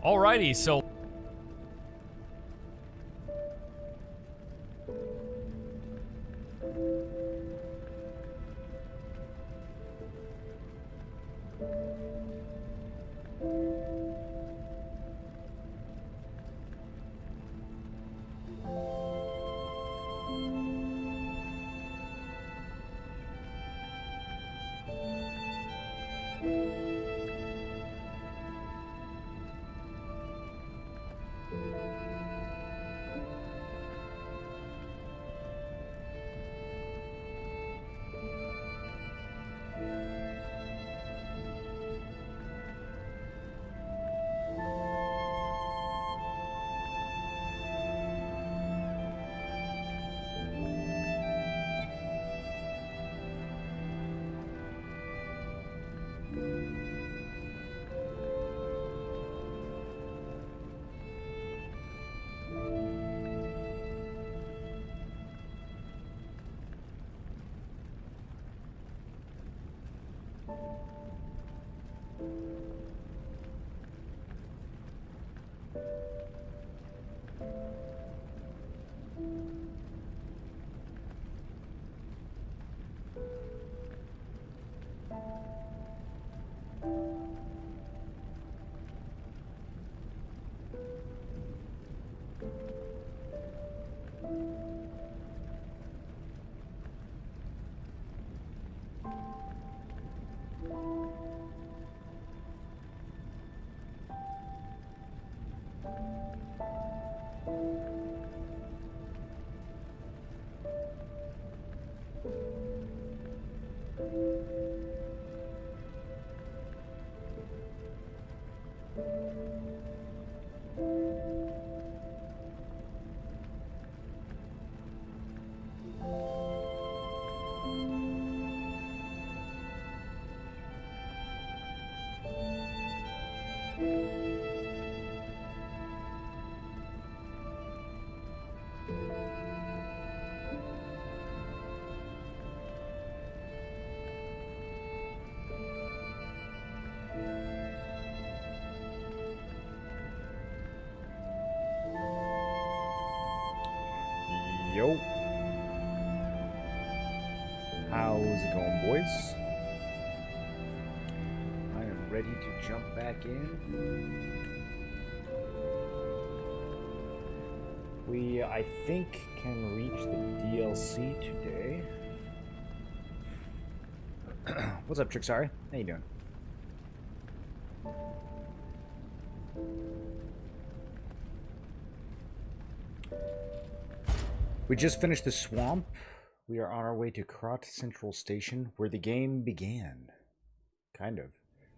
Alrighty, so Yo. How's it going, boys? I am ready to jump back in. We, I think, can reach the DLC today. What's up, Tricksari? How you doing? We just finished the swamp. We are on our way to Krat Central Station, where the game began. Kind of.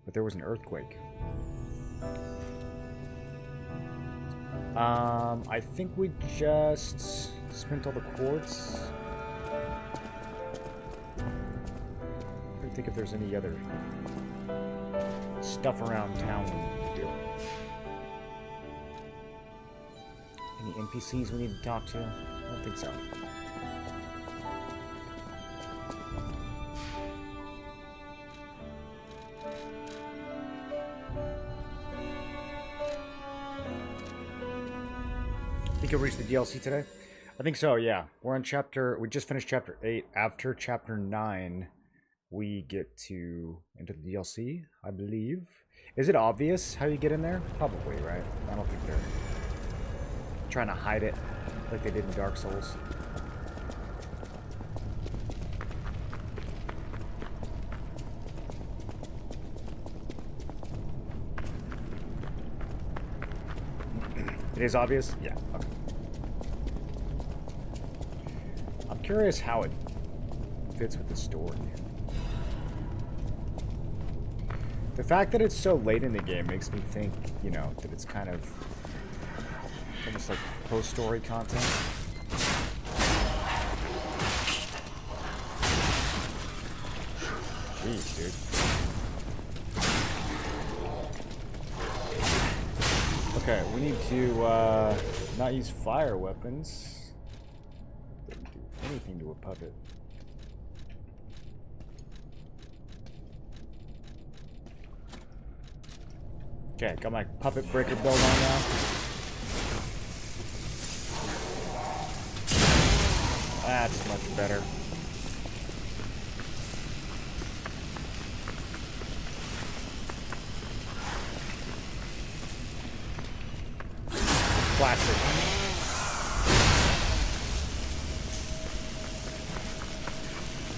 But there was an earthquake. I think we just spent all the quartz. I'm trying to think if there's any other stuff around town we need to do. Any NPCs we need to talk to? I don't think so. Think you'll reach the DLC today? I think so, yeah. We're on we just finished chapter 8. After chapter 9, we get to enter the DLC, I believe. Is it obvious how you get in there? Probably, right? I don't think they're trying to hide it like they did in Dark Souls. It is obvious? Yeah, okay. I'm curious how it fits with the story. The fact that it's so late in the game makes me think, you know, that it's kind of almost like post-story content. Jeez, dude. Okay, we need to not use fire weapons. Doesn't do anything to a puppet. Okay, got my puppet breaker build on now. That's much better. Classic.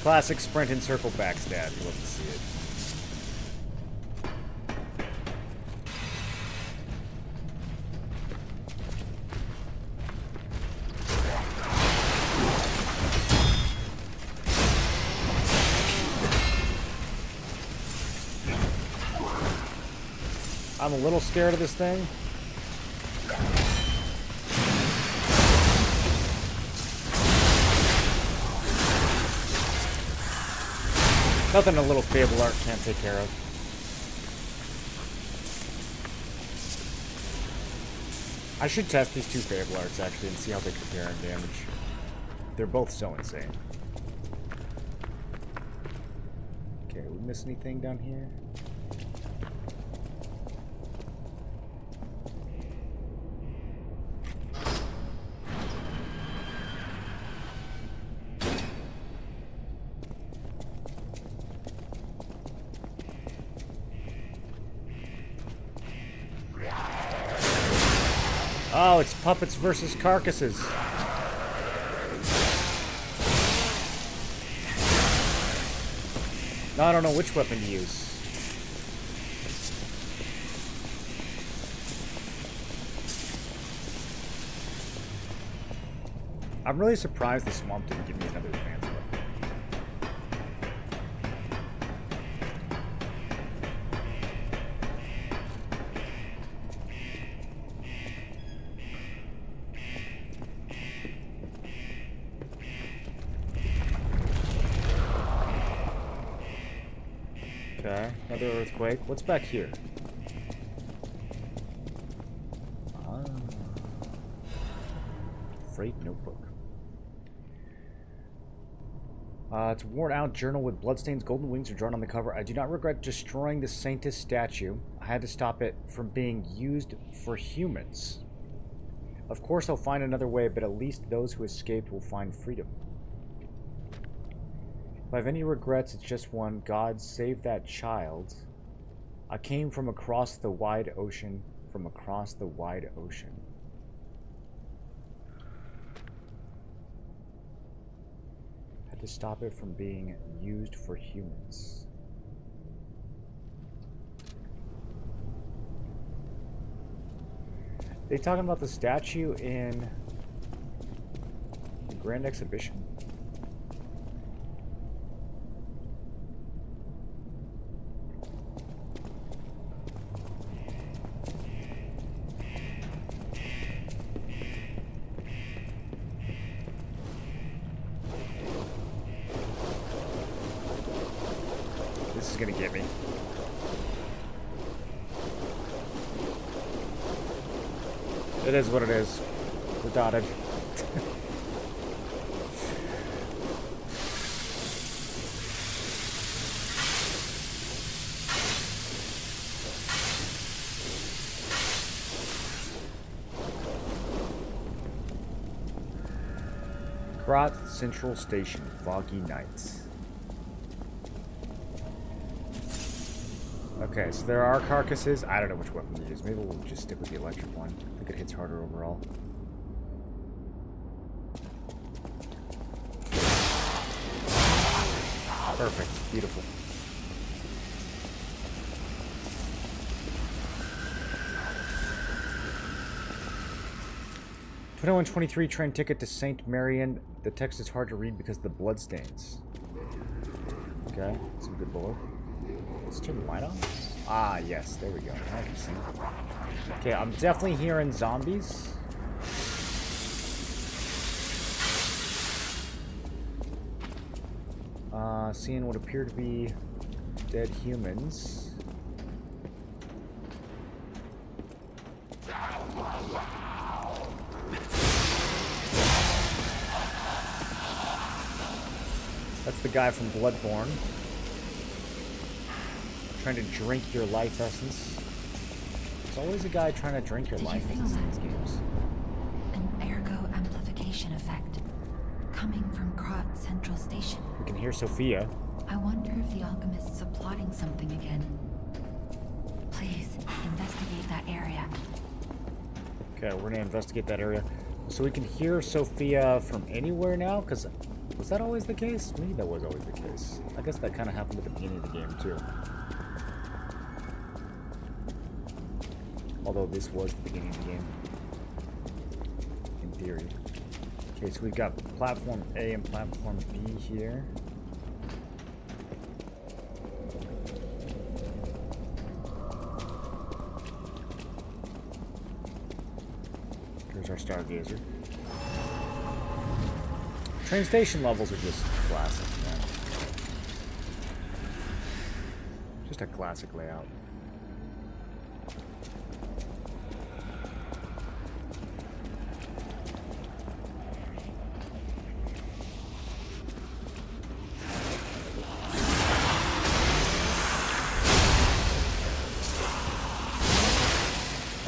Classic sprint and circle backstab. You love to see it. I'm a little scared of this thing. Nothing a little Fable Art can't take care of. I should test these two Fable Arts actually and see how they compare in damage. They're both so insane. Okay, we miss anything down here? Oh, it's puppets versus carcasses. No, I don't know which weapon to use. I'm really surprised the swamp didn't give me another advanced weapon. Okay, another earthquake. What's back here? Ah. Freight notebook. It's a worn out journal with bloodstains. Golden wings are drawn on the cover. I do not regret destroying the Saintess statue. I had to stop it from being used for humans. Of course I'll find another way, but at least those who escaped will find freedom. If I have any regrets, it's just one. God save that child. I came from across the wide ocean. From across the wide ocean. Had to stop it from being used for humans. They talking about the statue in the Grand Exhibition? This is gonna get me. It is what it is. We're dotted. Krat Central Station, foggy nights. Okay, so there are carcasses. I don't know which weapon to use. Maybe we'll just stick with the electric one. I think it hits harder overall. Perfect. Beautiful. $21.23 train ticket to St. Marion. The text is hard to read because of the bloodstains. Okay, some good bullet. Let's turn the light on. Ah, yes, there we go. Now I can see. Okay, I'm definitely hearing zombies. Seeing what appear to be dead humans. That's the guy from Bloodborne. Trying to drink your life essence. There's always a guy trying to drink your life essence in these games. An ergo amplification effect coming from Krat Central Station. We can hear Sophia. I wonder if the alchemists are plotting something again. Please investigate that area. Okay, we're gonna investigate that area. So we can hear Sophia from anywhere now? Because was that always the case? Maybe that was always the case. I guess that kind of happened at the beginning of the game too. Although this was the beginning of the game. In theory. Okay, so we've got platform A and platform B here. There's our stargazer. Train station levels are just classic, man. Just a classic layout.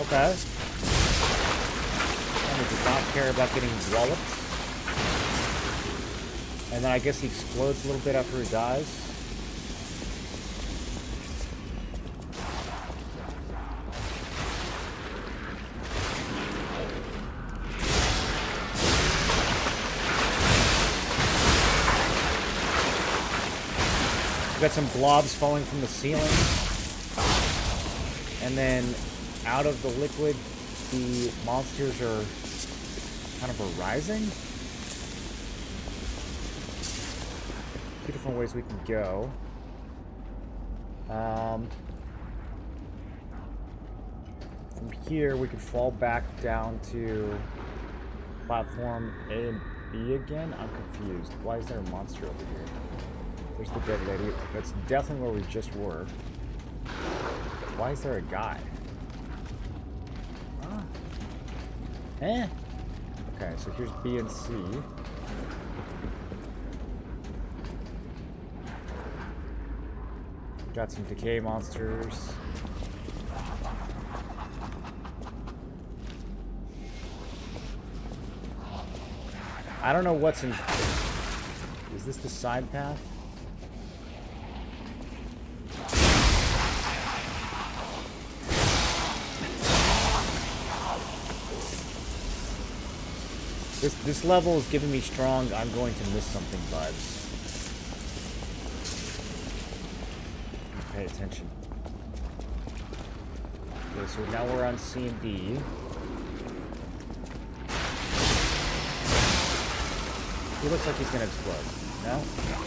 Okay. And he does not care about getting walloped. And then I guess he explodes a little bit after he dies. We got some blobs falling from the ceiling. And then out of the liquid, the monsters are kind of arising. Two different ways we can go. From here, we could fall back down to platform A and B again. I'm confused. Why is there a monster over here? There's the dead lady. That's definitely where we just were. Why is there a guy? Ah. Eh. Okay, so here's B and C. Got some decay monsters. I don't know what's in... Is this the side path? This level is giving me strong I'm going to miss something vibes. Pay attention. Okay, so now we're on C and D. He looks like he's gonna explode. No? Okay.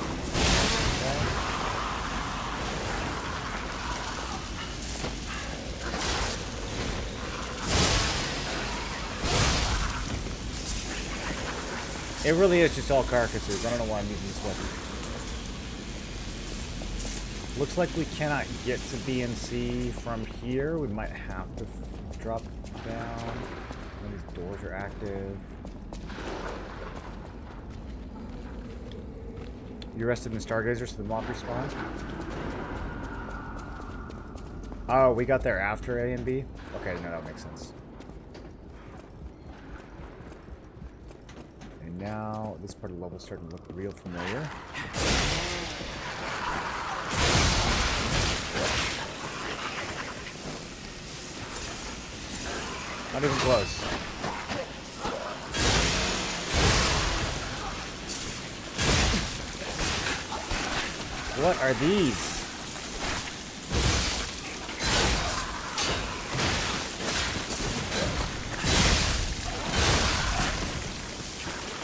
It really is just all carcasses. I don't know why I'm using this weapon. Looks like we cannot get to B and C from here. We might have to drop down. When these doors are active. You rested in the Stargazer so the mob respawn? Oh, we got there after A and B? Okay, no, that makes sense. And now, this part of the level is starting to look real familiar. Not even close. What are these?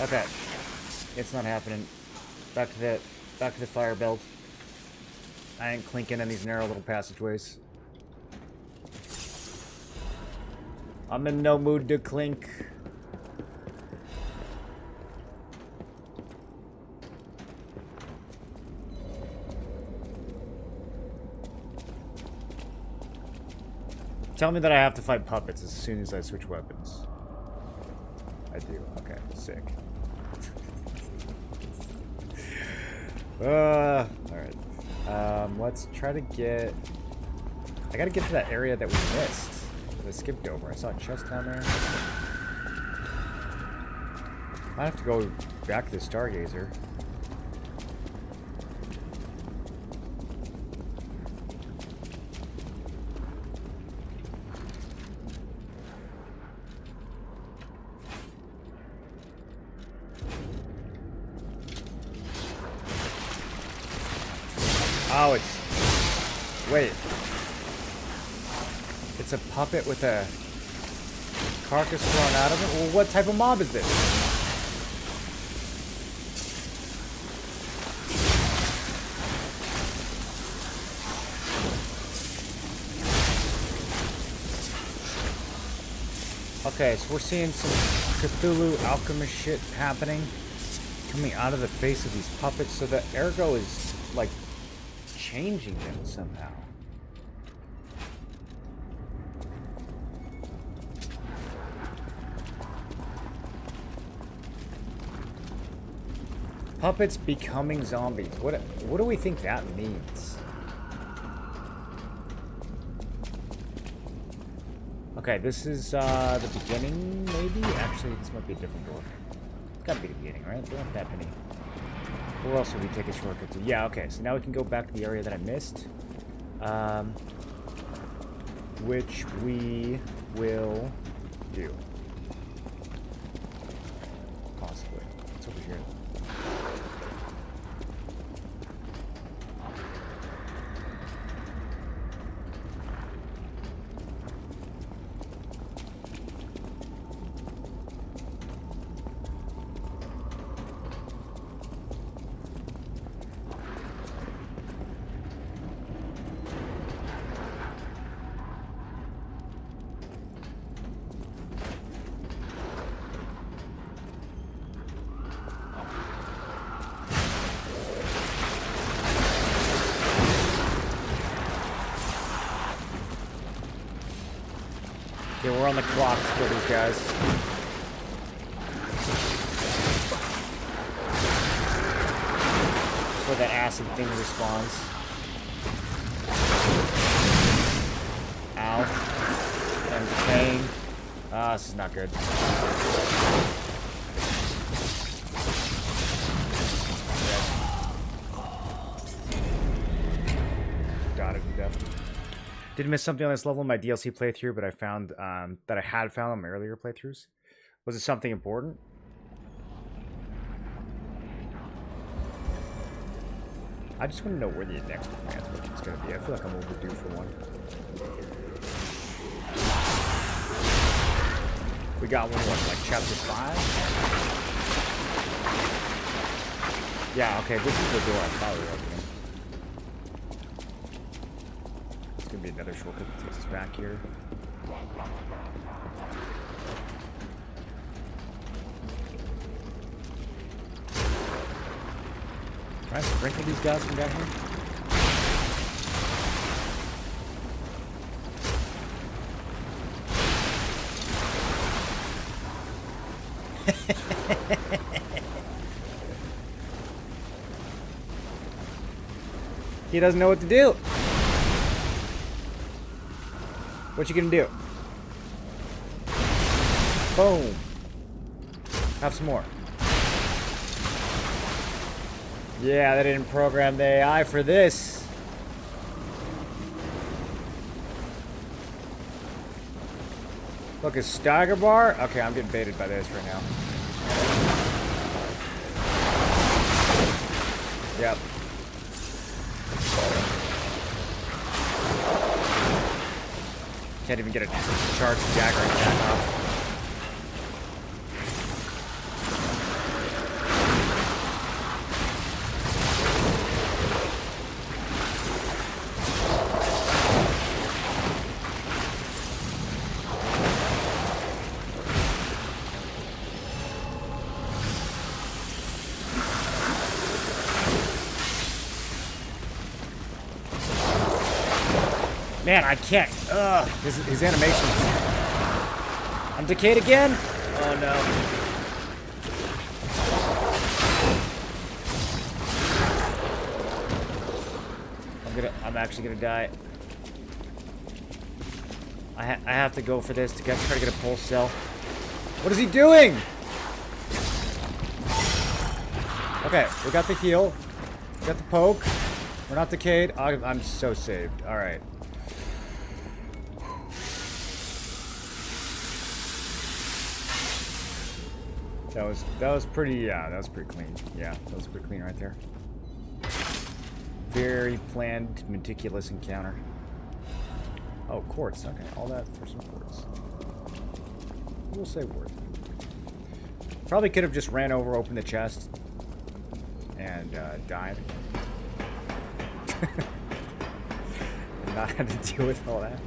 Okay. It's not happening. Back to the fire belt. I ain't clinking in these narrow little passageways. I'm in no mood to clink. Tell me that I have to fight puppets as soon as I switch weapons. I do. Okay, sick. Alright. Let's try to get... I gotta get to that area that we missed. That I skipped over. I saw a chest down there. Might have to go back to the Stargazer. Oh, it's... Wait. It's a puppet with a carcass thrown out of it? Well, what type of mob is this? Okay, so we're seeing some Cthulhu alchemist shit happening. Coming out of the face of these puppets, so the ergo is, like... changing them somehow. Puppets becoming zombies. What do we think that means? Okay, this is the beginning, maybe? Actually, this might be a different door. It's gotta be the beginning, right? There aren't that many. Or else would we take a shortcut to... Yeah, okay, so now we can go back to the area that I missed. Which we will do. Possibly. It's over here. Okay, we're on the clock to kill these guys. Before that acid thing respawns. Ow. I'm decaying. Ah, this is not good. Got it to death. Did miss something on this level in my DLC playthrough, but I found that I had found on my earlier playthroughs. Was it something important? I just want to know where the next advance is going to be. I feel like I'm overdue for one. We got one, what, like chapter 5? Yeah, okay, this is the door I'm probably opening. It's going to be another shortcut that takes us back here. Can I sprinkle these guys from down here? He doesn't know what to do. What you gonna do? Boom. Have some more. Yeah, they didn't program the AI for this. Look, a stagger bar? Okay, I'm getting baited by this right now. Yep. Can't even get a charge dagger attack off. Man, I can't. Ugh, his animations. I'm decayed again? Oh no. I'm actually gonna die. I have to go for this to try to get a pulse cell. What is he doing? Okay, we got the heal. We got the poke. We're not decayed. I'm so saved. All right. That was pretty, yeah, that was pretty clean. Yeah, that was pretty clean right there. Very planned, meticulous encounter. Oh, quartz. Okay, all that for some quartz. We'll say worth it. Probably could have just ran over, opened the chest, and died. Not had to deal with all that.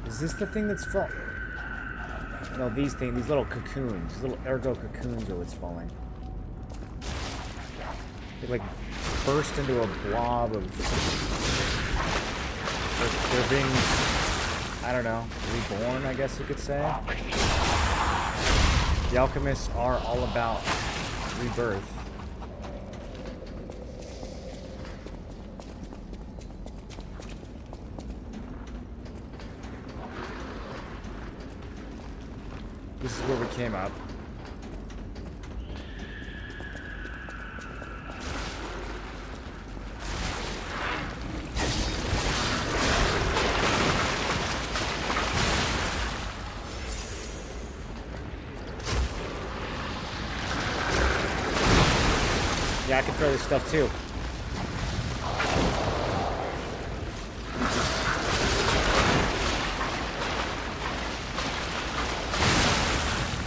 Is this the thing that's falling? No, these little cocoons, these little ergo cocoons are what's falling. They like burst into a blob of. They're being, I don't know, reborn, I guess you could say. The alchemists are all about rebirth. This is where we came up. Yeah, I can throw this stuff too.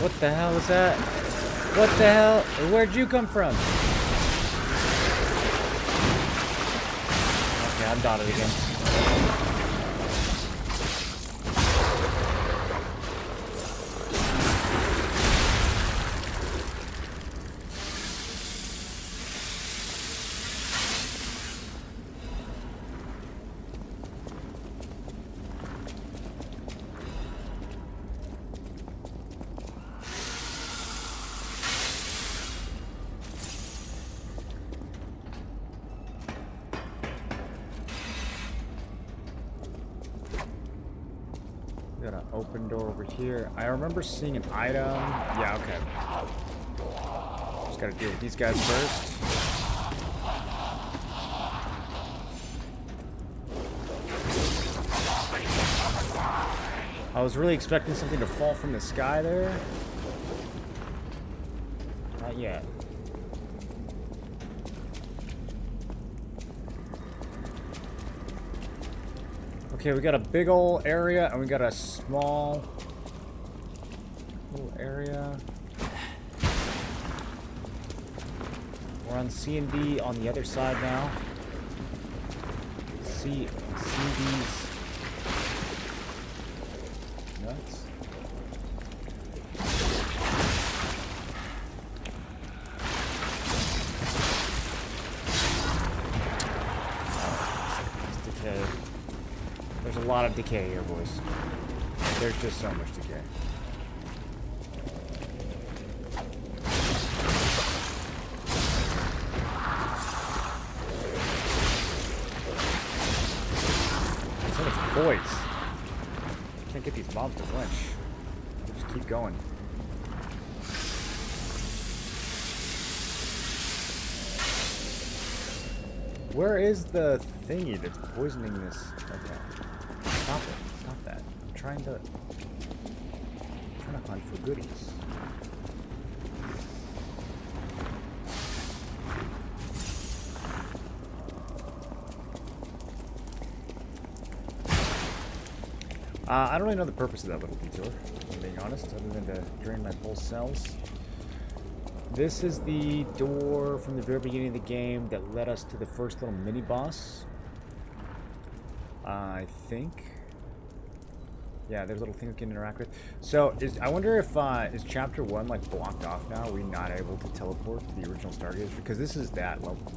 What the hell is that? What the hell? Where'd you come from? Okay, I'm dotted again. Got an open door over here. I remember seeing an item. Yeah, okay. Just gotta deal with these guys first. I was really expecting something to fall from the sky there. Not yet. Okay, we got a big old area and we got a small little area. We're on C and D on the other side now. See these nuts. It's decay. There's a lot of decay here, boys. There's just so much decay. So much poise. Can't get these mobs to flinch. Just keep going. Where is the thingy that's poisoning this? Okay. Stop it. Stop that. I'm trying to hunt for goodies. I don't really know the purpose of that little detour, if I'm being honest, other than to drain my pulse cells. This is the door from the very beginning of the game that led us to the first little mini-boss. I think. Yeah, there's little things we can interact with. So, I wonder if, is Chapter 1, like, blocked off now? Are we not able to teleport to the original Stargaze? Because this is that level.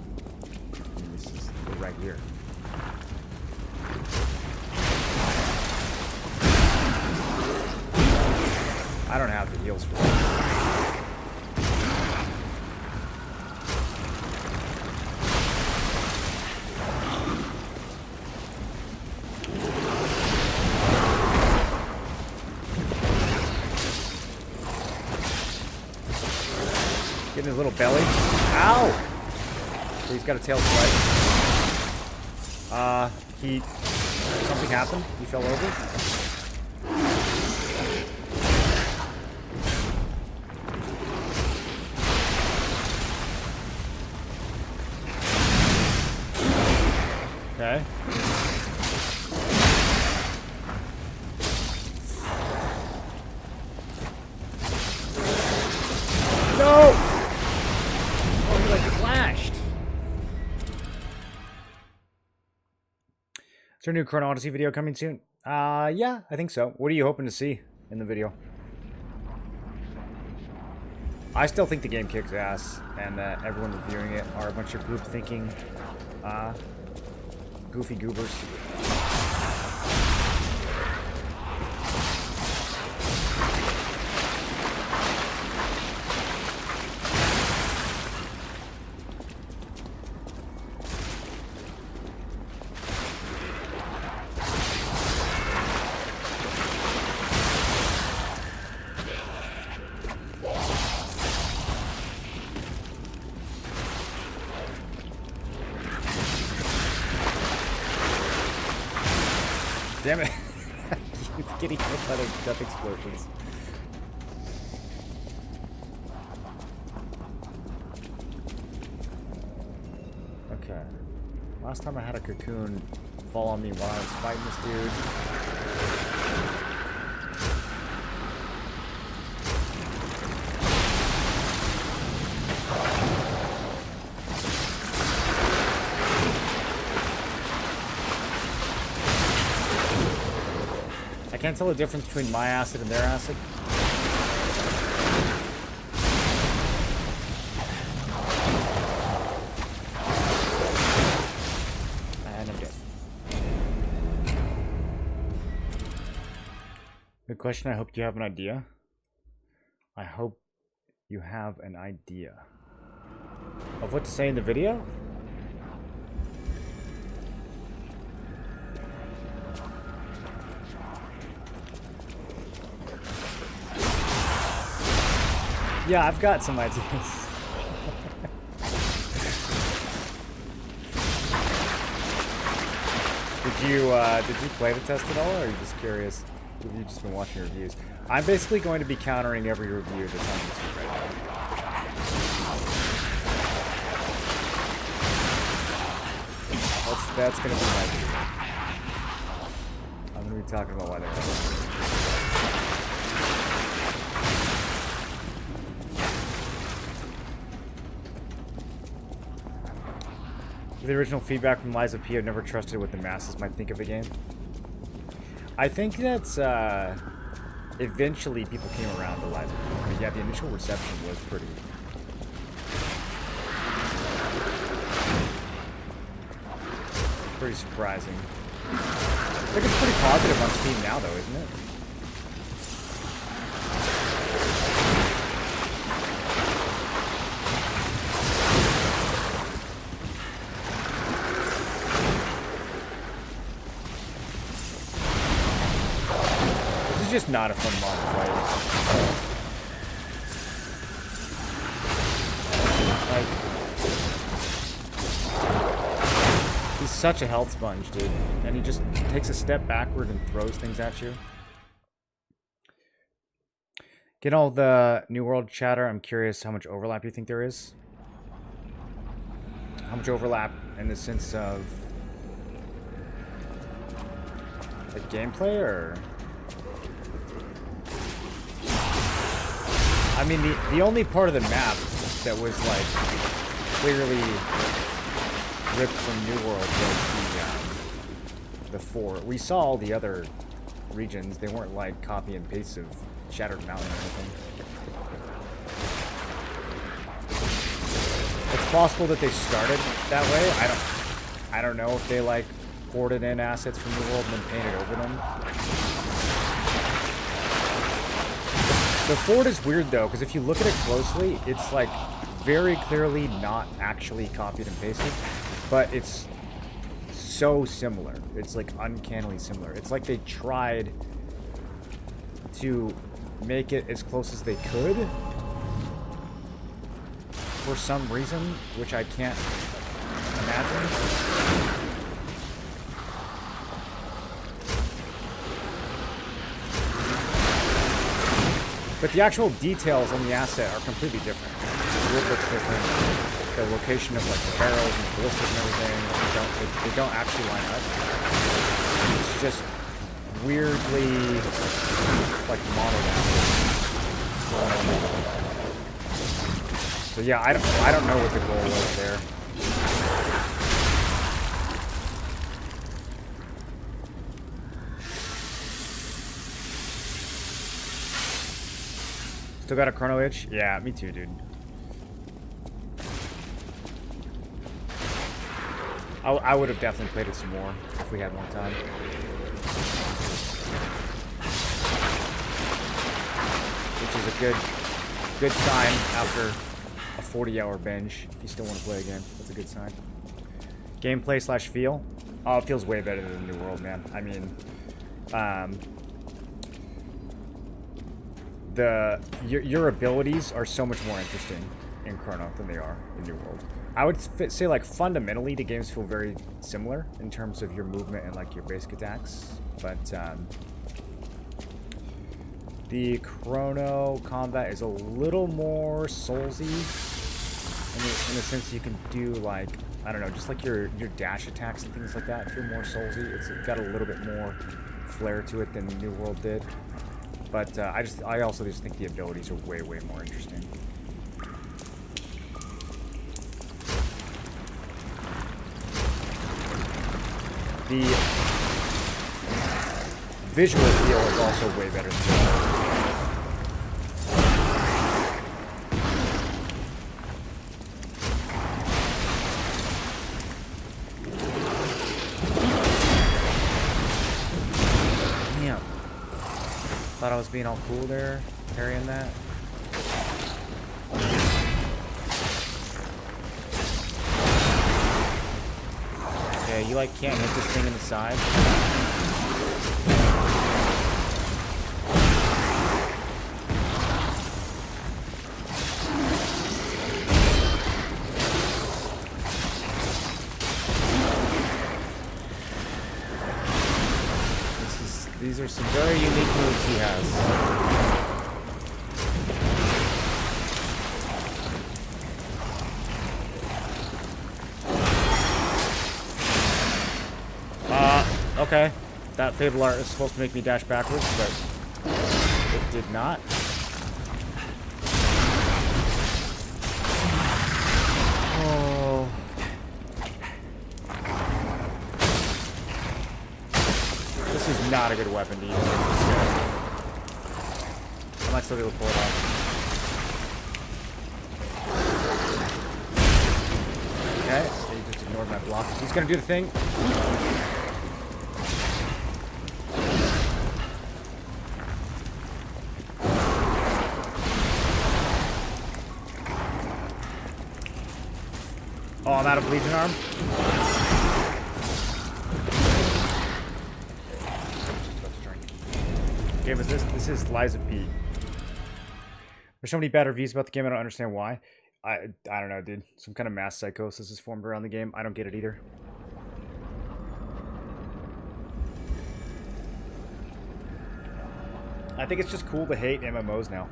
I mean, this is right here. I don't have the heals for this. Getting his little belly. Ow! So he's got a tail swipe. Something happened. He fell over. Okay. No! Oh, he like flashed. Is there a new Chrono Odyssey video coming soon? Yeah, I think so. What are you hoping to see in the video? I still think the game kicks ass, and that everyone reviewing it are a bunch of group thinking, goofy goobers. Damn it. He's getting hit by the death explosions. Okay. Last time I had a cocoon fall on me while I was fighting this dude. I can't tell the difference between my acid and their acid. And I'm dead. Good question. I hope you have an idea. I hope you have an idea of what to say in the video. Yeah, I've got some ideas. Did you play the test at all, or are you just curious? Have you just been watching reviews? I'm basically going to be countering every review that's on YouTube right now. That's gonna be my video. I'm gonna be talking about why they're the original feedback from Liza P. I've never trusted what the masses might think of the game. I think that's eventually people came around to Liza P. I mean, yeah, the initial reception was pretty surprising. I think it's pretty positive on Steam now, though, isn't it? This is just not a fun mod to fight. Like, he's such a health sponge, dude. And he just takes a step backward and throws things at you. Get all the New World chatter. I'm curious how much overlap you think there is. How much overlap in the sense of like gameplay, or? I mean, the only part of the map that was like clearly ripped from New World was the fort. We saw all the other regions. They weren't like copy and paste of Shattered Mountain or anything. It's possible that they started that way. I don't know if they like ported in assets from New World and then painted over them. The fort is weird though, because if you look at it closely, it's like very clearly not actually copied and pasted, but it's so similar. It's like uncannily similar. It's like they tried to make it as close as they could for some reason, which I can't imagine. But the actual details on the asset are completely different. The wood looks different. The location of like the barrels and the ballistas and everything, they don't actually line up. It's just weirdly like modeled out. So yeah, I don't know what the goal was there. Still got a chrono itch? Yeah, me too, dude. I would have definitely played it some more if we had more time. Which is a good sign after a 40-hour binge. If you still want to play again, that's a good sign. Gameplay / feel? Oh, it feels way better than New World, man. I mean, your abilities are so much more interesting in Chrono than they are in New World. I would say, like, fundamentally, the games feel very similar in terms of your movement and, like, your basic attacks. But, the Chrono combat is a little more Soulsy in the sense you can do, like, I don't know, just like your dash attacks and things like that feel more Soulsy. It's got a little bit more flair to it than New World did. But I also just think the abilities are way more interesting. visual feel is also way better than this. Damn. Thought I was being all cool there, parrying that. Okay, you like can't hit this thing in the side. These are some very unique moves he has. Okay. That Fable Art is supposed to make me dash backwards, but it did not. Oh. This is not a good weapon to use against this guy. I might still be able to pull it off. Okay, he just ignored my block. He's gonna do the thing. Oh, I'm out of Legion Arm. Okay, was this? This is Liza P. There's so many bad reviews about the game, I don't understand why. I don't know, dude. Some kind of mass psychosis is formed around the game. I don't get it either. I think it's just cool to hate MMOs now.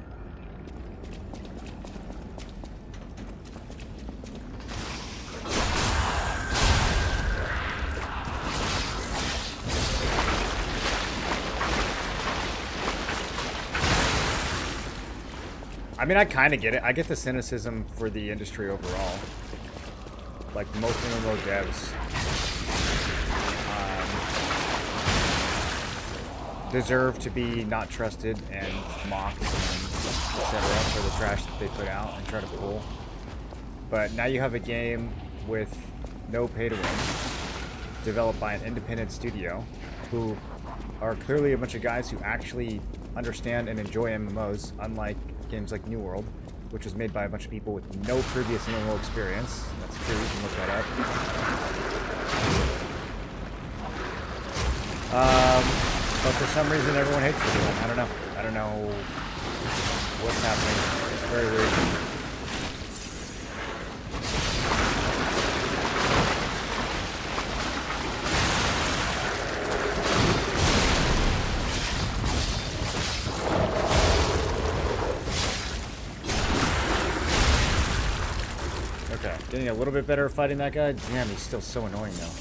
I mean, I kind of get it. I get the cynicism for the industry overall. Like, most MMO devs deserve to be not trusted and mocked and etc. for the trash that they put out and try to pull. But now you have a game with no pay to win, developed by an independent studio, who are clearly a bunch of guys who actually understand and enjoy MMOs, unlike games like New World, which was made by a bunch of people with no previous MMO experience. That's true, you can look that up. But for some reason everyone hates the game. I don't know. I don't know what's happening. It's very weird. Okay, getting a little bit better at fighting that guy. Damn, he's still so annoying though.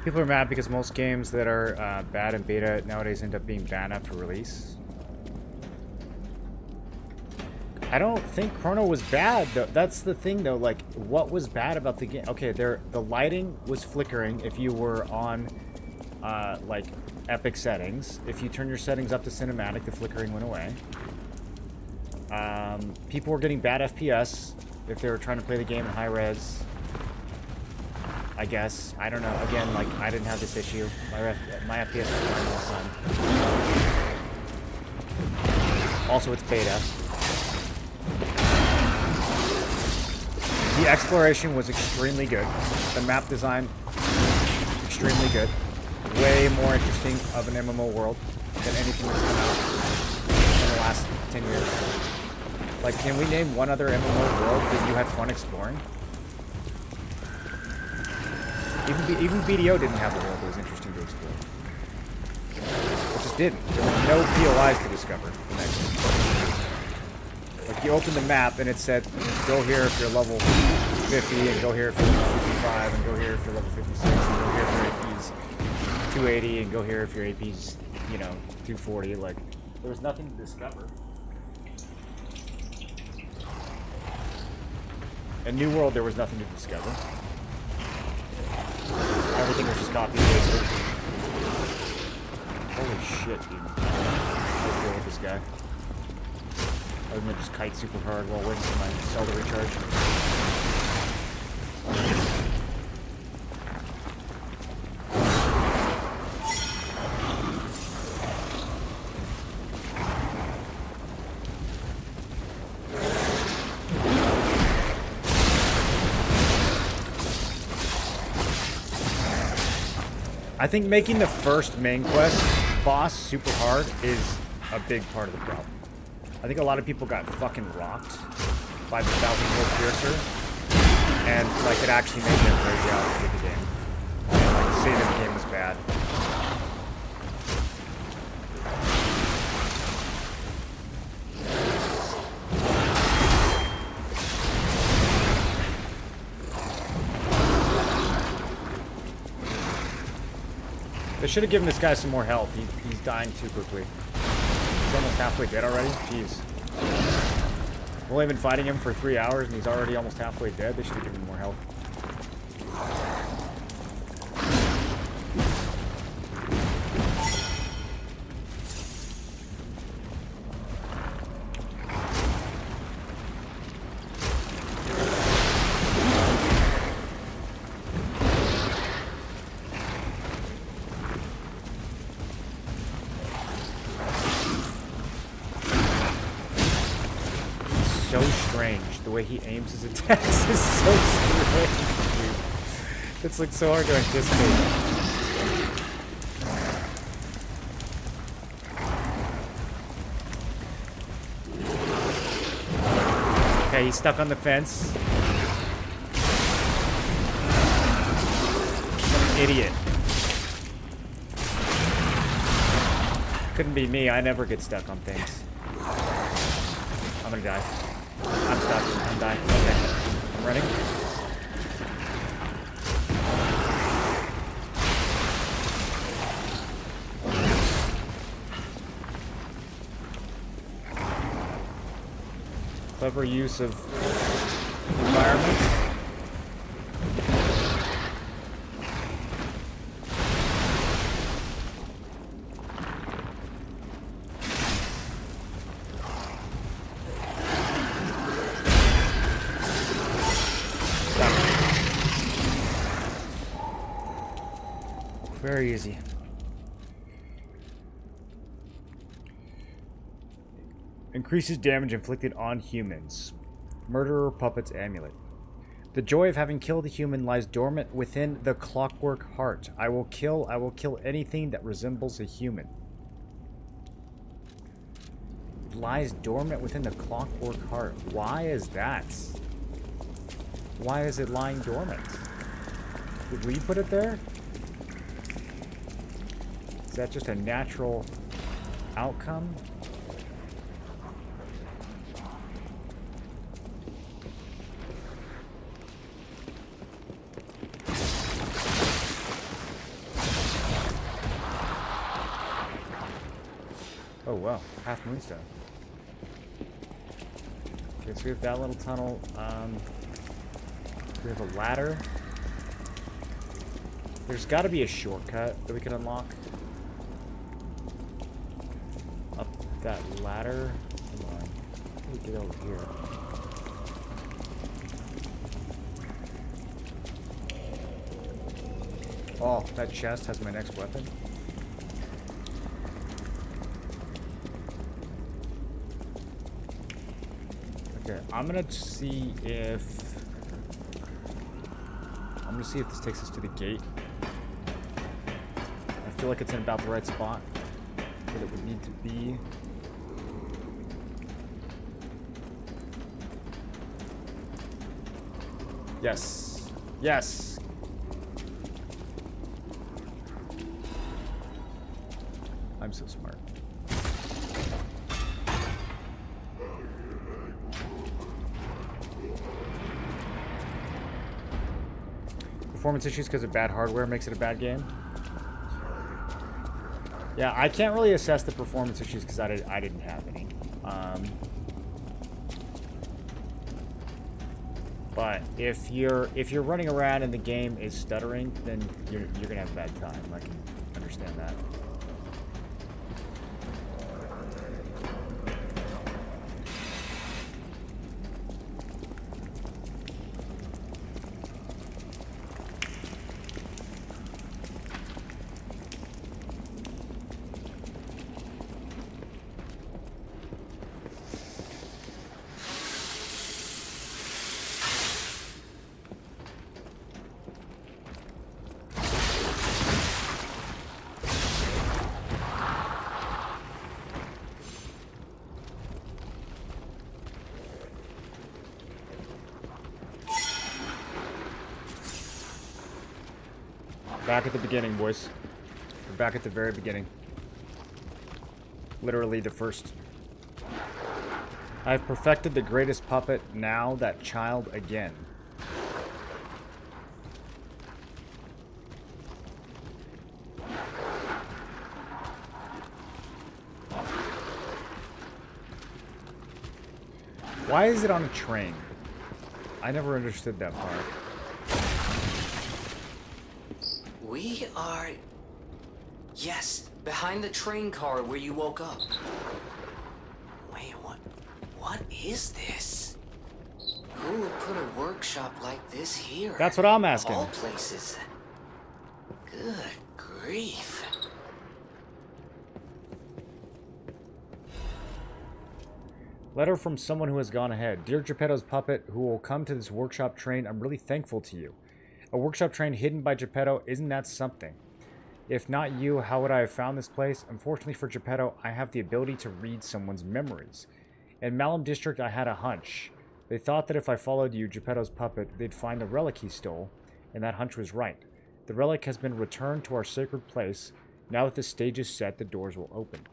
People are mad because most games that are bad in beta nowadays end up being banned after release. I don't think Chrono was bad, though. That's the thing, though. Like, what was bad about the game? Okay, the lighting was flickering if you were on, like, epic settings. If you turn your settings up to cinematic, the flickering went away. People were getting bad FPS if they were trying to play the game in high res. I guess. I don't know. Again, like, I didn't have this issue. My FPS was fine all the time. Also, it's beta. The exploration was extremely good. The map design, extremely good. Way more interesting of an MMO world than anything that's come out in the last 10 years. Like, can we name one other MMO world that you had fun exploring? Even BDO didn't have a world that was interesting to explore. It just didn't. There were no POIs to discover. Like, you open the map and it said, go here if you're level 50, and go here if you're level 55, and go here if you're level 56, and go here if your AP's 280, and go here if your AP's, you know, 240. Like, there was nothing to discover. In New World, there was nothing to discover. Everything was just copy and pasted. Holy shit, dude. Let's deal with this guy. Other than just kite super hard while waiting for my cell to recharge. I think making the first main quest boss super hard is a big part of the problem. I think a lot of people got fucking rocked by the 1,000-volt piercer, and like it actually made them crazy out of the game. And like saving the game was bad. They should have given this guy some more health. He's dying too quickly. He's almost halfway dead already? Jeez. We've only been fighting him for 3 hours and he's already almost halfway dead. They should have given him more health. So strange. The way he aims his attacks is so strange, dude. It's like so hard to anticipate. Okay, he's stuck on the fence. What an idiot. Couldn't be me. I never get stuck on things. I'm gonna die. I'm stuck. I'm dying. Okay. I'm running. Clever use of environment. Very easy. Increases damage inflicted on humans. Murderer Puppet's Amulet. The joy of having killed a human lies dormant within the clockwork heart. I will kill anything that resembles a human. Lies dormant within the clockwork heart. Why is that? Why is it lying dormant? Did we put it there? Is that just a natural outcome? Oh wow, half moonstone. Okay, so we have that little tunnel. We have a ladder. There's got to be a shortcut that we can unlock. Up that ladder. Come on. How do we get over here? Oh, that chest has my next weapon. Okay, I'm gonna see if this takes us to the gate. I feel like it's in about the right spot that it would need to be. Yes. Yes. I'm so smart. Performance issues because of bad hardware makes it a bad game. Yeah, I can't really assess the performance issues because I didn't have any. But if you're running around and the game is stuttering, then you're gonna have a bad time. I can understand that. Back at the beginning, boys. We're back at the very beginning. Literally the first. I've perfected the greatest puppet, now that child again. Why is it on a train? I never understood that part. We are... Yes, behind the train car where you woke up. Wait, what is this? Who would put a workshop like this here? That's what I'm asking. Of all places. Good grief. Letter from someone who has gone ahead. Dear Geppetto's puppet, who will come to this workshop train, I'm really thankful to you. A workshop train hidden by Geppetto, isn't that something? If not you, how would I have found this place? Unfortunately for Geppetto, I have the ability to read someone's memories. In Malum District, I had a hunch. They thought that if I followed you, Geppetto's puppet, they'd find the relic he stole, and that hunch was right. The relic has been returned to our sacred place. Now that the stage is set, the doors will open.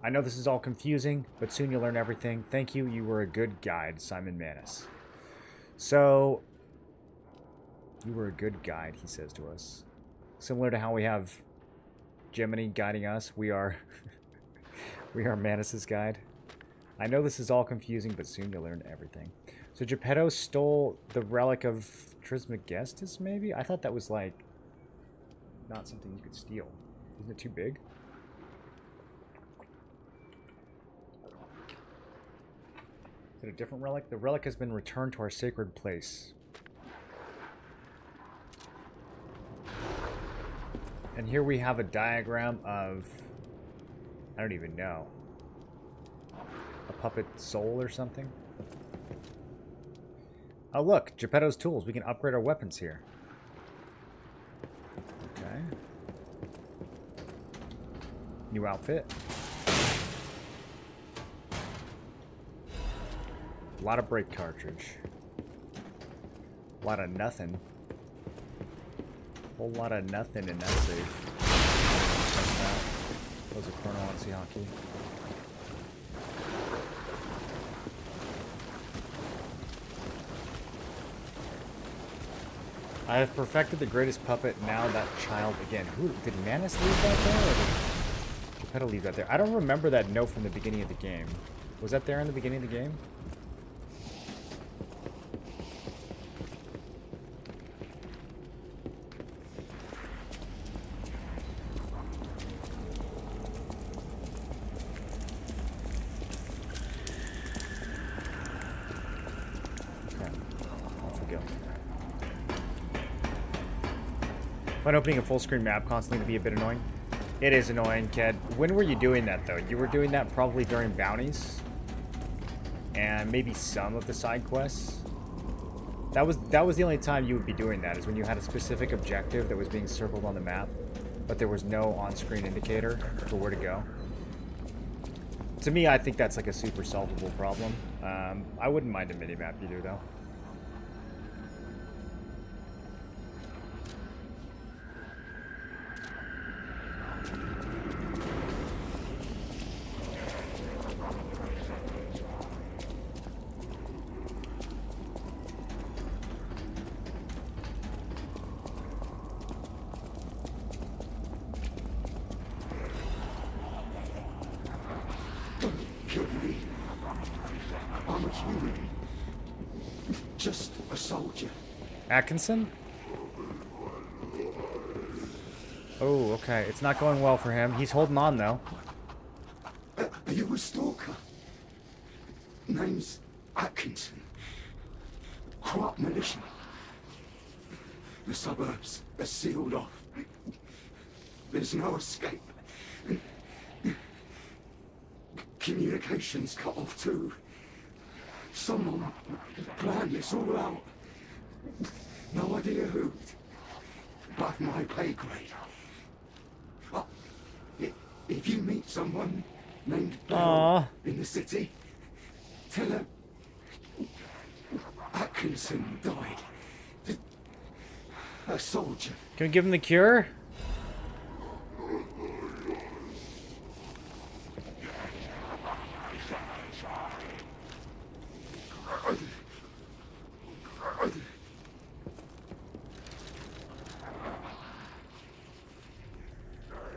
I know this is all confusing, but soon you'll learn everything. Thank you, you were a good guide, Simon Manus. So... you were a good guide, he says to us. Similar to how we have Gemini guiding us, we are we are Manus's guide. I know this is all confusing, but soon you'll learn everything. So Geppetto stole the relic of Trismegistus, maybe? I thought that was like not something you could steal. Isn't it too big? Is it a different relic? The relic has been returned to our sacred place. And here we have a diagram of, I don't even know, a puppet soul or something. Oh look, Geppetto's tools. We can upgrade our weapons here. Okay. New outfit. A lot of brake cartridge. A lot of nothing. Whole lot of nothing in that safe. That was a Colonel on Sea Hockey. I have perfected the greatest puppet, now that child again. Who did Manus leave that there, or did Geppetto leave that there? I don't remember that note from the beginning of the game. Was that there in the beginning of the game? When opening a full screen map constantly to be a bit annoying. It is annoying, Ked. When were you doing that though? You were doing that probably during bounties and maybe some of the side quests. That was the only time you would be doing that, is when you had a specific objective that was being circled on the map, but there was no on-screen indicator for where to go. To me, I think that's like a super solvable problem. I wouldn't mind a minimap either though. a human. Just a soldier. Atkinson? Oh, okay. It's not going well for him. He's holding on, though. Are you a stalker? Name's Atkinson. Crop militia. The suburbs are sealed off. There's no escape. Communications cut off too. Someone planned this all out. No idea who. But my pay grade. If you meet someone named Bell in the city, tell her Atkinson died. A soldier. Can we give him the cure?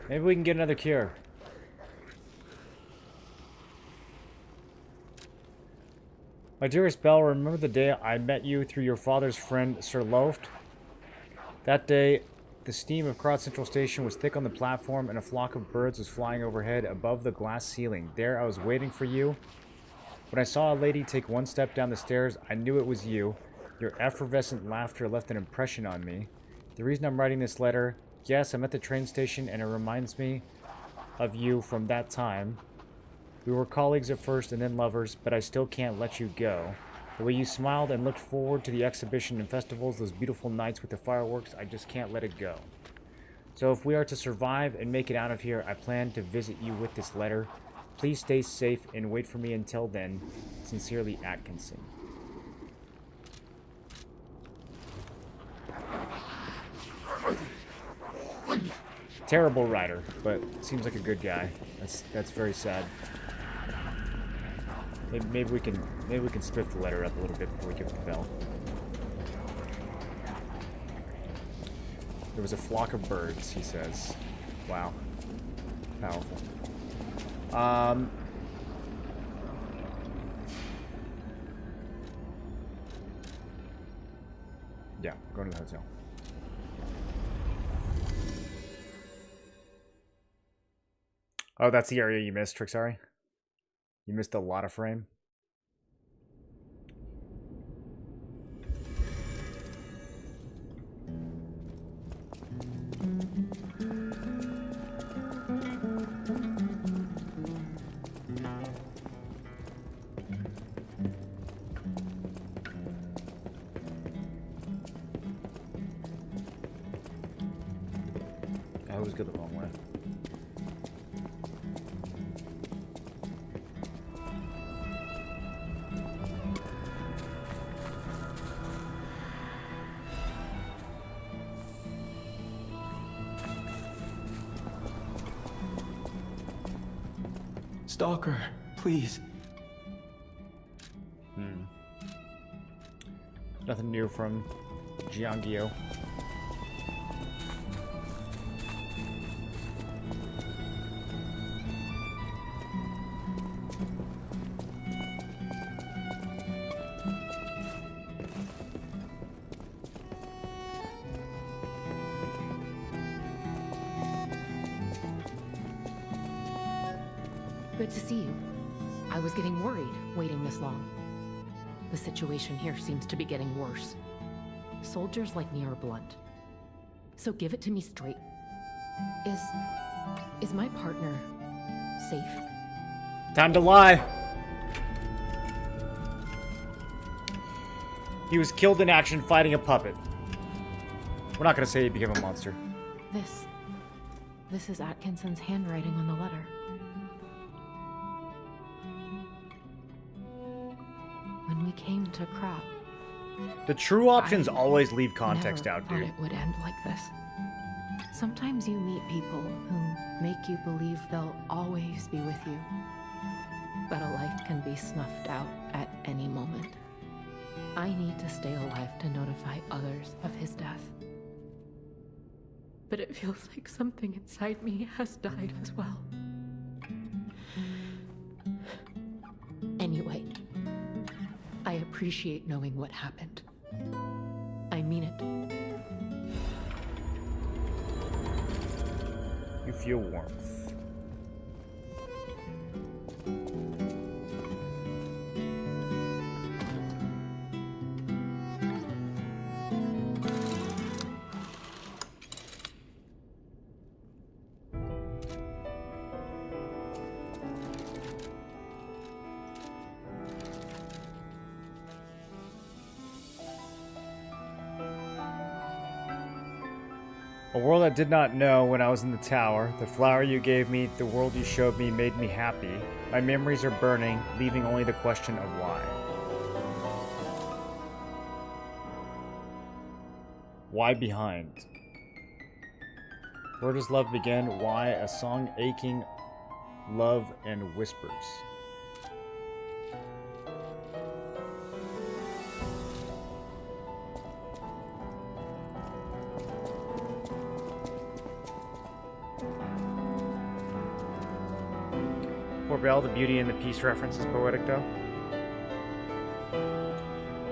Maybe we can get another cure. My dearest Belle, remember the day I met you through your father's friend, Sir Loft? That day, the steam of Crowd Central Station was thick on the platform and a flock of birds was flying overhead above the glass ceiling. There I was waiting for you. When I saw a lady take one step down the stairs, I knew it was you. Your effervescent laughter left an impression on me. The reason I'm writing this letter, yes, I'm at the train station and it reminds me of you from that time. We were colleagues at first and then lovers, but I still can't let you go. The way you smiled and looked forward to the exhibition and festivals, those beautiful nights with the fireworks, I just can't let it go. So if we are to survive and make it out of here, I plan to visit you with this letter. Please stay safe and wait for me until then. Sincerely, Atkinson. Terrible writer, but seems like a good guy. That's very sad. Maybe we can spiff the letter up a little bit before we give it the bell. There was a flock of birds, he says. Wow. Powerful. Yeah, go to the hotel. Oh, that's the area you missed, Trixari? You missed a lot of frame. I always go the wrong way. Stalker, please. Nothing new from Giangio. Good to see you. I was getting worried waiting this long. The situation here seems to be getting worse. Soldiers like me are blunt. So give it to me straight. Is my partner safe? Time to lie. He was killed in action fighting a puppet. We're not gonna say he became a monster. This is Atkinson's handwriting on the letter. When we came to Crop, The true options always leave context never out, thought dude. it would end like this. Sometimes you meet people who make you believe they'll always be with you. But a life can be snuffed out at any moment. I need to stay alive to notify others of his death. But it feels like something inside me has died as well. Anyway, appreciate knowing what happened. I mean it. You feel warmth. A world I did not know when I was in the tower. The flower you gave me, the world you showed me made me happy. My memories are burning, leaving only the question of why. Why behind? Where does love begin? Why? A song aching, love and whispers. Poor Belle, the beauty and the peace reference is poetic though.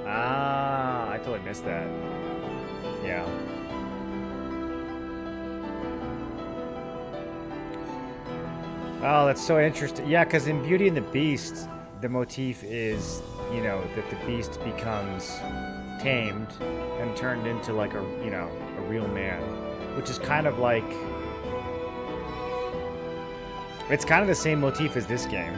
Ah, I totally missed that. Yeah. Oh, that's so interesting. Yeah, because in Beauty and the Beast, the motif is, you know, that the beast becomes tamed and turned into like a, you know, a real man, which is kind of like, it's kind of the same motif as this game.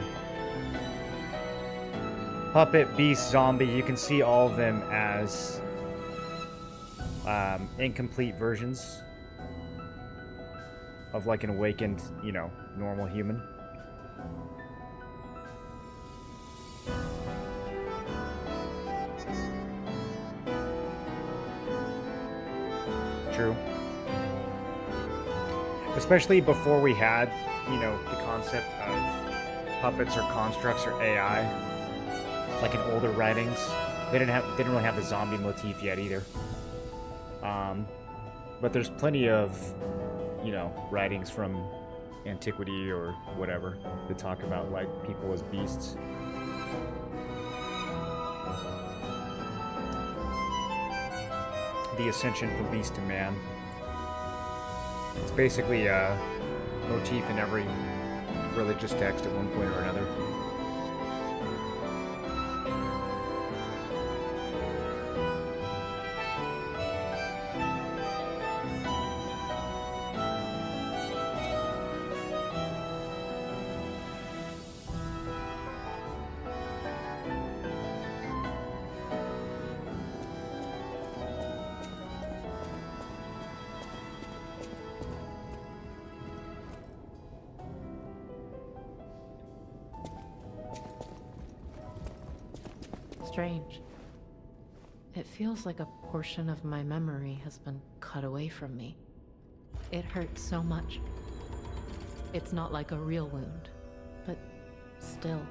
Puppet, beast, zombie, you can see all of them as incomplete versions of like an awakened, you know, normal human. True. Especially before we had, you know, the concept of puppets or constructs or AI, like in older writings. They didn't really have the zombie motif yet either. But there's plenty of, you know, writings from antiquity or whatever that talk about like people as beasts. The ascension from beast to man. It's basically a motif in every religious text at one point or another. Strange. It feels like a portion of my memory has been cut away from me. It hurts so much. It's not like a real wound, but still.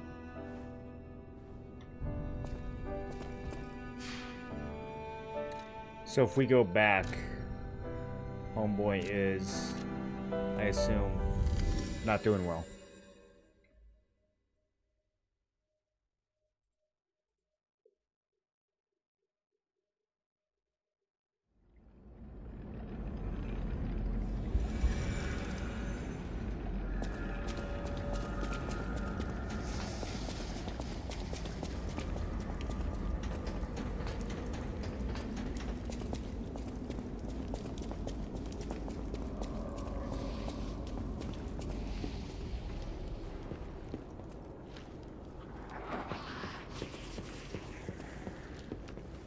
So if we go back, homeboy is, I assume, not doing well.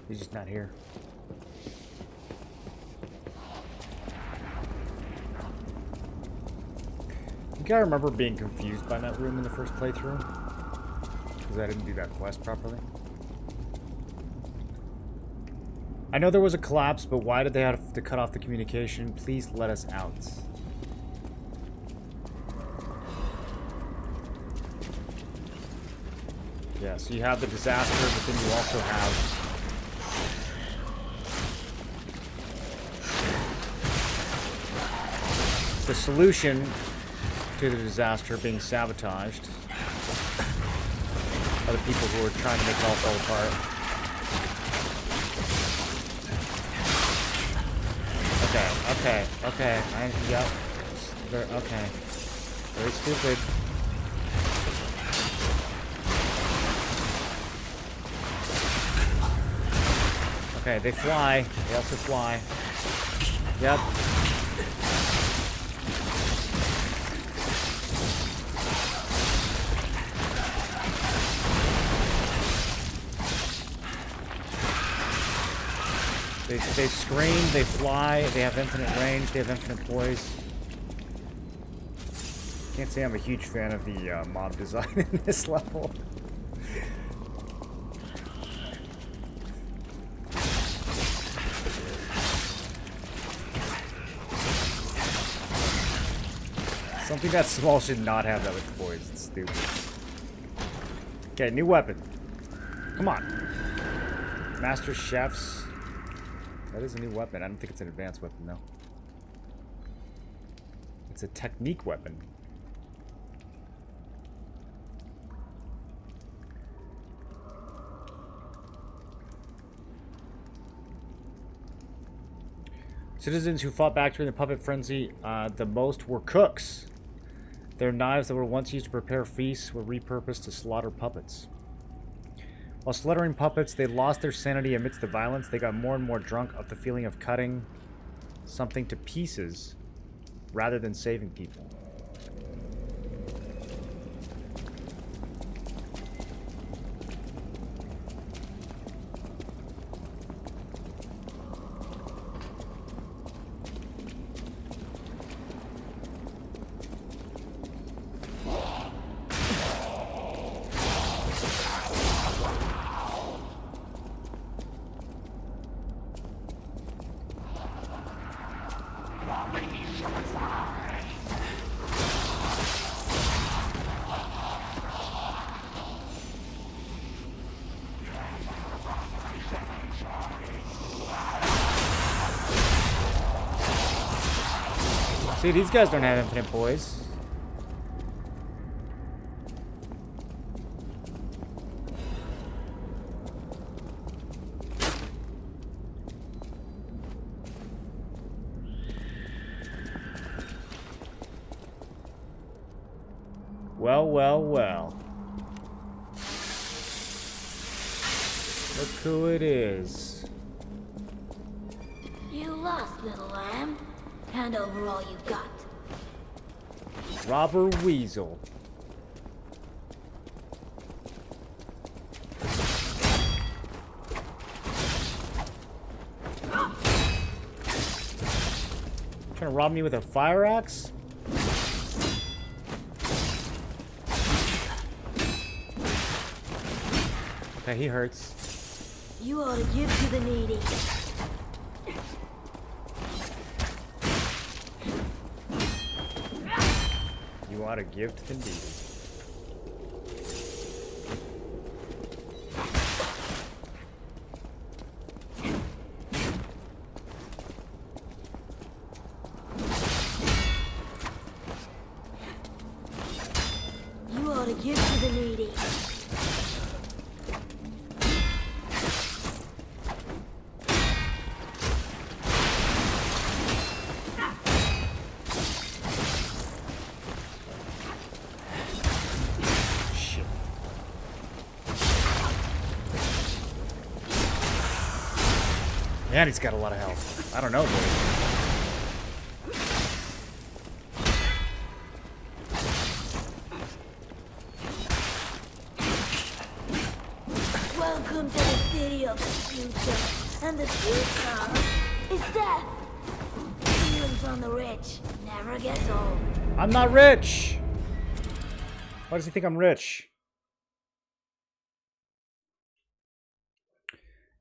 He's just not here. I think I remember being confused by that room in the first playthrough, because I didn't do that quest properly. I know there was a collapse, but why did they have to cut off the communication? Please let us out. Yeah, so you have the disaster, but then you also have the solution to the disaster being sabotaged by the people who are trying to make it all fall apart. Okay. Yep. Okay. Very stupid. Okay, they fly. They also fly. Yep. They scream, they fly, they have infinite range, they have infinite poise. Can't say I'm a huge fan of the mob design in this level. Something that small should not have that much poise. It's stupid. Okay, new weapon. Come on. Master Chef's. That is a new weapon. I don't think it's an advanced weapon, though. It's a technique weapon. Citizens who fought back during the puppet frenzy the most were cooks. Their knives that were once used to prepare feasts were repurposed to slaughter puppets. While slaughtering puppets, they lost their sanity amidst the violence. They got more and more drunk of the feeling of cutting something to pieces rather than saving people. See, these guys don't have infinite poise. Well. Look who it is. You lost, little lamb. Hand over all you got. Robber Weasel. Trying to rob me with a fire axe? Okay, he hurts. You ought to give to the needy. You ought to give to the needy. You ought to give to the needy. And he's got a lot of health. I don't know, boy. Welcome to the city of the future. And the future is death. Feelings on the rich never gets old. I'm not rich! Why does he think I'm rich?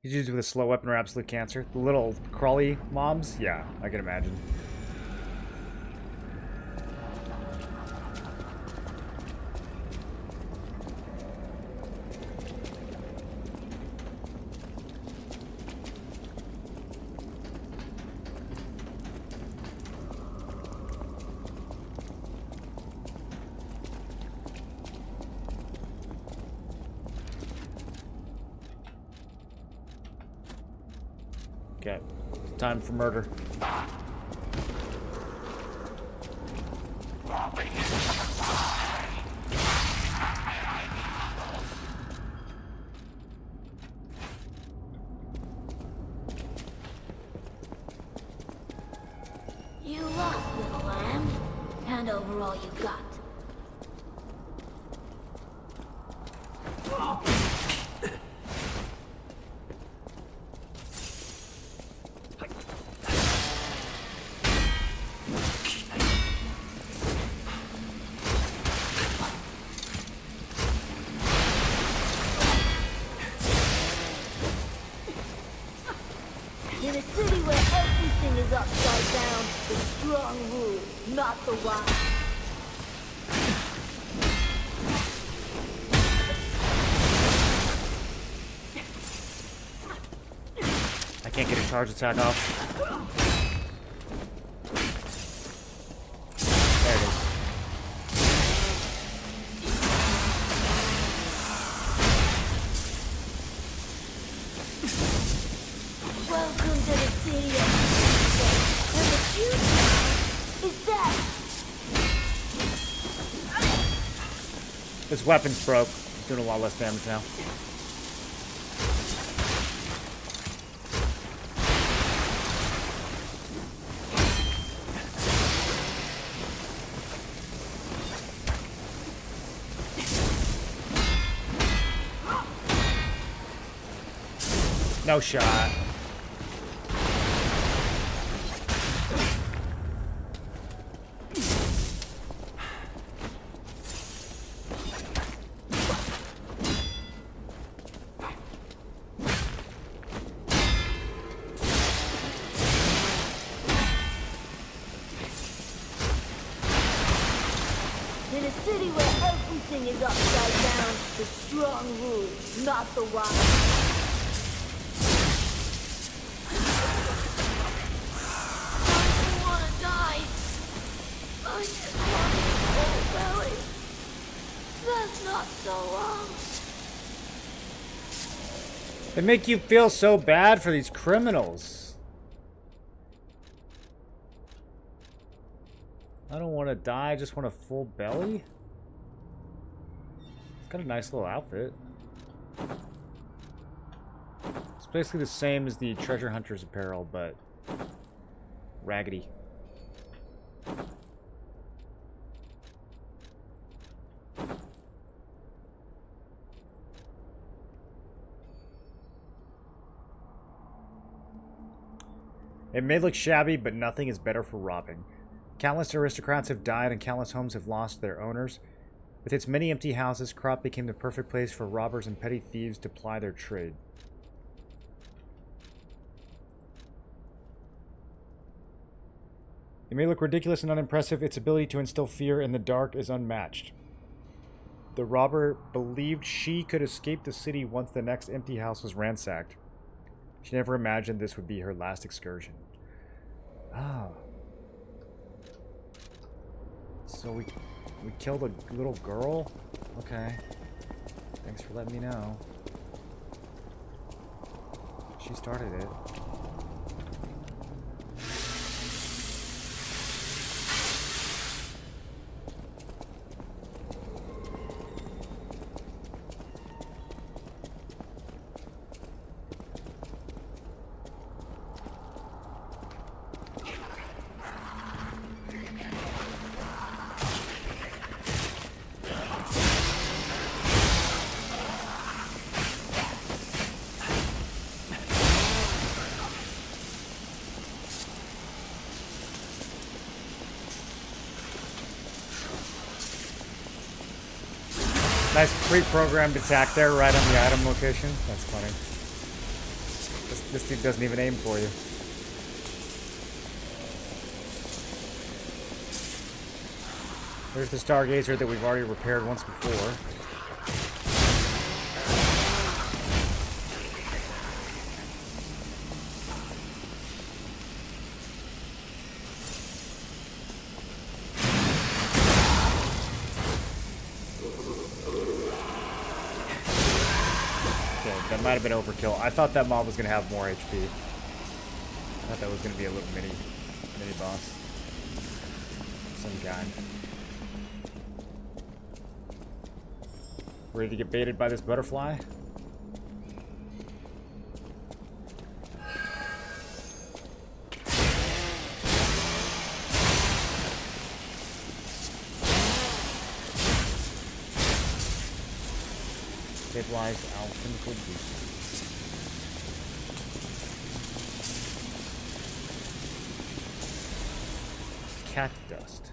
He's used with a slow weapon or absolute cancer. The little crawly mobs? Yeah, I can imagine. Okay. It's time for murder. You lost, little lamb. Hand over all you got. In a city where everything is upside down, the strong rule, not the wise. I can't get a charge attack off. There it is. Welcome to the city of people, and the future is death. His weapon's broke. He's doing a lot less damage now. No shot. In a city where everything is upside down, the strong rule, not the wise. I don't want to die. I just want a full belly. That's not so long. They make you feel so bad for these criminals. I don't want to die, I just want a full belly. It's got a nice little outfit. It's basically the same as the treasure hunter's apparel, but raggedy. It may look shabby, but nothing is better for robbing. Countless aristocrats have died and countless homes have lost their owners. With its many empty houses, Crop became the perfect place for robbers and petty thieves to ply their trade. It may look ridiculous and unimpressive, its ability to instill fear in the dark is unmatched. The robber believed she could escape the city once the next empty house was ransacked. She never imagined this would be her last excursion. Oh. So we killed a little girl? Okay. Thanks for letting me know. She started it. Nice pre-programmed attack there right on the item location. That's funny. This dude doesn't even aim for you. There's the Stargazer that we've already repaired once before. Might have been overkill. I thought that mob was going to have more HP. thought that was gonna be a little mini boss. Some kind. Ready to get baited by this butterfly? Stabilized alchemical booster. Cat dust.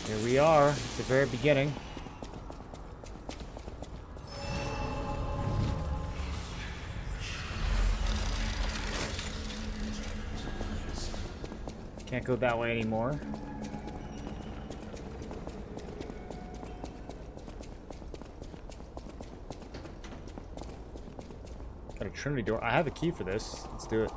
Here we are, at the very beginning. Can't go that way anymore. Got a Trinity door. I have a key for this. Let's do it.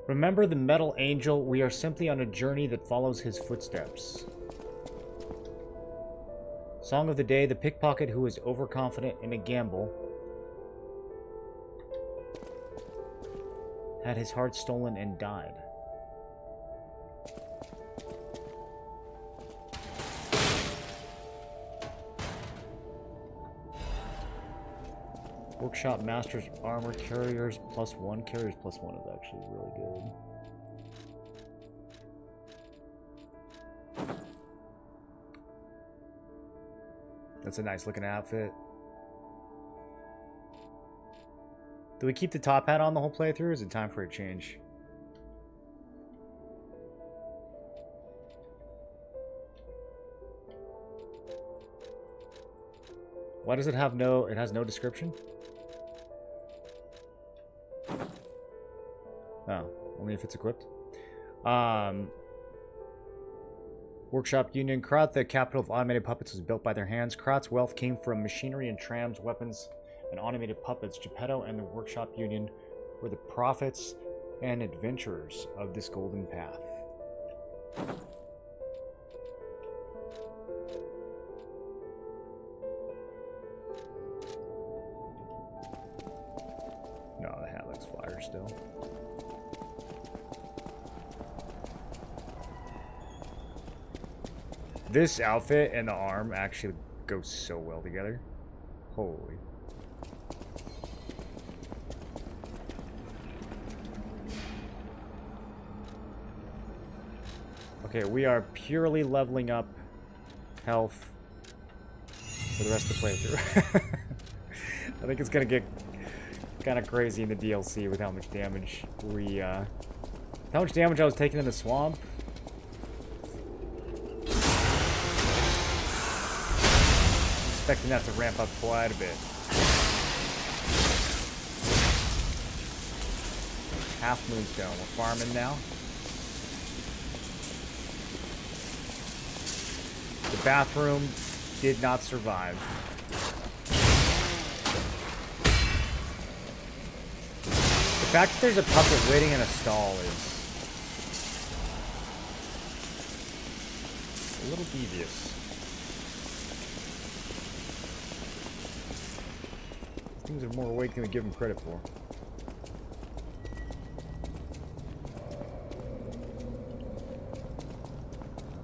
Remember the metal angel. We are simply on a journey that follows his footsteps. Song of the day, the pickpocket who was overconfident in a gamble had his heart stolen and died. Workshop Masters Armor Carriers +1. Carriers +1 is actually really good. That's a nice looking outfit. Do we keep the top hat on the whole playthrough, or is it time for a change? Why does it have no... It has no description? Oh, only if it's equipped. Workshop Union. Krat, the capital of automated puppets, was built by their hands. Krat's wealth came from machinery and trams, weapons, and automated puppets. Geppetto and the Workshop Union were the prophets and adventurers of this golden path. No, the hat looks fire still. This outfit and the arm actually go so well together. Holy. Okay, we are purely leveling up health for the rest of the playthrough. I think it's gonna get kind of crazy in the DLC with how much damage how much damage I was taking in the swamp. Expecting that to ramp up quite a bit. Half moonstone. We're farming now. The bathroom did not survive. The fact that there's a puppet waiting in a stall is a little devious. Things are more awake than we give them credit for.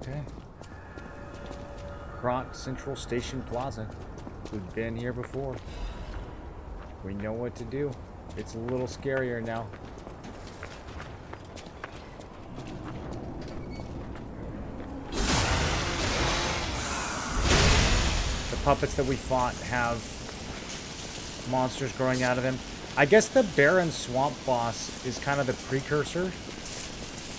Okay. Krat Central Station Plaza. We've been here before. We know what to do. It's a little scarier now. The puppets that we fought have monsters growing out of them. I guess the Barren Swamp boss is kind of the precursor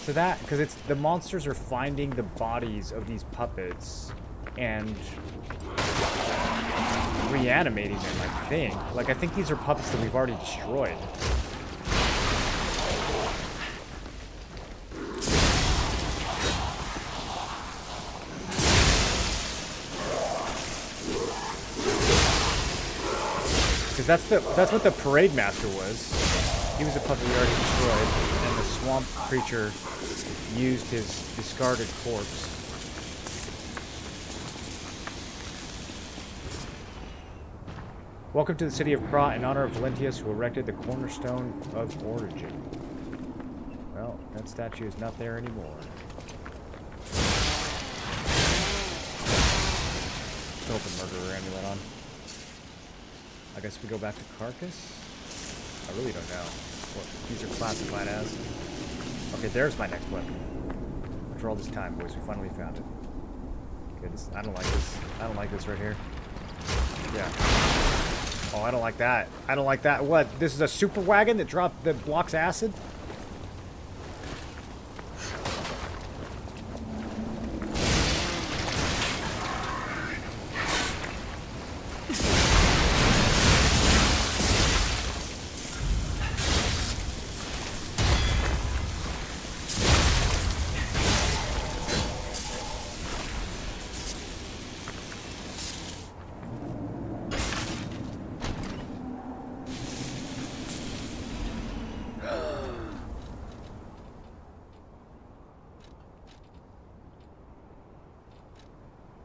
to that, because it's the monsters are finding the bodies of these puppets and reanimating them, I think. Like, I think these are puppets that we've already destroyed. that's what the parade master was. He was a puppet we already destroyed, and the swamp creature used his discarded corpse. Welcome to the city of Krat in honor of Valentius, who erected the cornerstone of origin. Well, that statue is not there anymore. Still have the murderer amulet on. I guess we go back to Carcass? I really don't know what these are classified as. Okay, there's my next weapon. After all this time, boys, we finally found it. Okay, I don't like this. I don't like this right here. Yeah. Oh, I don't like that. I don't like that. What? This is a super wagon that blocks acid?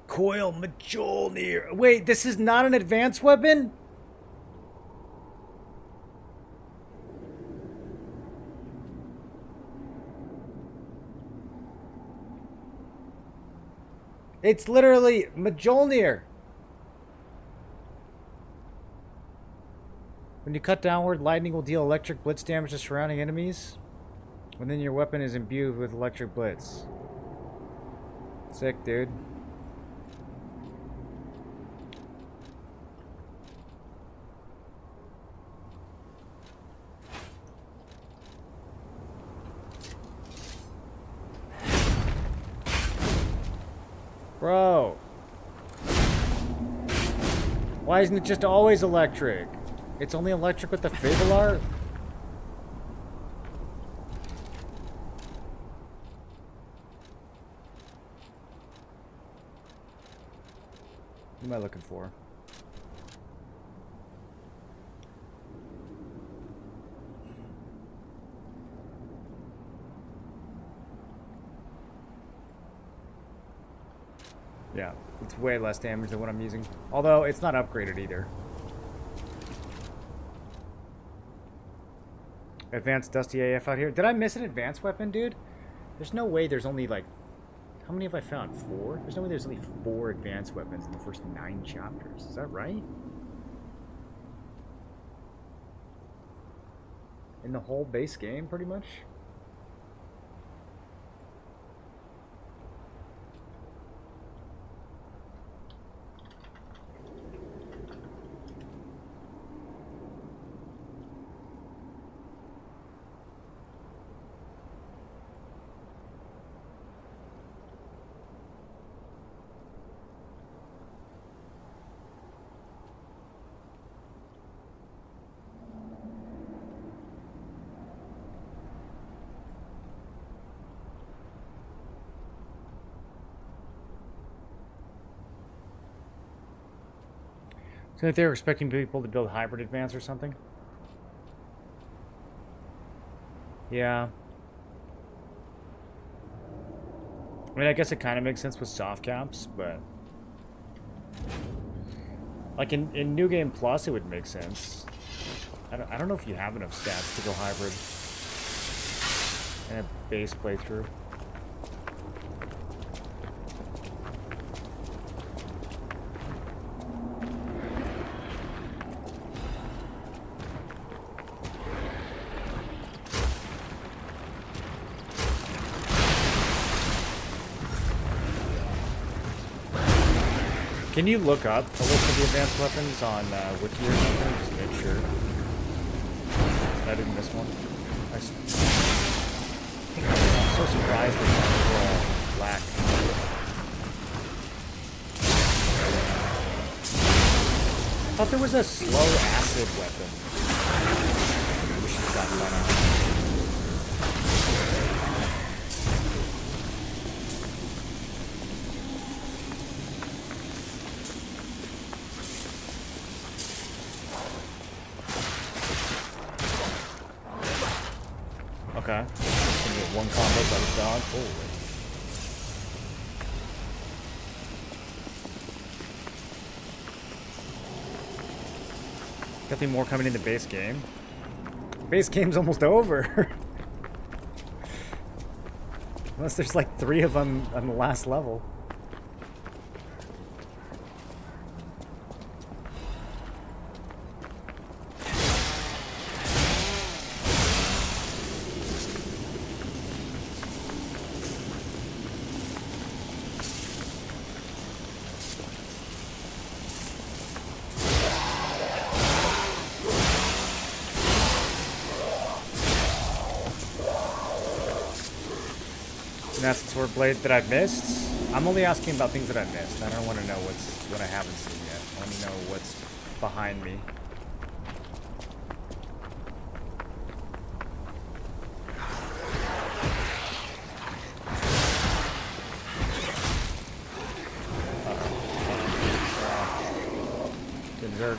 Coil Mjolnir. Wait, this is not an advanced weapon? It's literally Mjolnir. When you cut downward, lightning will deal electric blitz damage to surrounding enemies. And then your weapon is imbued with electric blitz. Sick, dude. Bro. Why isn't it just always electric? It's only electric with the Fable art? What am I looking for? Yeah, it's way less damage than what I'm using. Although, it's not upgraded either. Advanced Dusty AF out here. Did I miss an advanced weapon, dude? There's no way there's only, like... How many have I found? 4? There's no way there's only 4 advanced weapons in the first 9 chapters. Is that right? In the whole base game, pretty much? So if they were expecting people to build hybrid advance or something? Yeah. I mean, I guess it kind of makes sense with soft caps, but... Like, in New Game Plus, it would make sense. I don't know if you have enough stats to go hybrid in a base playthrough. Can you look up a list of the advanced weapons on Wiki or something? Just to make sure. I didn't miss one. I'm so surprised that they're all black. I thought there was a slow acid weapon. We should have gotten that out. Okay. Gonna get one combo by this dog. Holy. Definitely more coming in the base game. Base game's almost over. Unless there's like 3 of them on the last level. That's the sword blade that I've missed. I'm only asking about things that I missed. I don't want to know what I haven't seen yet. I want to know what's behind me. Didn't hurt.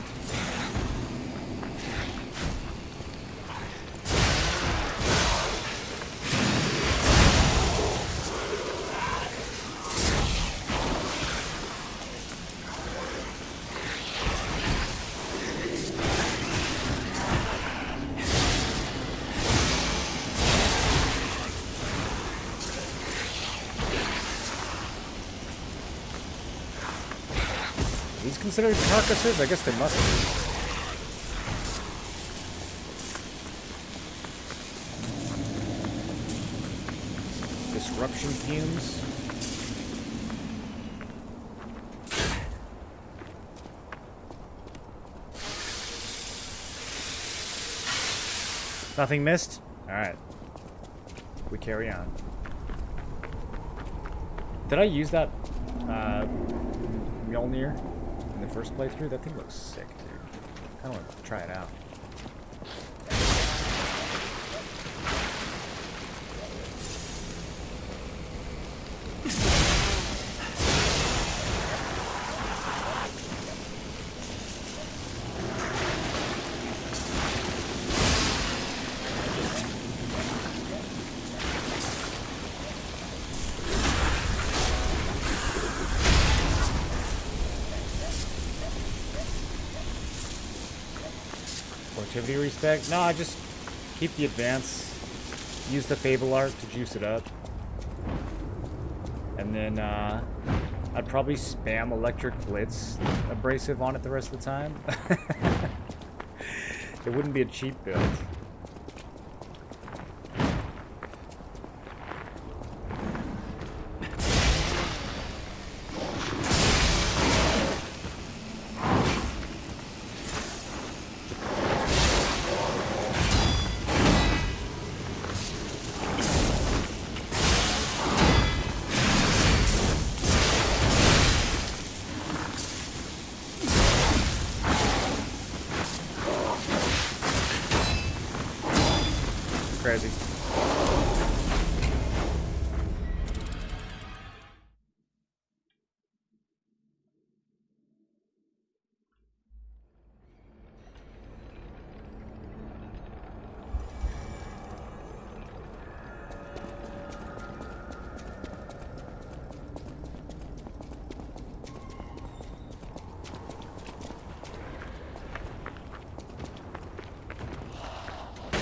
These considered carcasses? I guess they must be. Disruption fumes. Nothing missed? Alright. We carry on. Did I use that Mjolnir in the first playthrough? That thing looks sick, dude. I kind of want to try it out. Activity respect? No, I just keep the advance. Use the Fable Art to juice it up. And then I'd probably spam Electric Blitz abrasive on it the rest of the time. It wouldn't be a cheap build. Crazy.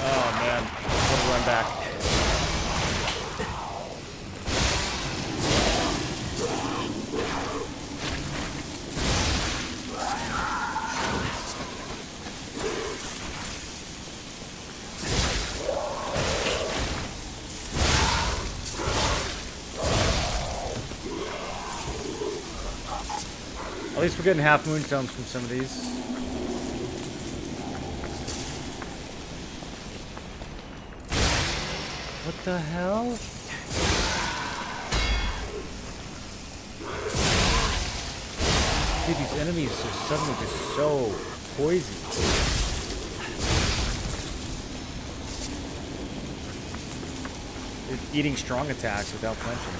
Oh man, I'm gonna run back. At least we're getting half moonstones from some of these. What the hell? Dude, these enemies are suddenly just so poisoned. They're eating strong attacks without flinching.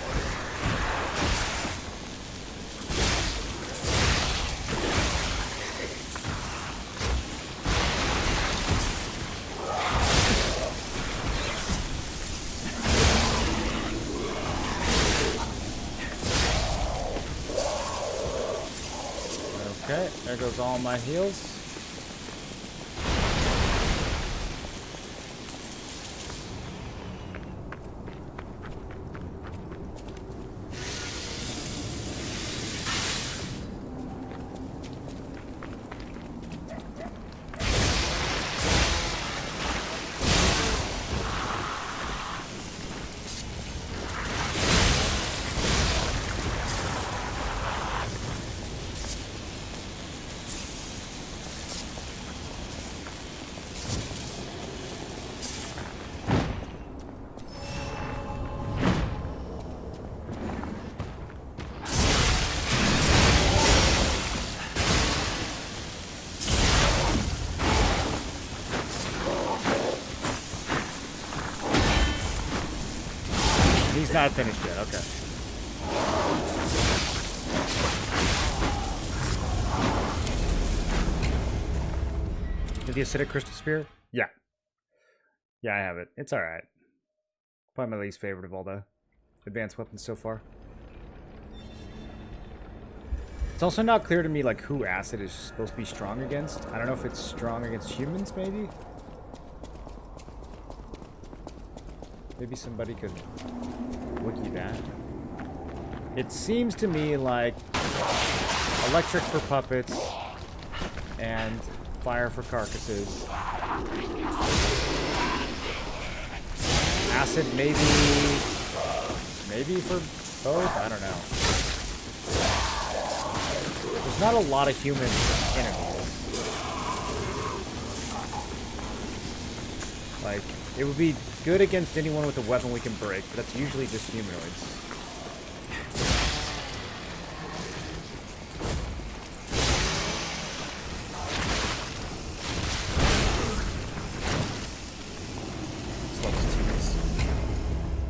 There goes all my heals. He's not finished yet, okay. Did the acidic crystal spear? Yeah. Yeah, I have it. It's alright. Probably my least favorite of all the advanced weapons so far. It's also not clear to me like who acid is supposed to be strong against. I don't know if it's strong against humans, maybe? Maybe somebody could wiki that. It seems to me like electric for puppets and fire for carcasses. Acid maybe for both? I don't know. There's not a lot of human enemies. Like, it would be good against anyone with a weapon we can break, but that's usually just humanoids. This level's tedious.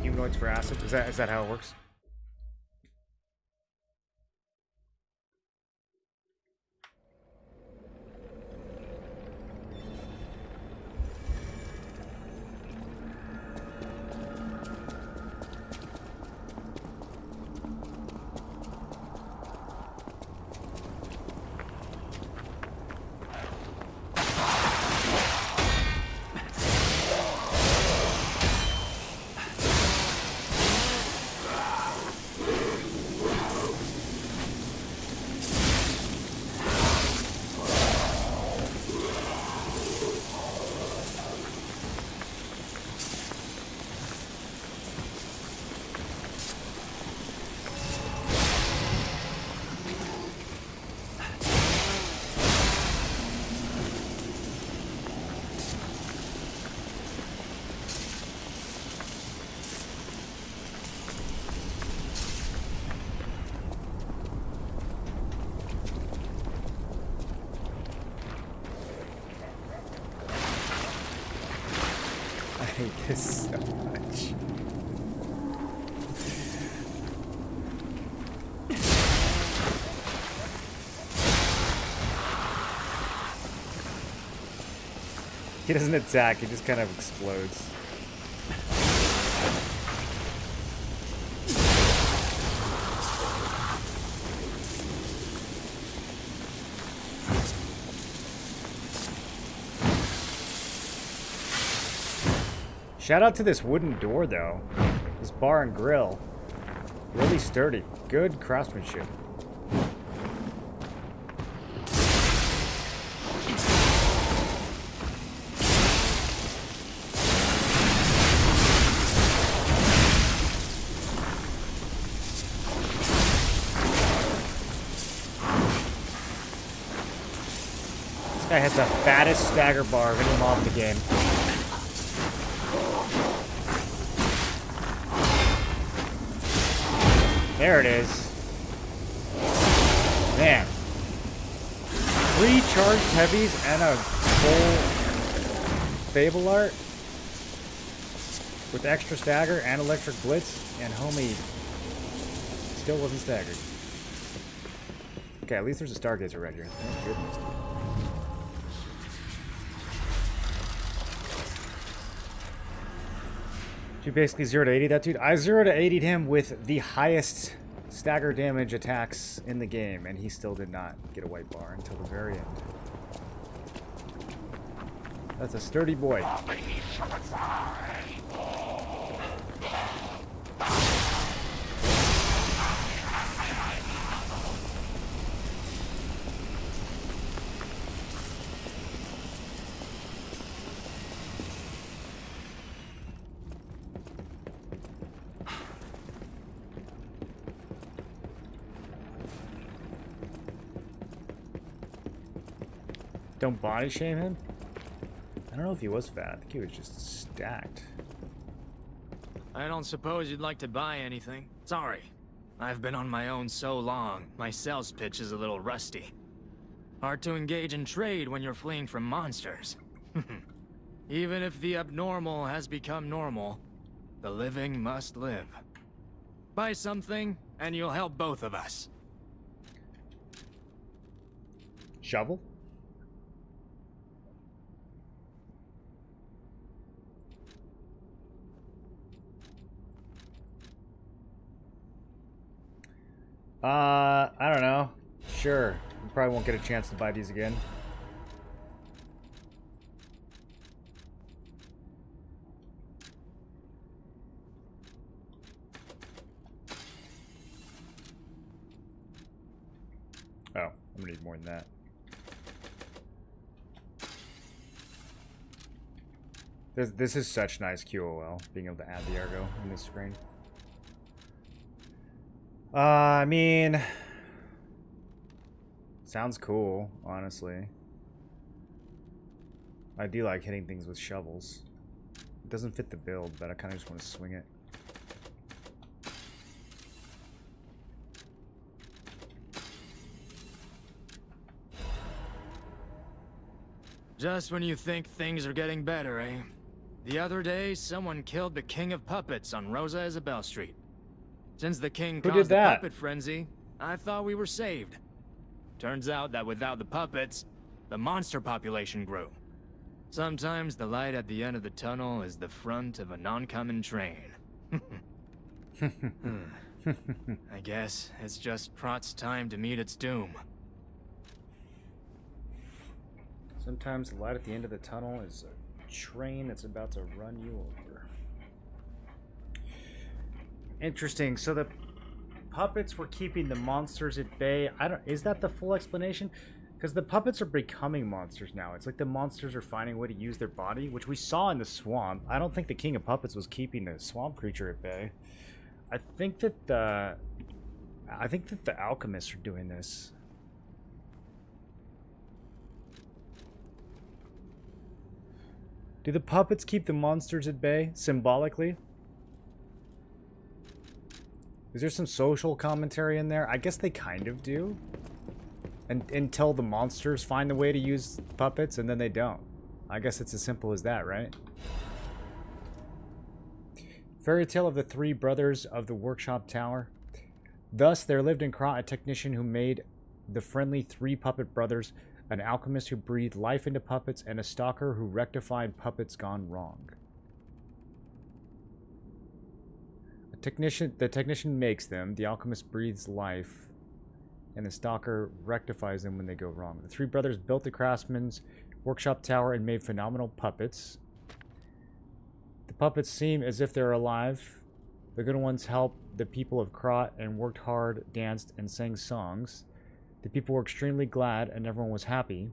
Humanoids for acid? Is that how it works? I hate this so much. He doesn't attack, he just kind of explodes. Shout out to this wooden door, though. This bar and grill. Really sturdy. Good craftsmanship. This guy has the fattest stagger bar of any mob in the game. There it is. Man. 3 charged heavies and a full Fable art with extra stagger and electric blitz, and homie still wasn't staggered. Okay, at least there's a stargazer right here. Thank goodness. You basically 0 to 80 that dude? I 0 to 80'd him with the highest stagger damage attacks in the game, and he still did not get a white bar until the very end. That's a sturdy boy. Don't body shame him? I don't know if he was fat. I think he was just stacked. I don't suppose you'd like to buy anything? Sorry. I've been on my own so long, my sales pitch is a little rusty. Hard to engage in trade when you're fleeing from monsters. Even if the abnormal has become normal, the living must live. Buy something, and you'll help both of us. Shovel? I don't know. Sure. We probably won't get a chance to buy these again. Oh, I'm gonna need more than that. This is such nice QOL, being able to add the ergo in this screen. I mean, sounds cool, honestly. I do like hitting things with shovels. It doesn't fit the build, but I kind of just want to swing it. Just when you think things are getting better, eh? The other day, someone killed the King of Puppets on Rosa Isabel Street. Since the king Who did caused the that? puppet frenzy, I thought we were saved. Turns out that without the puppets, the monster population grew. Sometimes the light at the end of the tunnel is the front of an oncoming train. I guess it's just Prot's time to meet its doom. Sometimes the light at the end of the tunnel is a train that's about to run you over. Interesting. So the puppets were keeping the monsters at bay. Is that the full explanation? Because the puppets are becoming monsters now. It's like the monsters are finding a way to use their body, which we saw in the swamp. I don't think the King of Puppets was keeping the swamp creature at bay. I think that the alchemists are doing this. Do the puppets keep the monsters at bay symbolically? Is there some social commentary in there? I guess they kind of do. Until the monsters find a way to use puppets, and then they don't. I guess it's as simple as that, right? Fairy tale of the three brothers of the workshop tower. Thus, there lived in Krat a technician who made the friendly three puppet brothers, an alchemist who breathed life into puppets, and a stalker who rectified puppets gone wrong. The technician makes them, the alchemist breathes life, and the stalker rectifies them when they go wrong. The three brothers built the craftsman's workshop tower and made phenomenal puppets. The puppets seem as if they're alive. The good ones helped the people of Krat and worked hard, danced, and sang songs. The people were extremely glad and everyone was happy.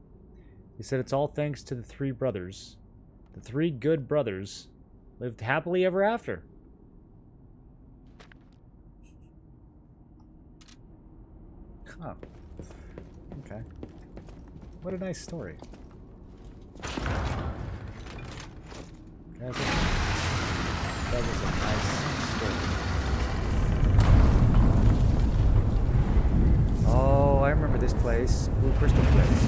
He said it's all thanks to the three brothers. The three good brothers lived happily ever after. Huh. Okay. What a nice story. That was a nice story. Oh, I remember this place. Blue Crystal Place.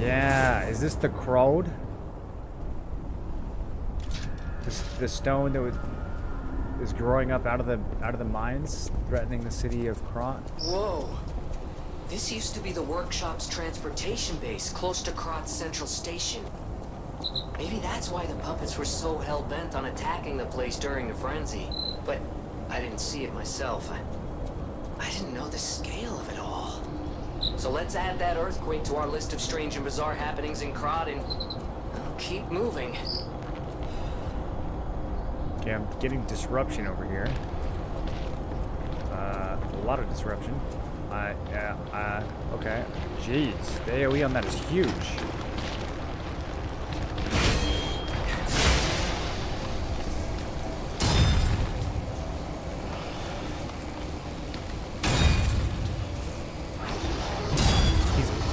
Yeah, is this the Crowd? The stone that is growing up out of the mines, threatening the city of Krat. Whoa. This used to be the workshop's transportation base, close to Krat's central station. Maybe that's why the puppets were so hell-bent on attacking the place during the frenzy. but I didn't see it myself. I didn't know the scale of it all. So let's add that earthquake to our list of strange and bizarre happenings in Krat and keep moving. Okay, I'm getting disruption over here. A lot of disruption. Okay. Jeez, the AoE on that is huge.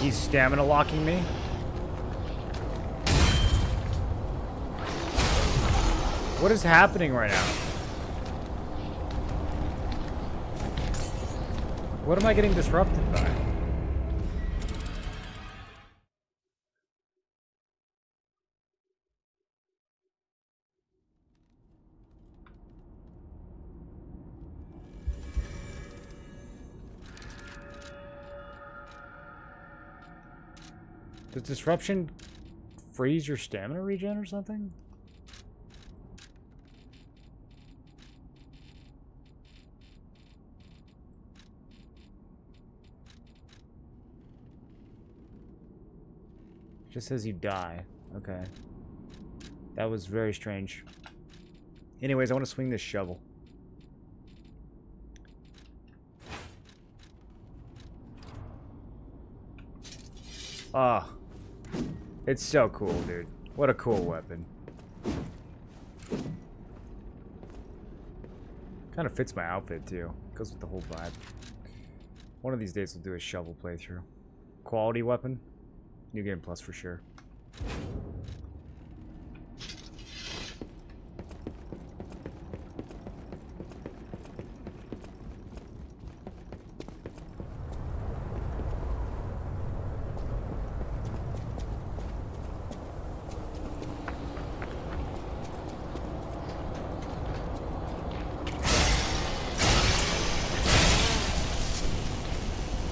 He's stamina locking me. What is happening right now? What am I getting disrupted by? Does disruption freeze your stamina regen or something? Just says you die. Okay. That was very strange. Anyways, I want to swing this shovel. Ah. It's so cool, dude. What a cool weapon. Kind of fits my outfit, too. Goes with the whole vibe. One of these days we'll do a shovel playthrough. Quality weapon. New Game Plus for sure.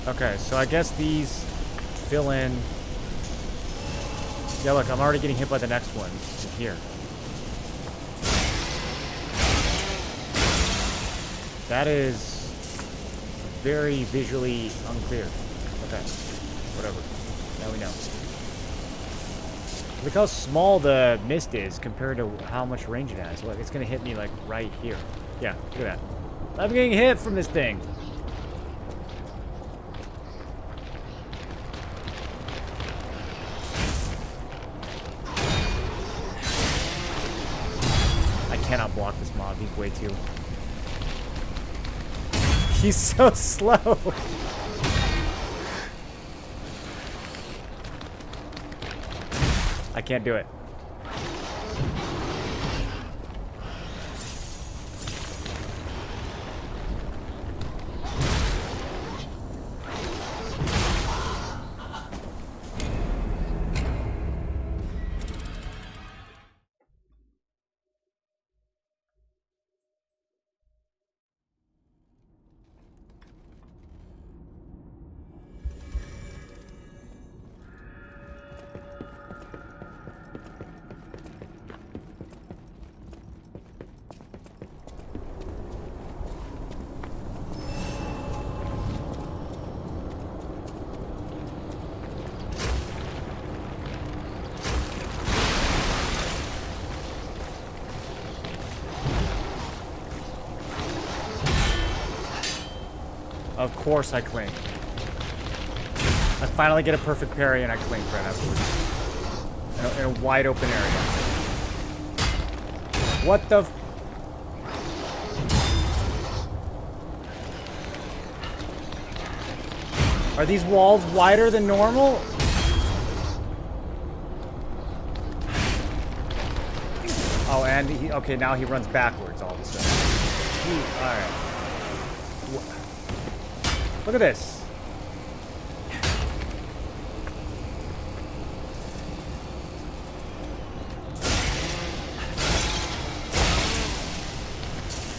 Okay, so I guess these fill in. Yeah, look, I'm already getting hit by the next one. Here. That is very visually unclear. Okay, whatever. Now we know. Look how small the mist is compared to how much range it has. Look, it's gonna hit me like right here. Yeah, look at that. I'm getting hit from this thing. I cannot block this mob. He's way too... He's so slow. I can't do it. Of course I clink. I finally get a perfect parry and I clink right afterwards. In a wide open area. What the... Are these walls wider than normal? Oh, and he... Okay, now he runs backwards all of a sudden. Alright. Look at this.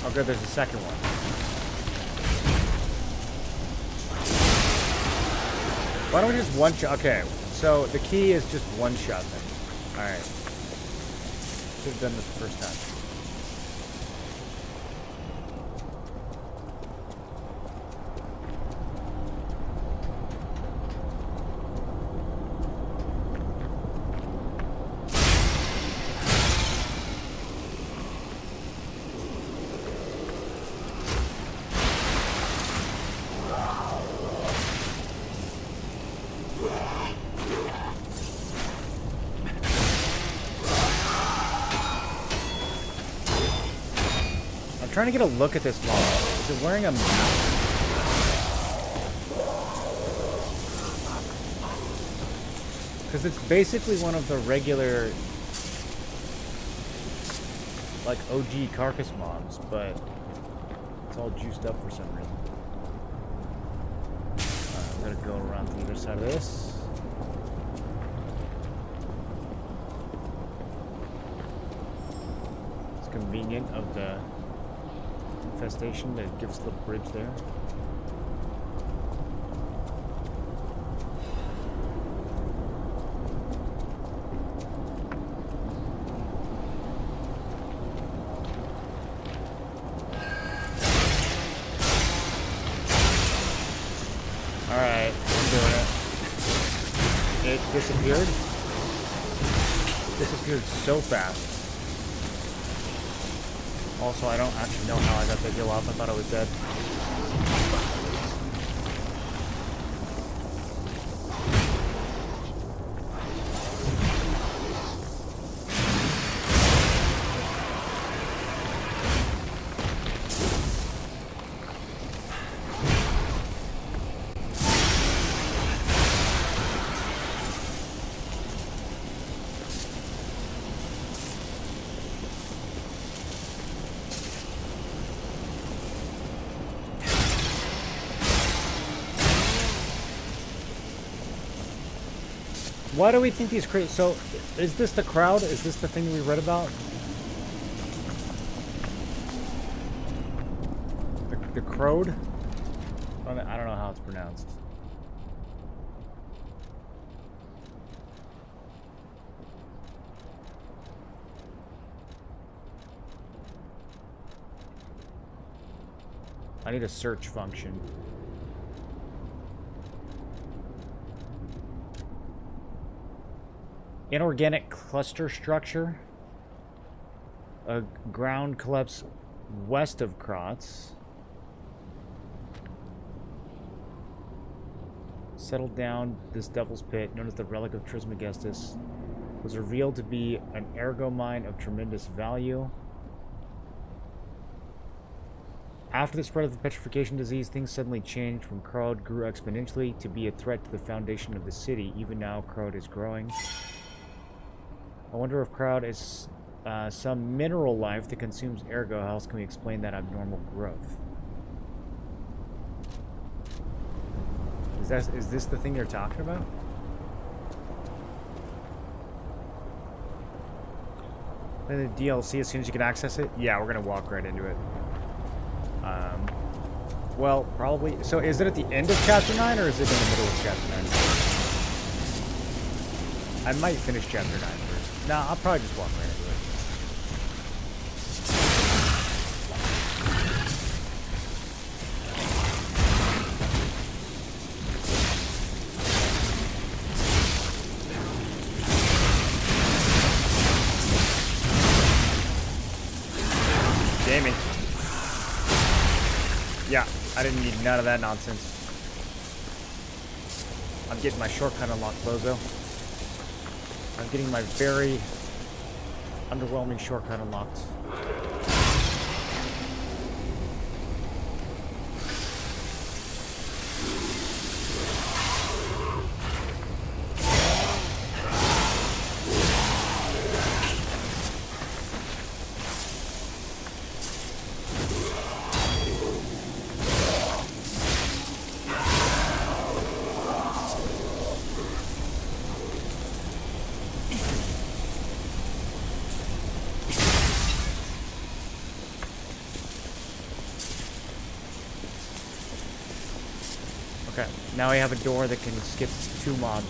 Oh good, there's a second one. Why don't we just one shot? Okay, so the key is just one shot then. Alright. Should have done this the first time. trying to get a look at this mob. Is it wearing a mask? Because it's basically one of the regular, like, OG carcass mobs, but it's all juiced up for some reason. Alright, I'm gonna go around to the other side of this. It's convenient of the infestation that gives the bridge there. Alright, I'm doing it. It disappeared. It disappeared so fast. Also, I don't actually know how I got that kill off. I thought I was dead. Why do we think these so, is this the crowd? Is this the thing we read about? The crowd? I don't know how it's pronounced. I need a search function. Inorganic cluster structure. A ground collapse west of Kratz. Settled down this devil's pit, known as the Relic of Trismegistus, was revealed to be an ergo mine of tremendous value. After the spread of the petrification disease, things suddenly changed when Krod grew exponentially to be a threat to the foundation of the city. Even now, Krod is growing. I wonder if Krod is some mineral life that consumes ergo. How else can we explain that abnormal growth? Is this the thing you're talking about? Then the DLC as soon as you can access it? Yeah, we're gonna walk right into it. Well, probably. So is it at the end of Chapter 9 or is it in the middle of Chapter 9? I might finish Chapter 9 first. Nah, I'll probably just walk right into it. Gaming. Yeah, I didn't need none of that nonsense. I'm getting my shortcut unlocked, Bozo. I'm getting my very underwhelming shortcut unlocked. Okay, now I have a door that can skip 2 mobs.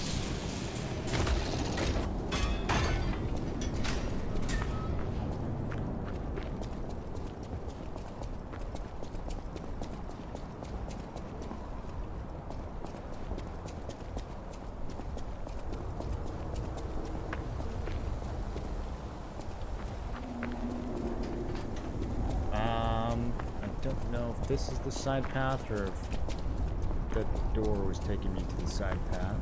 I don't know if this is the side path or if that door was taking me to the side path.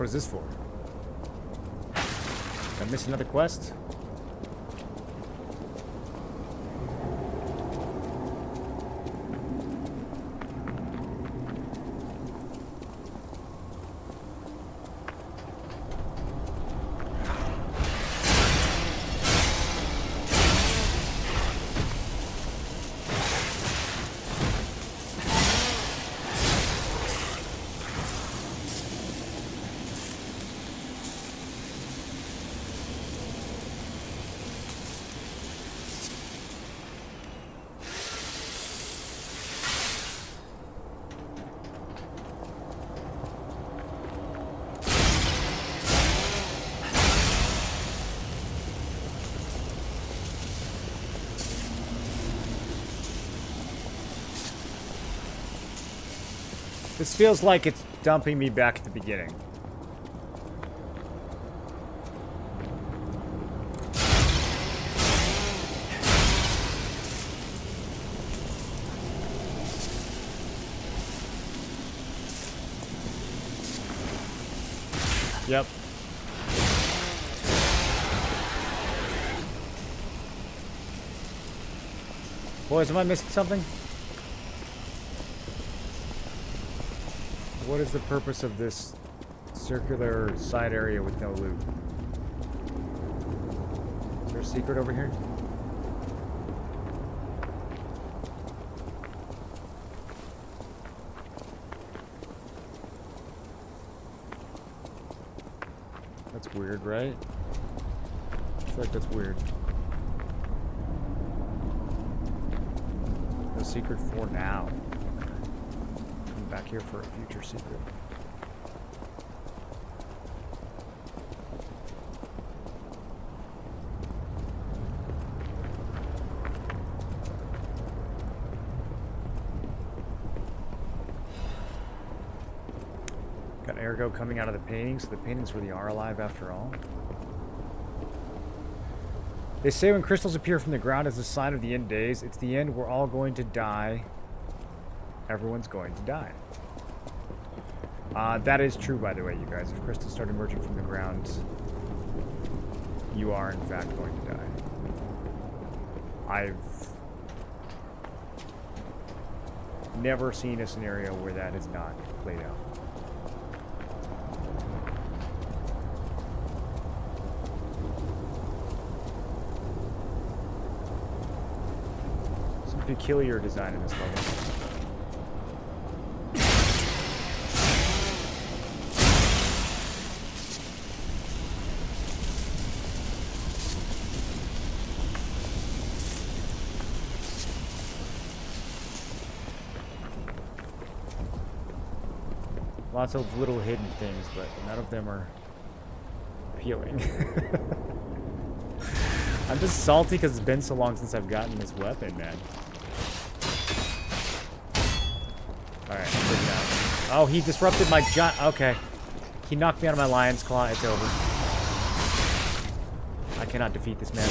What is this for? Did I miss another quest? This feels like it's dumping me back at the beginning. Yep. Boys, am I missing something? What is the purpose of this circular side area with no loot? Is there a secret over here? That's weird, right? I feel like that's weird. No secret for now. Back here for a future secret. Got ergo coming out of the paintings, so the paintings really are alive after all. They say when crystals appear from the ground as a sign of the end days, it's the end, we're all going to die. Everyone's going to die. That is true, by the way, you guys. If crystals start emerging from the ground, you are, in fact, going to die. I've never seen a scenario where that is not played out. Some peculiar design in this level. Lots of little hidden things, but none of them are appealing. I'm just salty because it's been so long since I've gotten this weapon, man. Alright, good job. Oh, he disrupted my giant... Okay. He knocked me out of my lion's claw. It's over. I cannot defeat this man.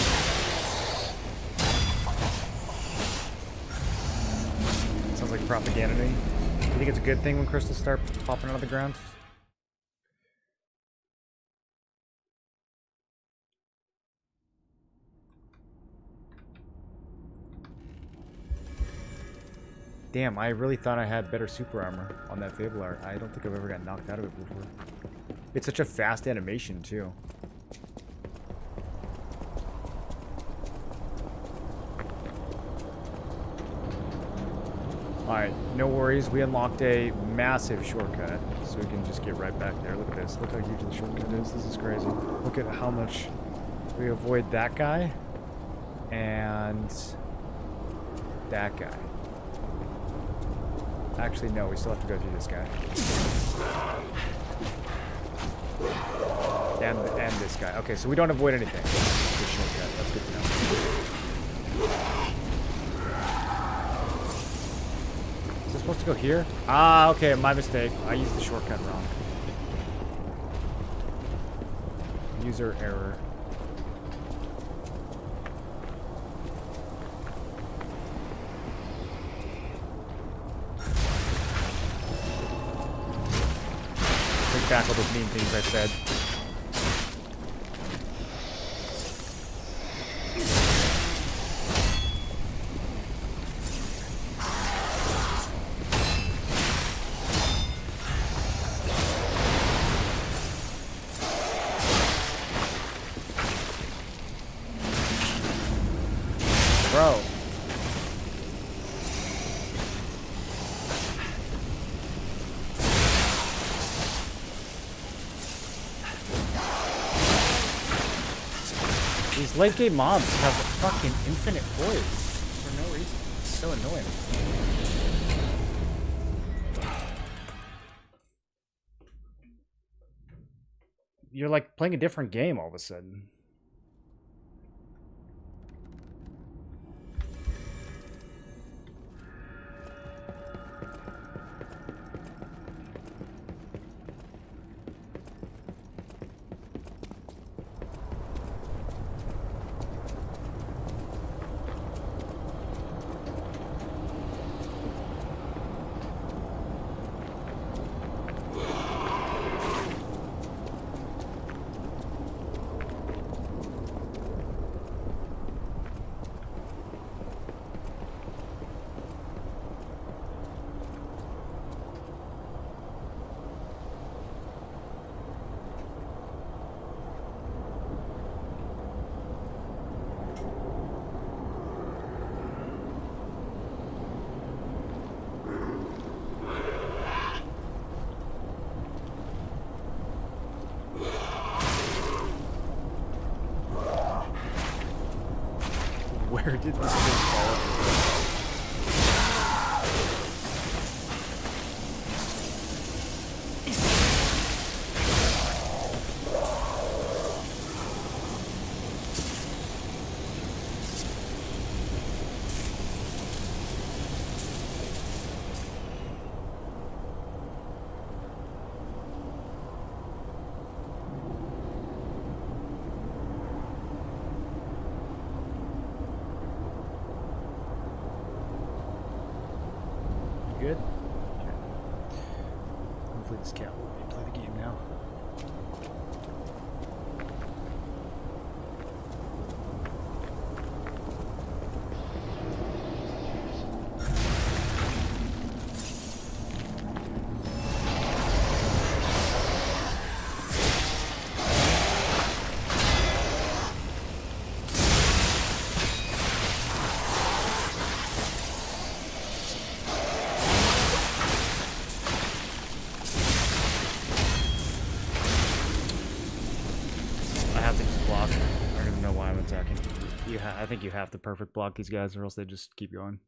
Sounds like propaganda to me. You think it's a good thing when crystals start popping out of the ground? Damn, I really thought I had better super armor on that Fable art. I don't think I've ever got knocked out of it before. It's such a fast animation, too. Alright, no worries. We unlocked a massive shortcut, so we can just get right back there. Look at this. Look how huge the shortcut is. This is crazy. Look at how much we avoid that guy and that guy. Actually, no, we still have to go through this guy. And this guy. Okay, so we don't avoid anything. Good shortcut. That's good to know. Is this supposed to go here? Ah, okay, my mistake. I used the shortcut wrong. User error. back all those mean things I said. Bro. These late game mobs have fucking infinite poise for no reason. It's so annoying. You're like playing a different game all of a sudden. Where did this thing fall? Good? Okay. Hopefully this cat will let me play the game now. I think you have to perfect block these guys or else they just keep going.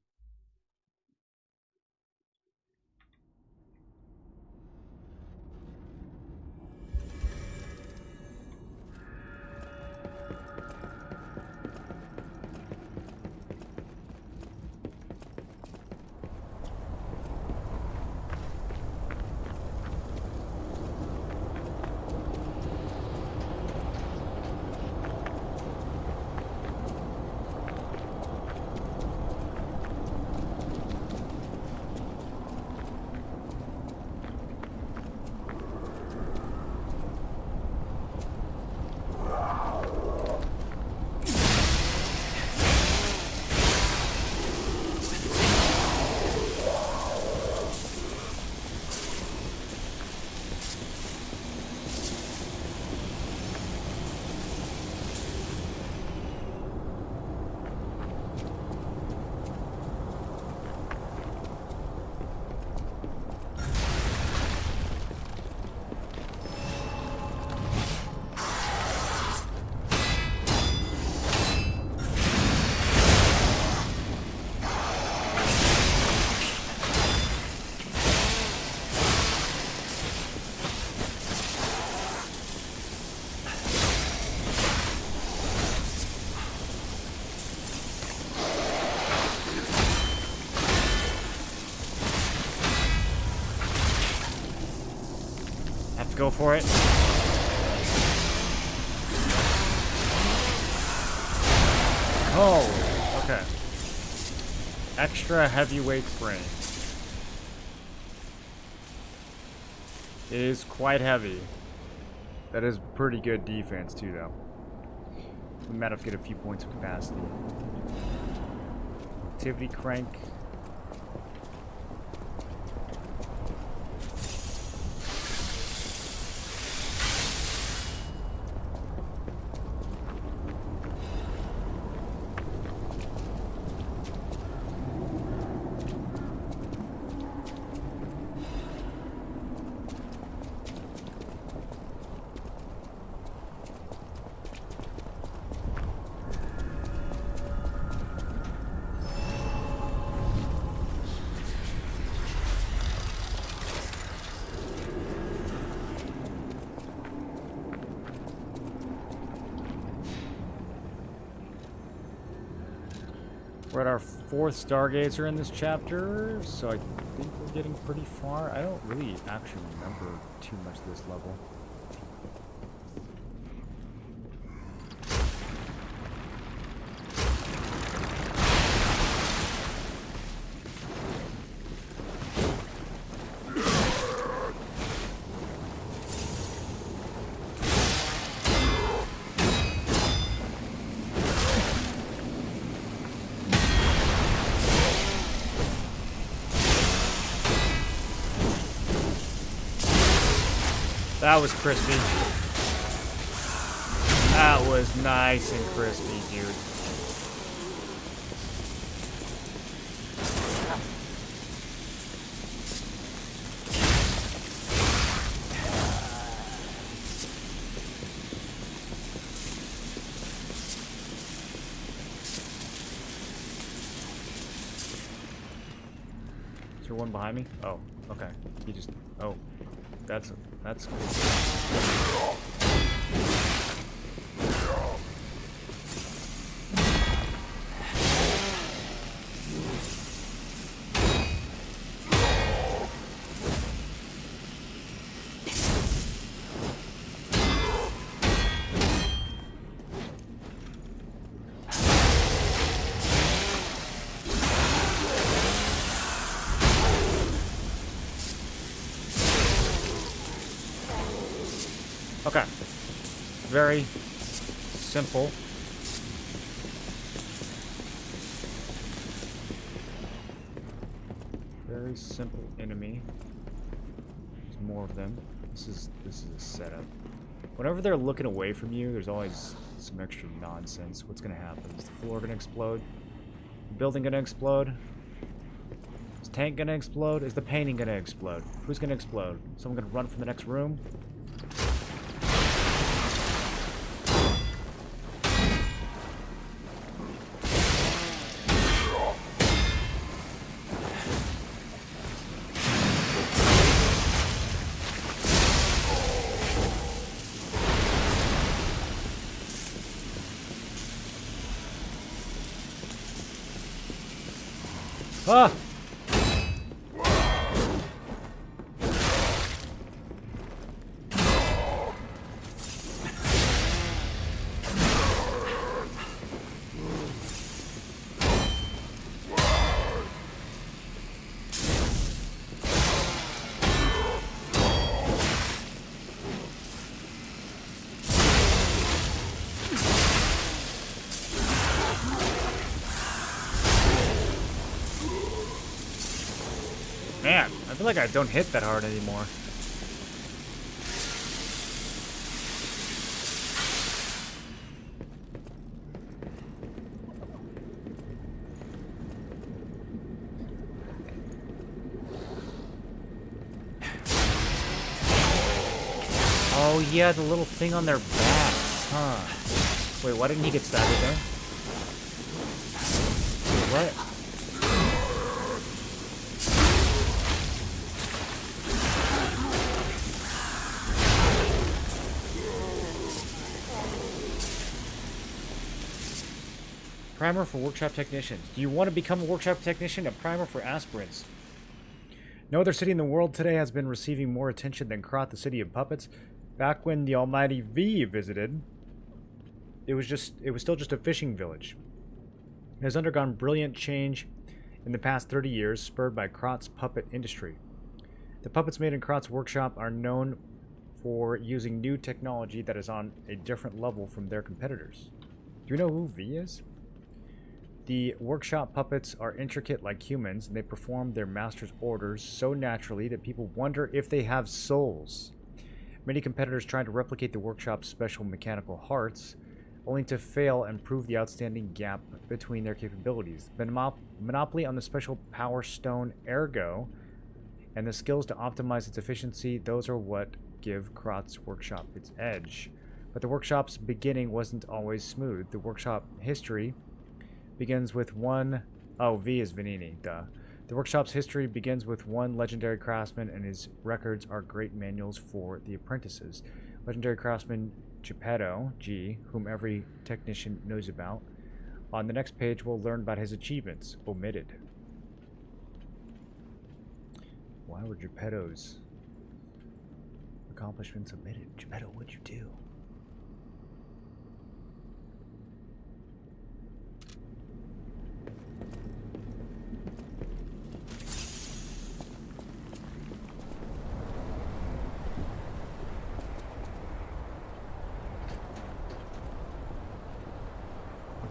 Go for it. Oh, okay. Extra heavyweight frame. is quite heavy. That is pretty good defense too, though. We might have to get a few points of capacity. Activity crank. We're at our 4th Stargazer in this chapter, so I think we're getting pretty far. I don't really actually remember too much of this level. That was crispy. That was nice and crispy, dude. Is there one behind me? Oh, okay. He just... Oh. That's cool. Okay. Very simple. Very simple enemy. There's more of them. This is a setup. Whenever they're looking away from you, there's always some extra nonsense. What's gonna happen? Is the floor gonna explode? The building gonna explode? Is the tank gonna explode? Is the painting gonna explode? Who's gonna explode? Someone gonna run from the next room? Ah! Man, I feel like I don't hit that hard anymore. Oh yeah, the little thing on their backs, huh? Wait, why didn't he get staggered there? What? Primer for workshop technicians. Do you want to become a workshop technician? A primer for aspirants. No other city in the world today has been receiving more attention than Krat, the city of puppets. Back when the almighty V visited, it was still just a fishing village. It has undergone brilliant change in the past 30 years, spurred by Krat's puppet industry. The puppets made in Krot's workshop are known for using new technology that is on a different level from their competitors. Do you know who V is? The workshop puppets are intricate like humans, and they perform their master's orders so naturally that people wonder if they have souls. Many competitors try to replicate the workshop's special mechanical hearts, only to fail and prove the outstanding gap between their capabilities. The monopoly on the special power stone Ergo and the skills to optimize its efficiency, those are what give Krot's workshop its edge. But the workshop's beginning wasn't always smooth. The workshop history begins with one... Oh, V is Vanini, duh. The workshop's history begins with one legendary craftsman, and his records are great manuals for the apprentices. Legendary craftsman Geppetto, G, whom every technician knows about. On the next page, we'll learn about his achievements, omitted. Why were Geppetto's accomplishments omitted? Geppetto, what'd you do?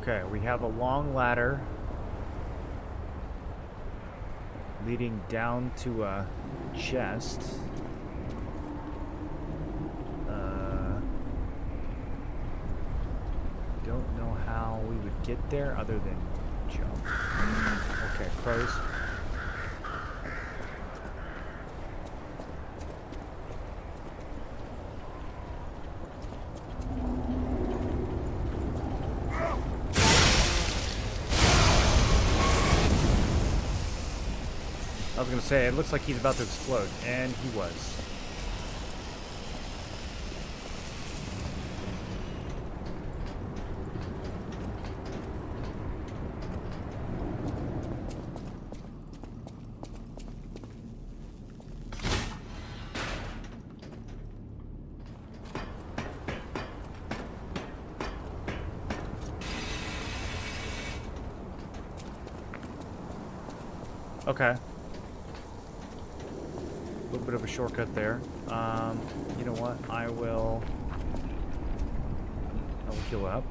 Okay, we have a long ladder leading down to a chest. Don't know how we would get there other than jump. Okay, crows. I was gonna say, it looks like he's about to explode, and he was. Okay. A little bit of a shortcut there. You know what? I will heal up.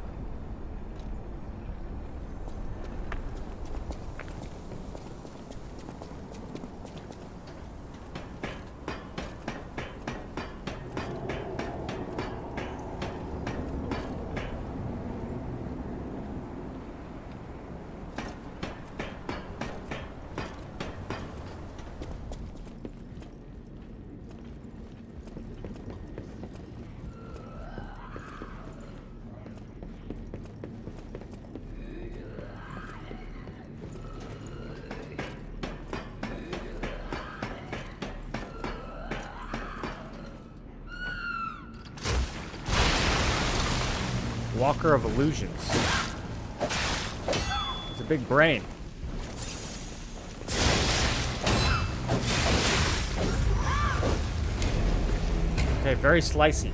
Walker of Illusions. It's a big brain. Okay, very slicey.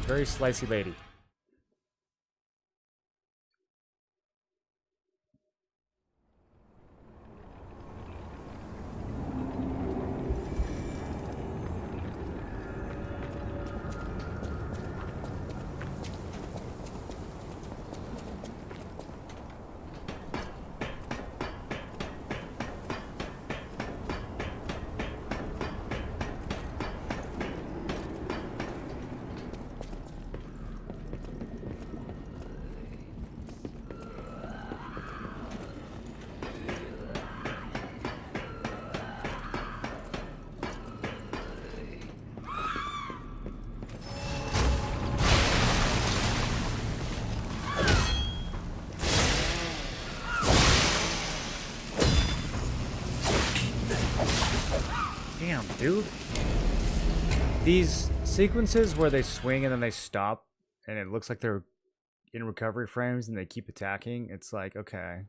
Very slicey lady. Damn, dude. These sequences where they swing and then they stop and it looks like they're in recovery frames and they keep attacking, it's like, okay.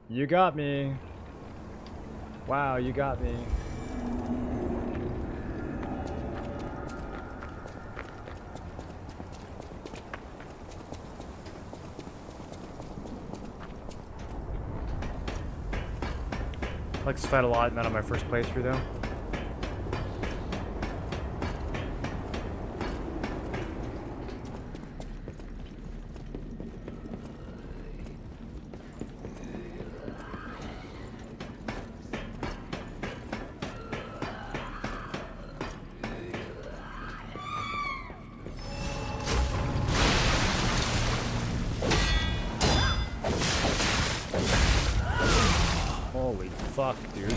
You got me. Wow, you got me. I like this fight a lot, not on my first playthrough though. fuck, dude?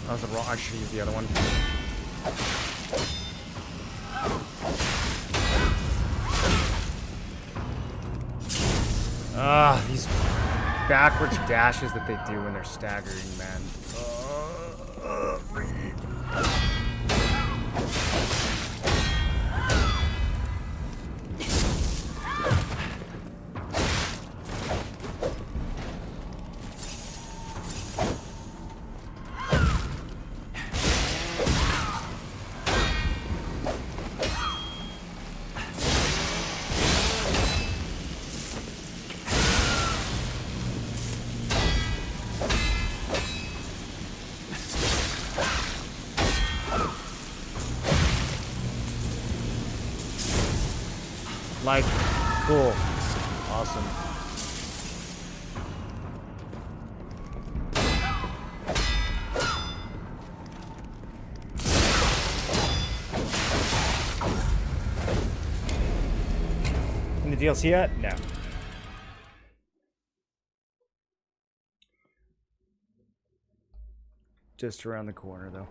That was the wrong. I should use the other one. Ah, these backwards dashes that they do when they're staggering, man. Like, cool. Awesome. In the DLC yet? No. Just around the corner, though.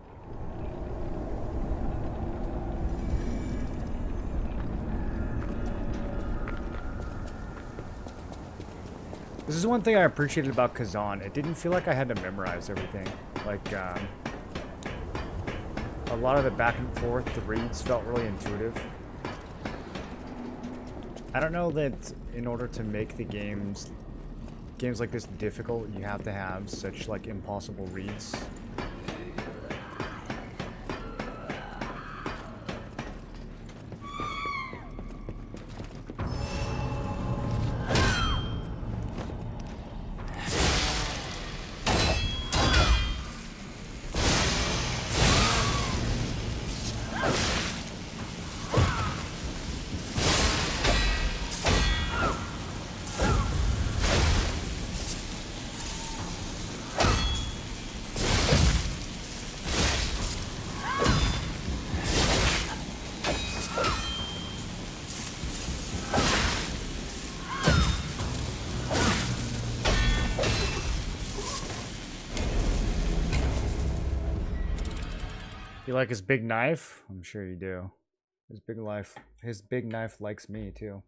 This is one thing I appreciated about Kazan. It didn't feel like I had to memorize everything. Like, a lot of the back and forth, the reads felt really intuitive. I don't know that in order to make the games like this difficult, you have to have such, like, impossible reads. You like his big knife? I'm sure you do. His big knife likes me too.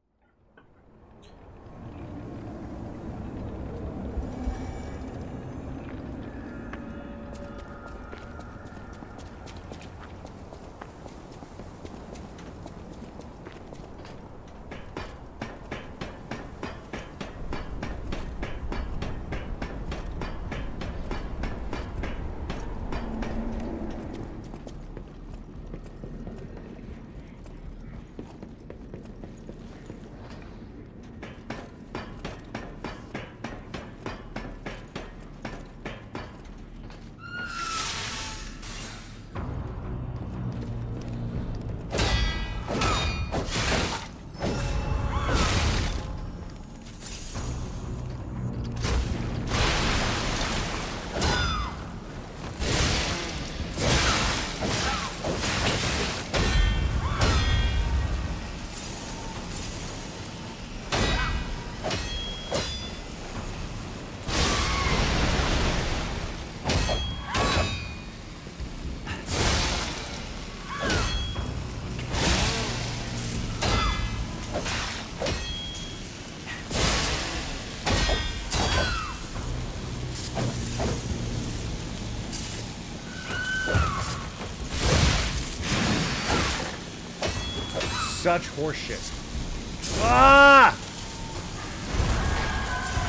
such horseshit. Ah!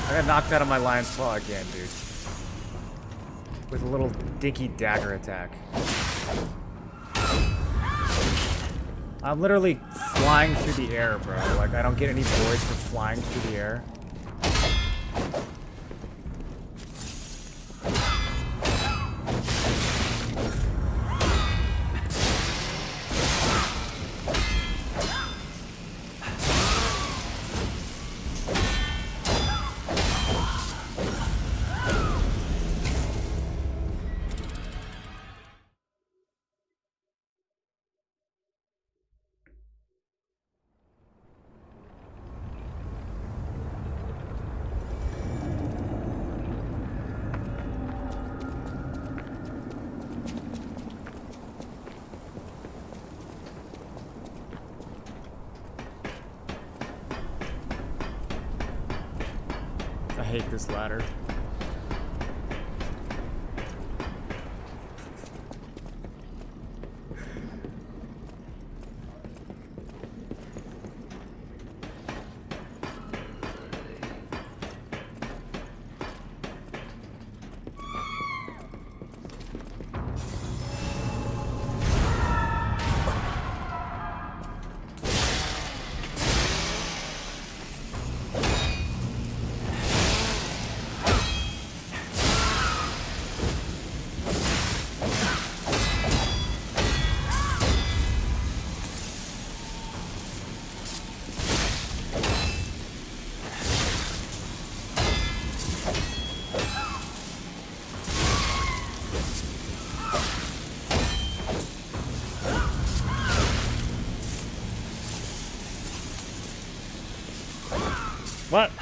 I got knocked out of my lion's claw again, dude. With a little dinky dagger attack. I'm literally flying through the air, bro. Like, I don't get any points for flying through the air. I hate this ladder. What?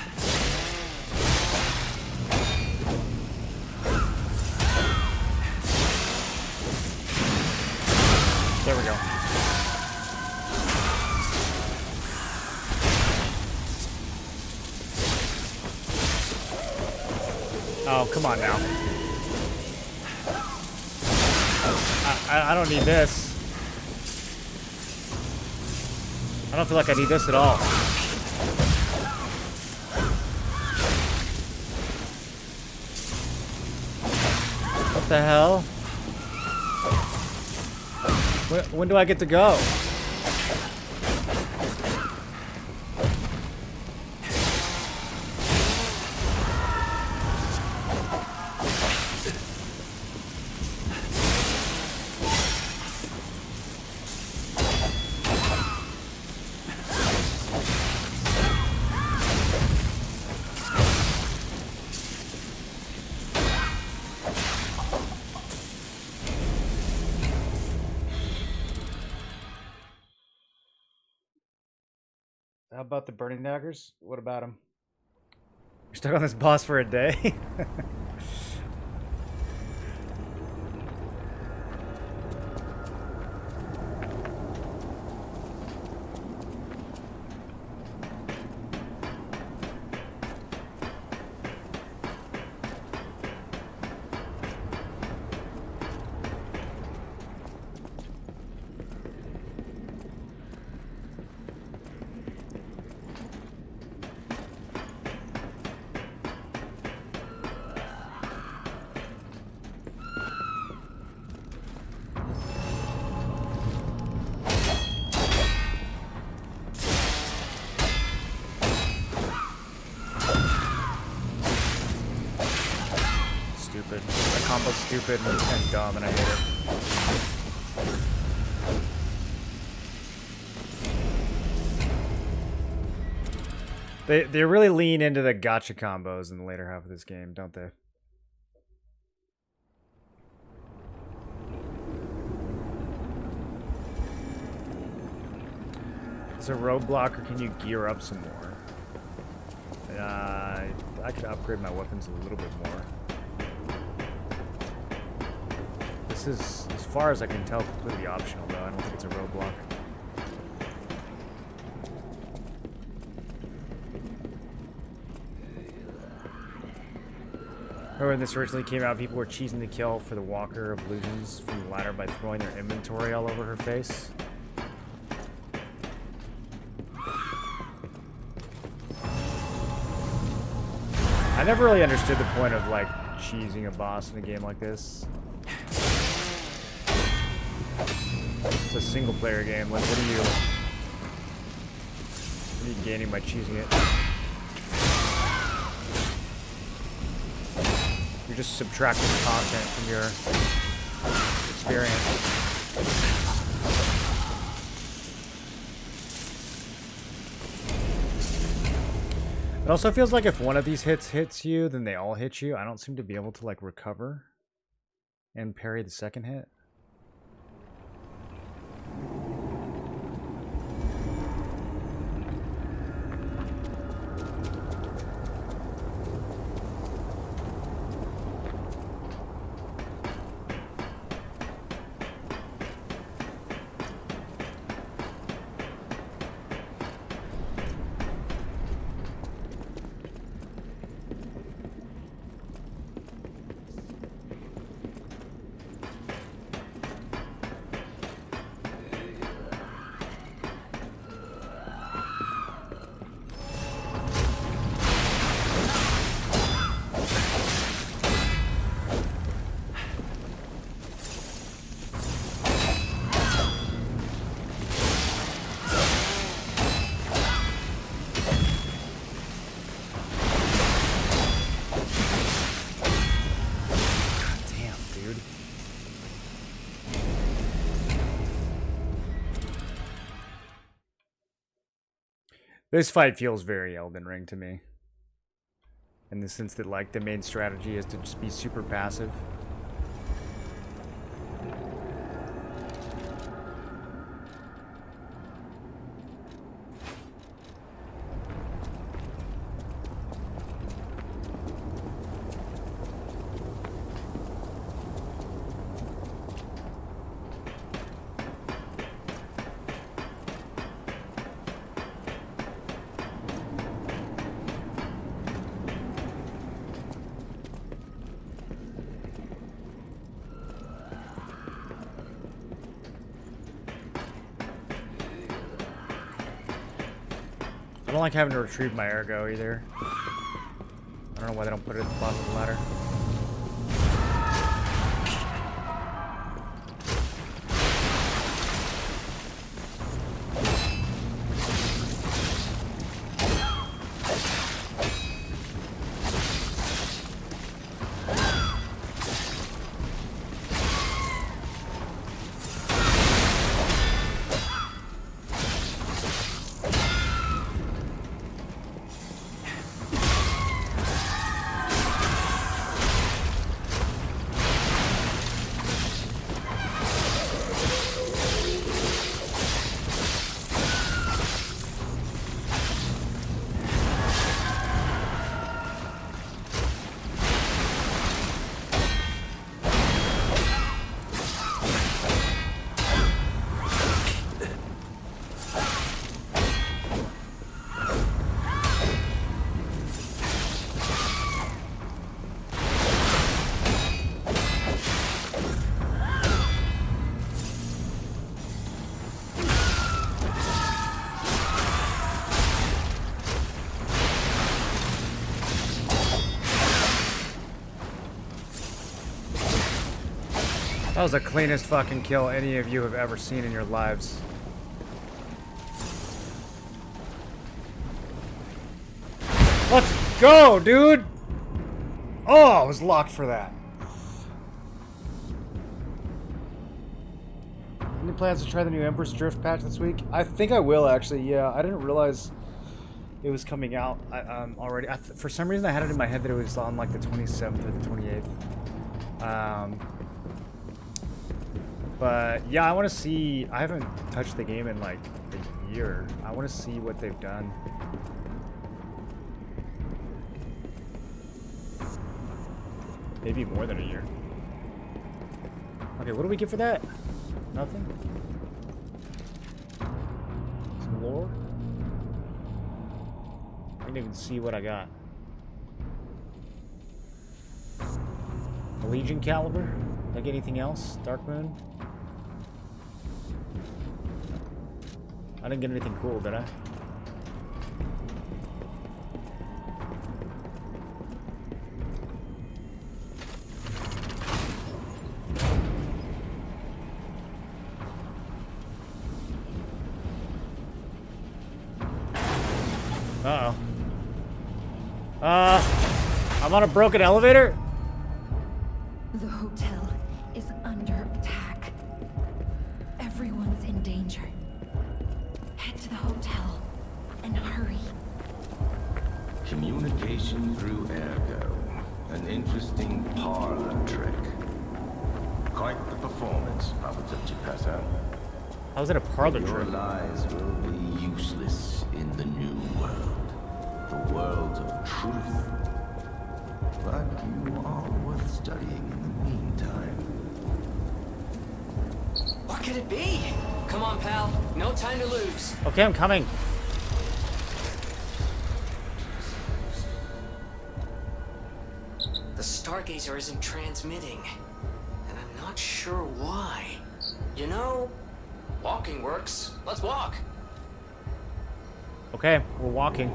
There we go. Oh, come on now. I don't need this. I don't feel like I need this at all. What the hell? When do I get to go? How about the burning daggers? What about them? We're stuck on this boss for a day? Stupid. That combo's stupid and dumb, and I hate it. They really lean into the gotcha combos in the later half of this game, don't they? Is it a roadblock, or can you gear up some more? I could upgrade my weapons a little bit more. This is, as far as I can tell, completely optional, though. I don't think it's a roadblock. Remember when this originally came out, people were cheesing the kill for the Walker of Illusions from the ladder by throwing their inventory all over her face? never really understood the point of like cheesing a boss in a game like this. It's a single player game. Like, what are you gaining by cheesing it? You're just subtracting content from your experience. It also feels like if one of these hits you, then they all hit you. I don't seem to be able to like recover and parry the second hit. This fight feels very Elden Ring to me. In the sense that like the main strategy is to just be super passive. I don't like having to retrieve my ergo either. I don't know why they don't put it at the bottom of the ladder. That was the cleanest fucking kill any of you have ever seen in your lives. Let's go, dude! Oh, I was locked for that. Any plans to try the new Empress Drift patch this week? I think I will, actually, yeah. I didn't realize it was coming out already. For some reason, I had it in my head that it was on, like, the 27th or the 28th. But yeah, I want to see. I haven't touched the game in like a year. I want to see what they've done. Maybe more than a year. Okay, what do we get for that? Nothing? Some lore? I didn't even see what I got. A Legion Caliber? Like anything else? Dark Moon? I didn't get anything cool, did I? Uh-oh. I'm on a broken elevator? The hotel is under attack. Everyone's in danger. Head to the hotel and hurry. Communication through ergo. An interesting parlor trick. Quite the performance, Papa Chipasa. How's it a parlor Your trick? lies will be useless in the new world. The world of truth. But you are worth studying in the meantime. What could it be? Come on, pal. No time to lose. Okay, I'm coming. The Stargazer isn't transmitting, and I'm not sure why. You know, walking works. Let's walk. Okay, we're walking.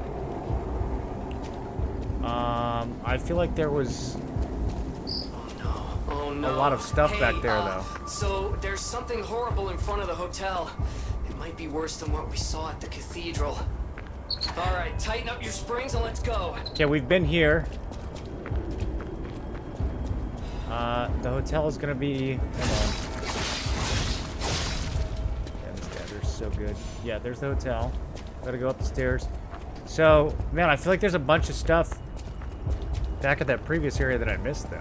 I feel like there was Oh no. a lot of stuff Hey, back there, though. So there's something horrible in front of the hotel. It might be worse than what we saw at the cathedral. All right, tighten up your springs and let's go. Okay, we've been here. The hotel is gonna be. Hang on. Damn, these guys are so good. Yeah, there's the hotel. Gotta go up the stairs. So, man, I feel like there's a bunch of stuff back at that previous area that I missed, though.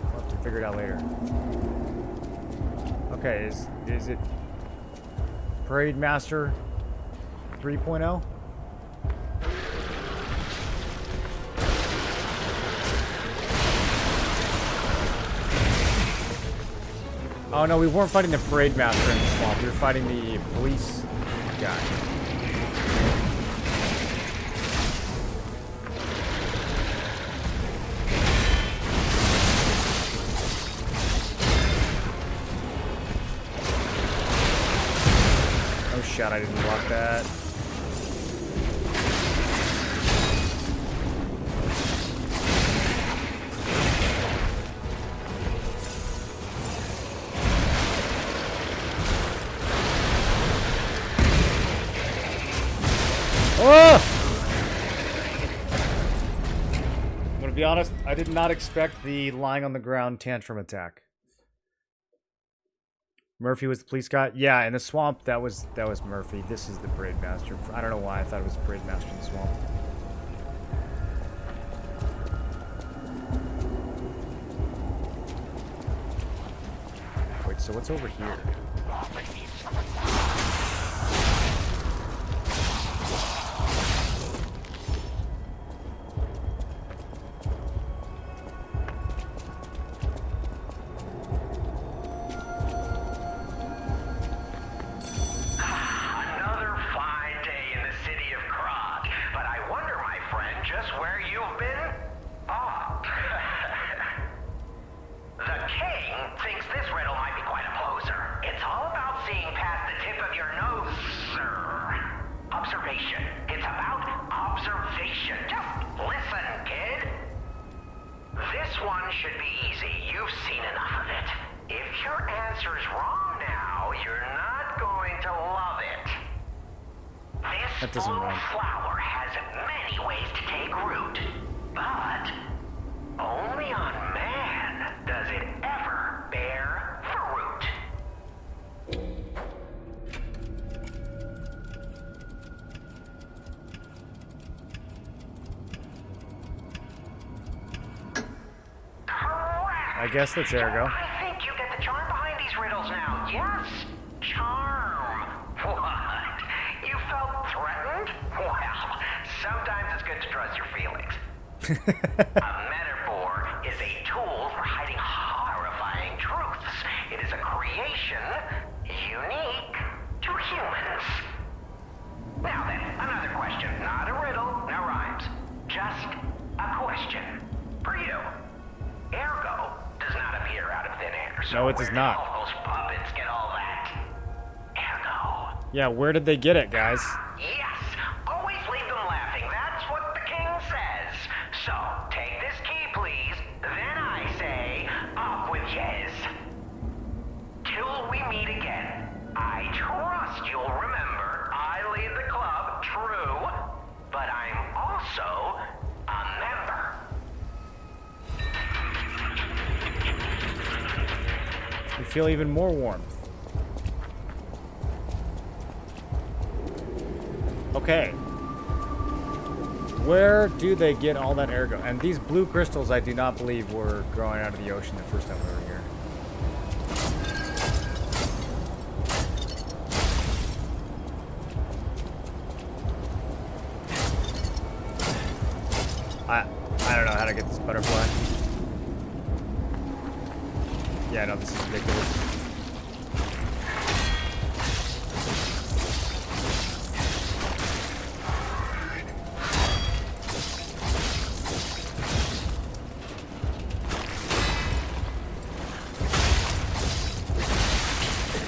I'll have to figure it out later. Okay, is it Parade Master 3.0? Oh no, we weren't fighting the Parade Master in the swamp. We were fighting the police guy. Oh shit, I didn't block that. Oh! I'm gonna be honest, I did not expect the lying on the ground tantrum attack. Murphy was the police guy? Yeah, in the swamp, that was Murphy. This is the Parade Master. I don't know why I thought it was the Parade Master in the swamp. Wait, so what's over here? Another fine day in the city of Krog, but I wonder, my friend, just where you've been? Oh. The king thinks this riddle might be quite a poser. It's all about seeing past the tip of your nose, sir. Observation. It's about observation. Just listen, kid. This one should be easy. You've seen enough of it. If your answer's wrong now, you're not going to love it. That This doesn't blue rhyme. flower has many ways to take root, but only on man does it ever bear fruit. Correct. I guess that's ergo. I think you get the charm behind these riddles now. Yes, charm. What? You felt threatened? Well, sometimes it's good to trust your feelings. A metaphor is a tool for hiding horrifying truths. It is a creation unique to humans. Now then, another question. Not a riddle, no rhymes. Just a question for you. Ergo does not appear out of thin air. So No, it does where did not. all those puppets get all that? Ergo. Yeah, where did they get it, guys? Yes, always leave them laughing. That's what the king says. So, take this key, please. Then I say, up with yes. Till we meet again, I trust you'll remember I lead the club true but I'm also a member. You feel even more warmth. Okay. Where do they get all that air go? And these blue crystals, I do not believe were growing out of the ocean the first time we were here. I don't know how to get this butterfly. Yeah, no, this is ridiculous.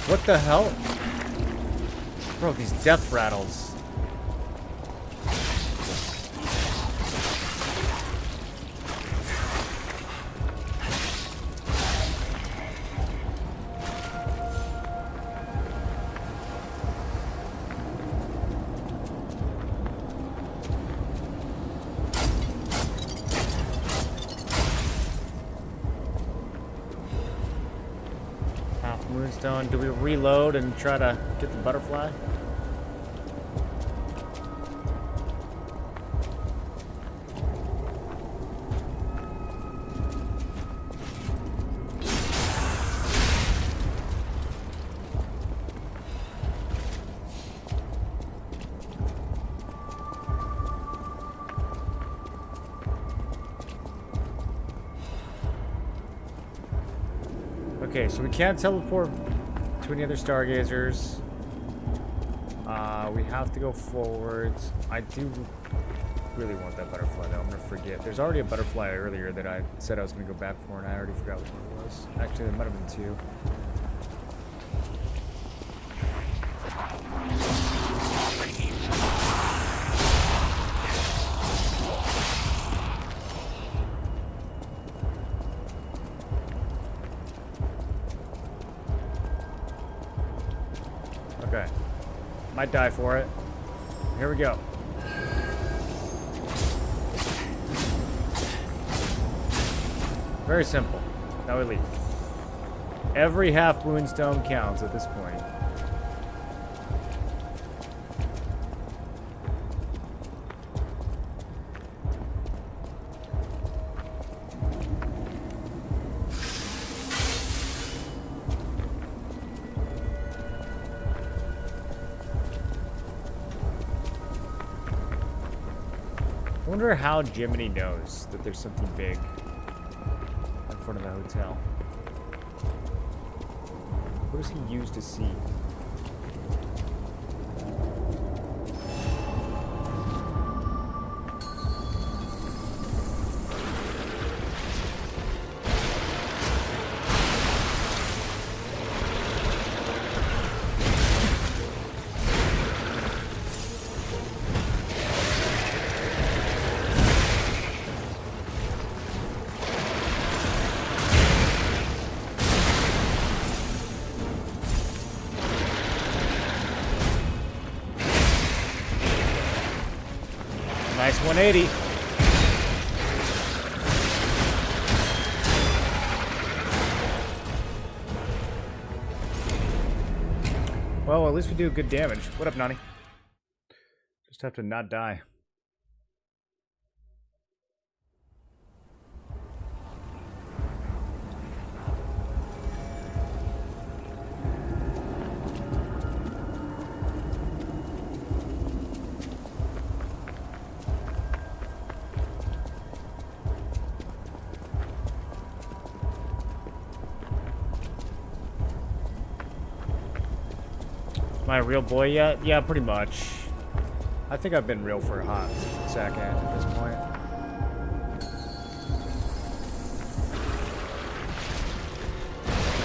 What the hell? Bro, these death rattles. Moonstone. Do we reload and try to get the butterfly? Okay, so we can't teleport to any other stargazers. We have to go forwards. I do really want that butterfly, though. I'm gonna forget. There's already a butterfly earlier that I said I was gonna go back for, and I already forgot which one it was. Actually, there might have been two. Okay. Might die for it. Here we go. Very simple. Now we leave. Every half moonstone counts at this point. I wonder how Jiminy knows that there's something big in front of the hotel. What does he use to see? Nice 180. Well, at least we do good damage. What up, Nani? Just have to not die. Am I a real boy yet? Yeah, pretty much. I think I've been real for a hot second at this point.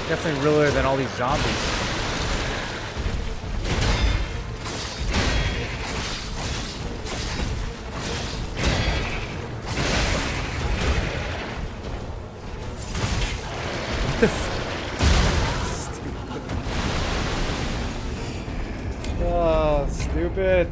Definitely realer than all these zombies. What the f- Oh, stupid.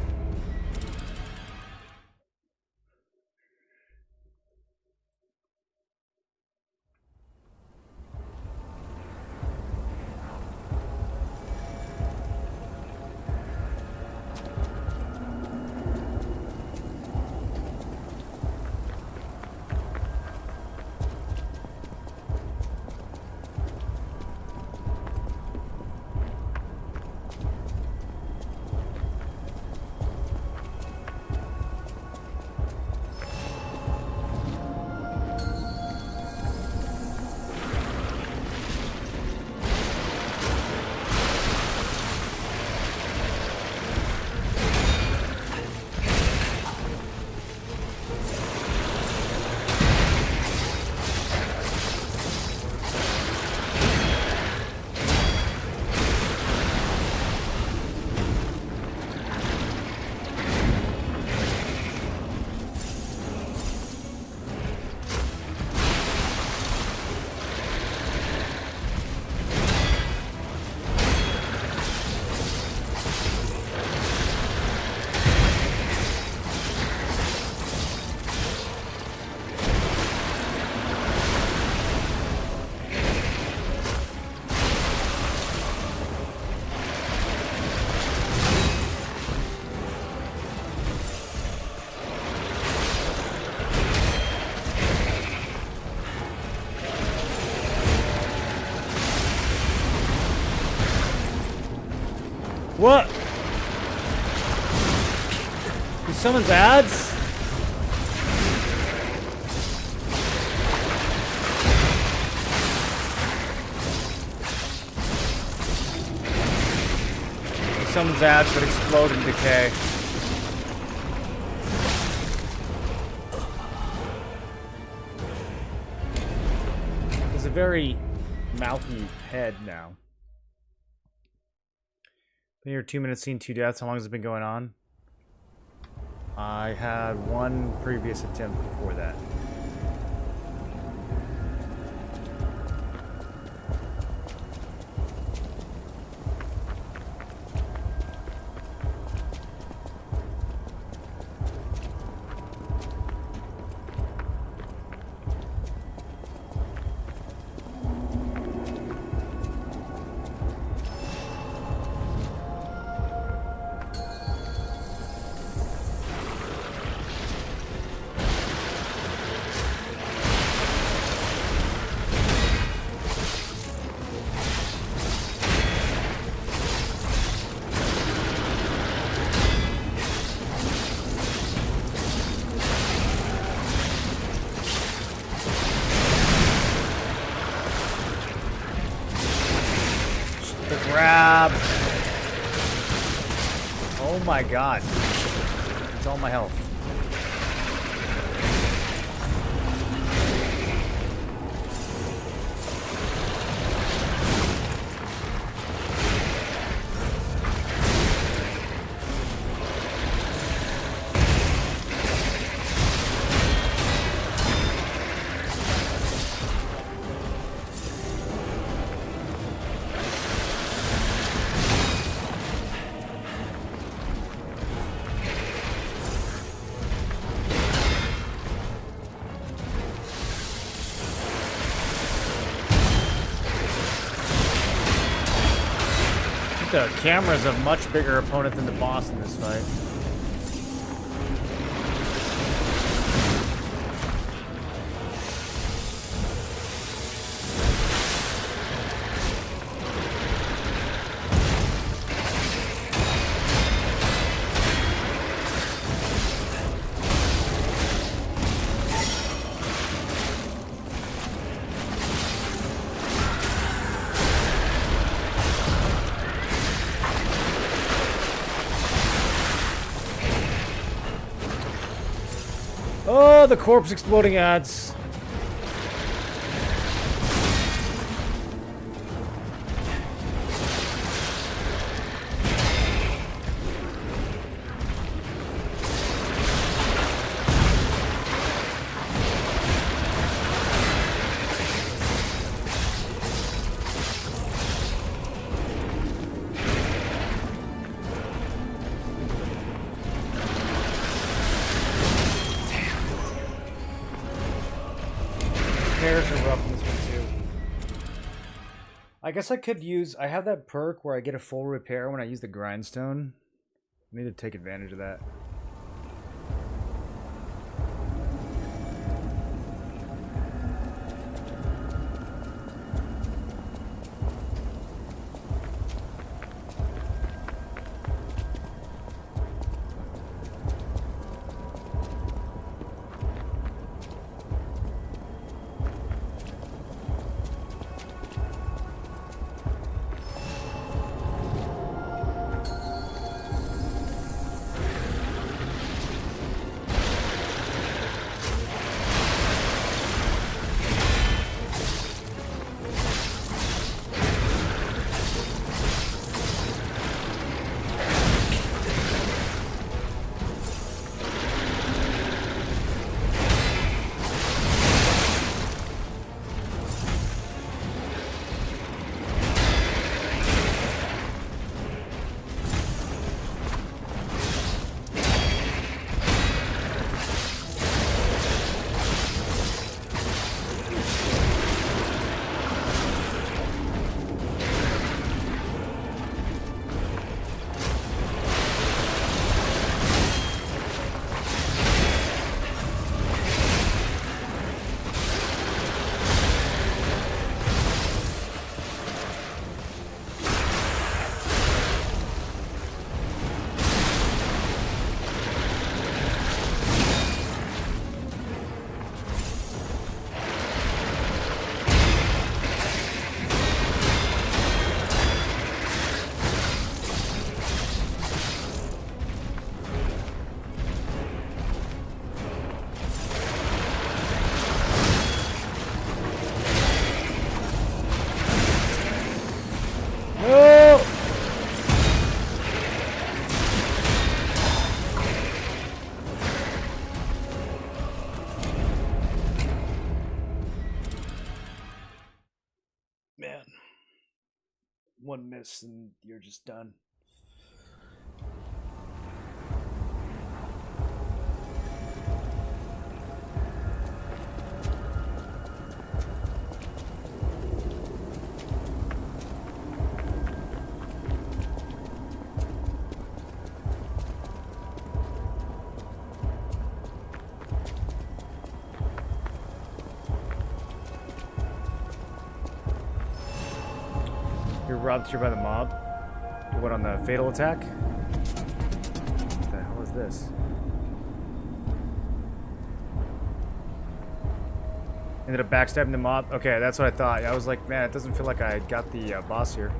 What? He summons ads? He summons ads that explode and decay. There's a very mouthy head now. Been here 2 minutes, seen 2 deaths. How long has it been going on? I had one previous attempt before that. Grab. Oh my god. It's all my health. The camera's a much bigger opponent than the boss in this fight. Oh, the corpse exploding ads. Repairs are rough in this one too. I guess I could use... I have that perk where I get a full repair when I use the grindstone. I need to take advantage of that. one miss and you're just done. You're robbed here by the mob. You went on the fatal attack? What the hell is this? Ended up backstabbing the mob? Okay, that's what I thought. I was like, man, it doesn't feel like I got the boss here.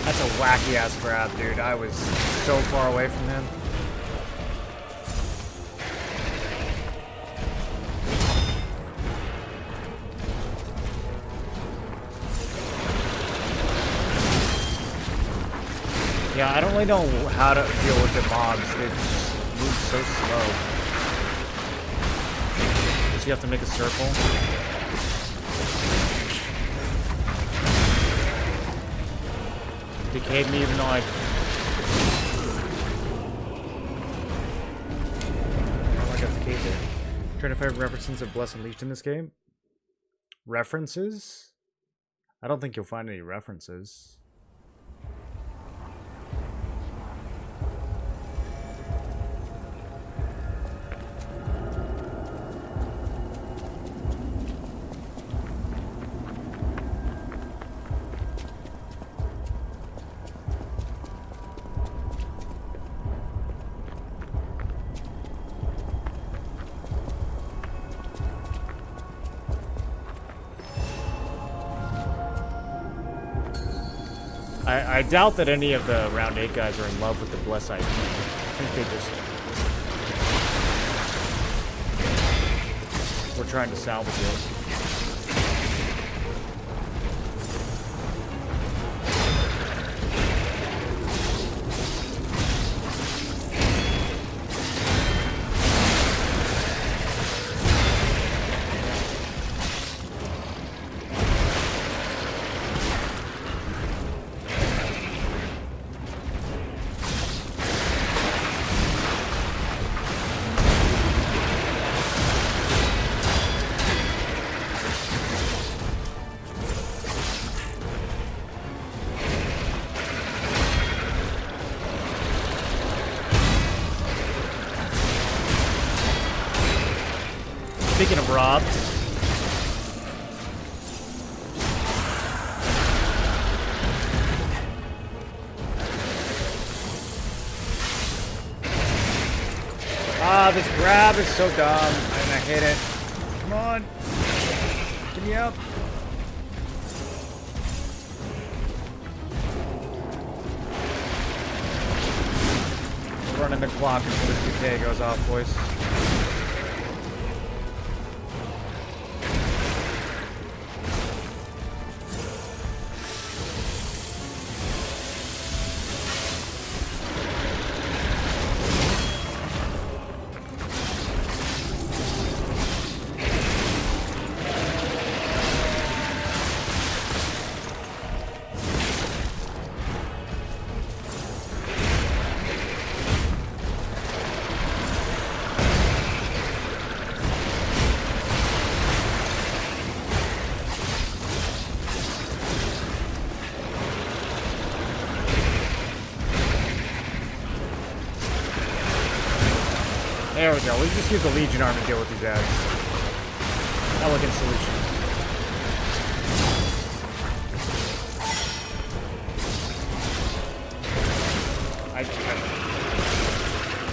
That's a wacky ass grab, dude. I was so far away from him. Yeah, I don't really know how to deal with the mobs. They just move so slow. So you have to make a circle. Decayed me even though I got decayed there. Trying to find references of Bless Unleashed in this game. References? I don't think you'll find any references. I doubt that any of the Round 8 guys are in love with the Bless ID. I think they just were trying to salvage it. Speaking of robbed, this grab is so dumb, and I hate it. Come on, get me up. We're running the clock until this decay goes off, boys. There we go. We just use the Legion arm to deal with these ads. elegant solution. I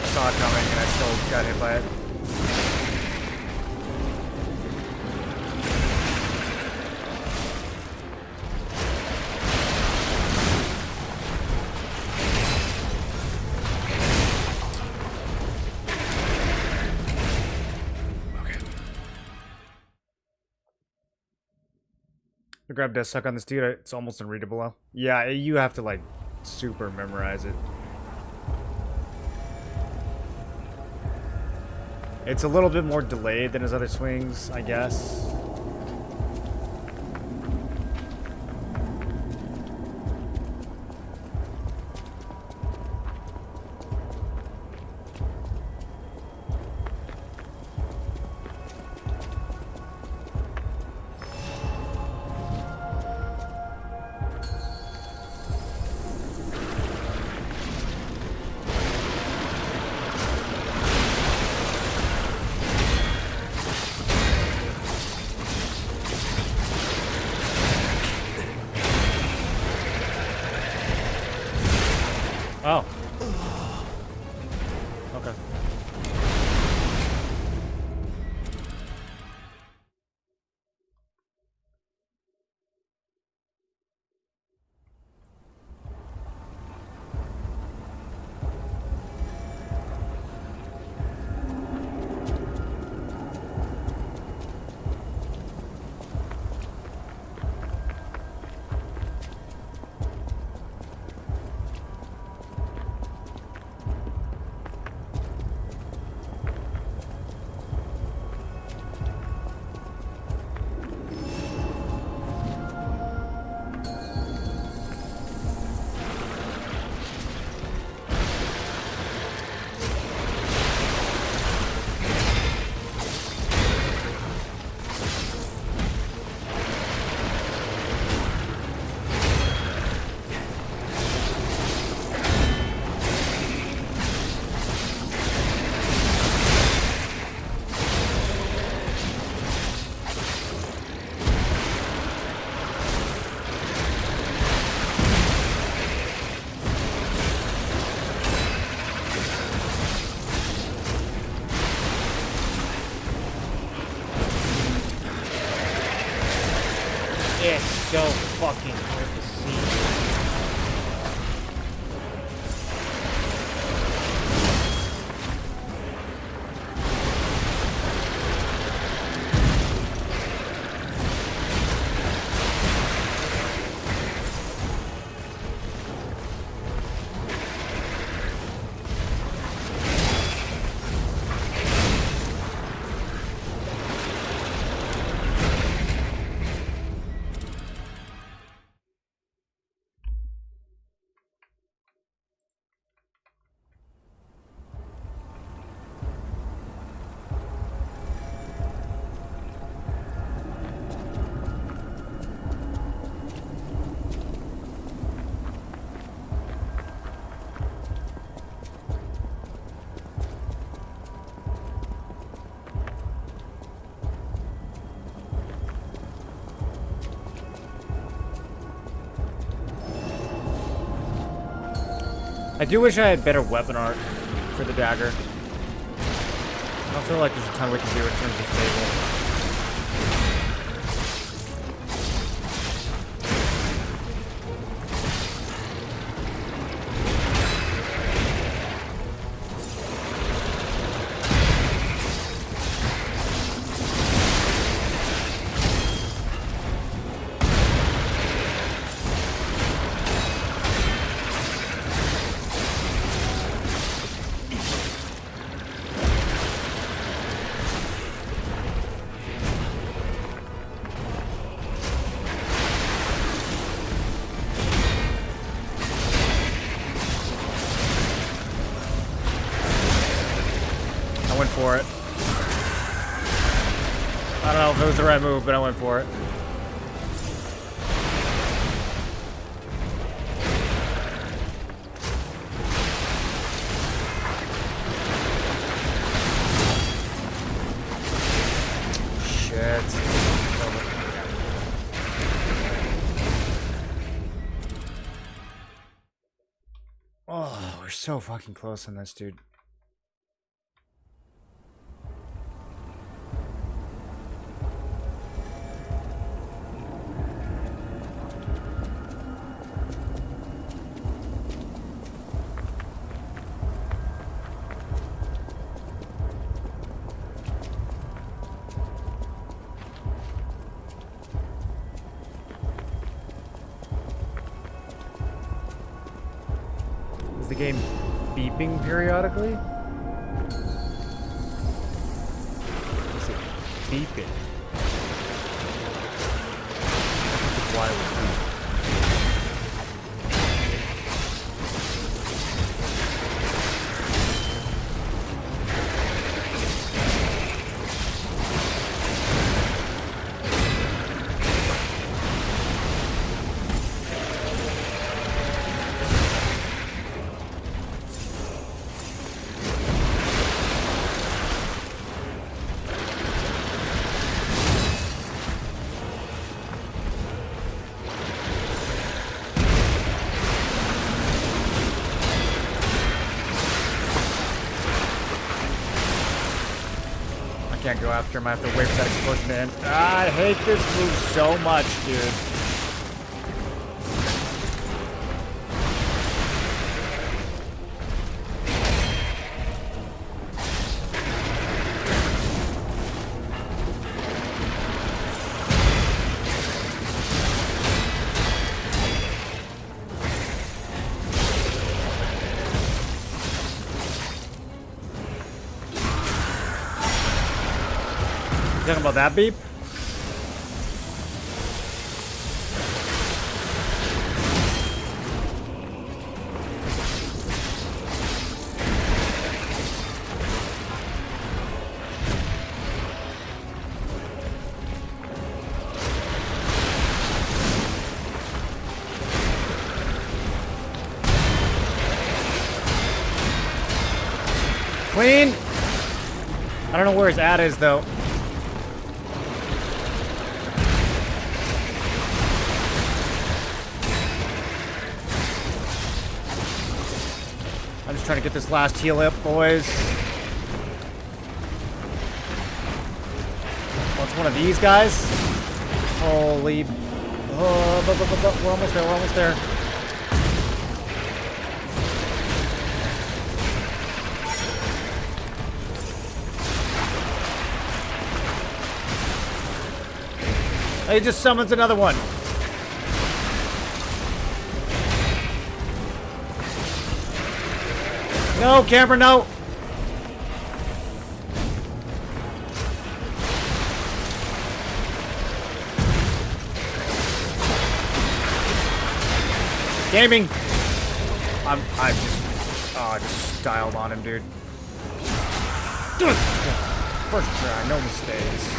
saw it coming and I still got hit by it. The grab does suck on this dude. It's almost unreadable. Yeah, you have to like super memorize it. It's a little bit more delayed than his other swings, I guess. Oh. Okay. It's so fucking hard to see. I do wish I had better weapon art for the dagger. I don't feel like there's a ton we can do in terms of stable. Went for it. I don't know if it was the right move, but I went for it. Shit. so fucking close on this, dude. Is the game beeping periodically? Is it beeping? I think it's why it would beep. Can't go after him. I have to wait for that explosion to end. Ah, I hate this move so much, dude. Talking about that beep? Queen! I don't know where his ad is though. I'm just trying to get this last heal up, boys. Oh, it's one of these guys? Holy... Oh, we're almost there, we're almost there. He just summons another one. No, camera, no. Gaming. I just styled on him, dude. First try, no mistakes.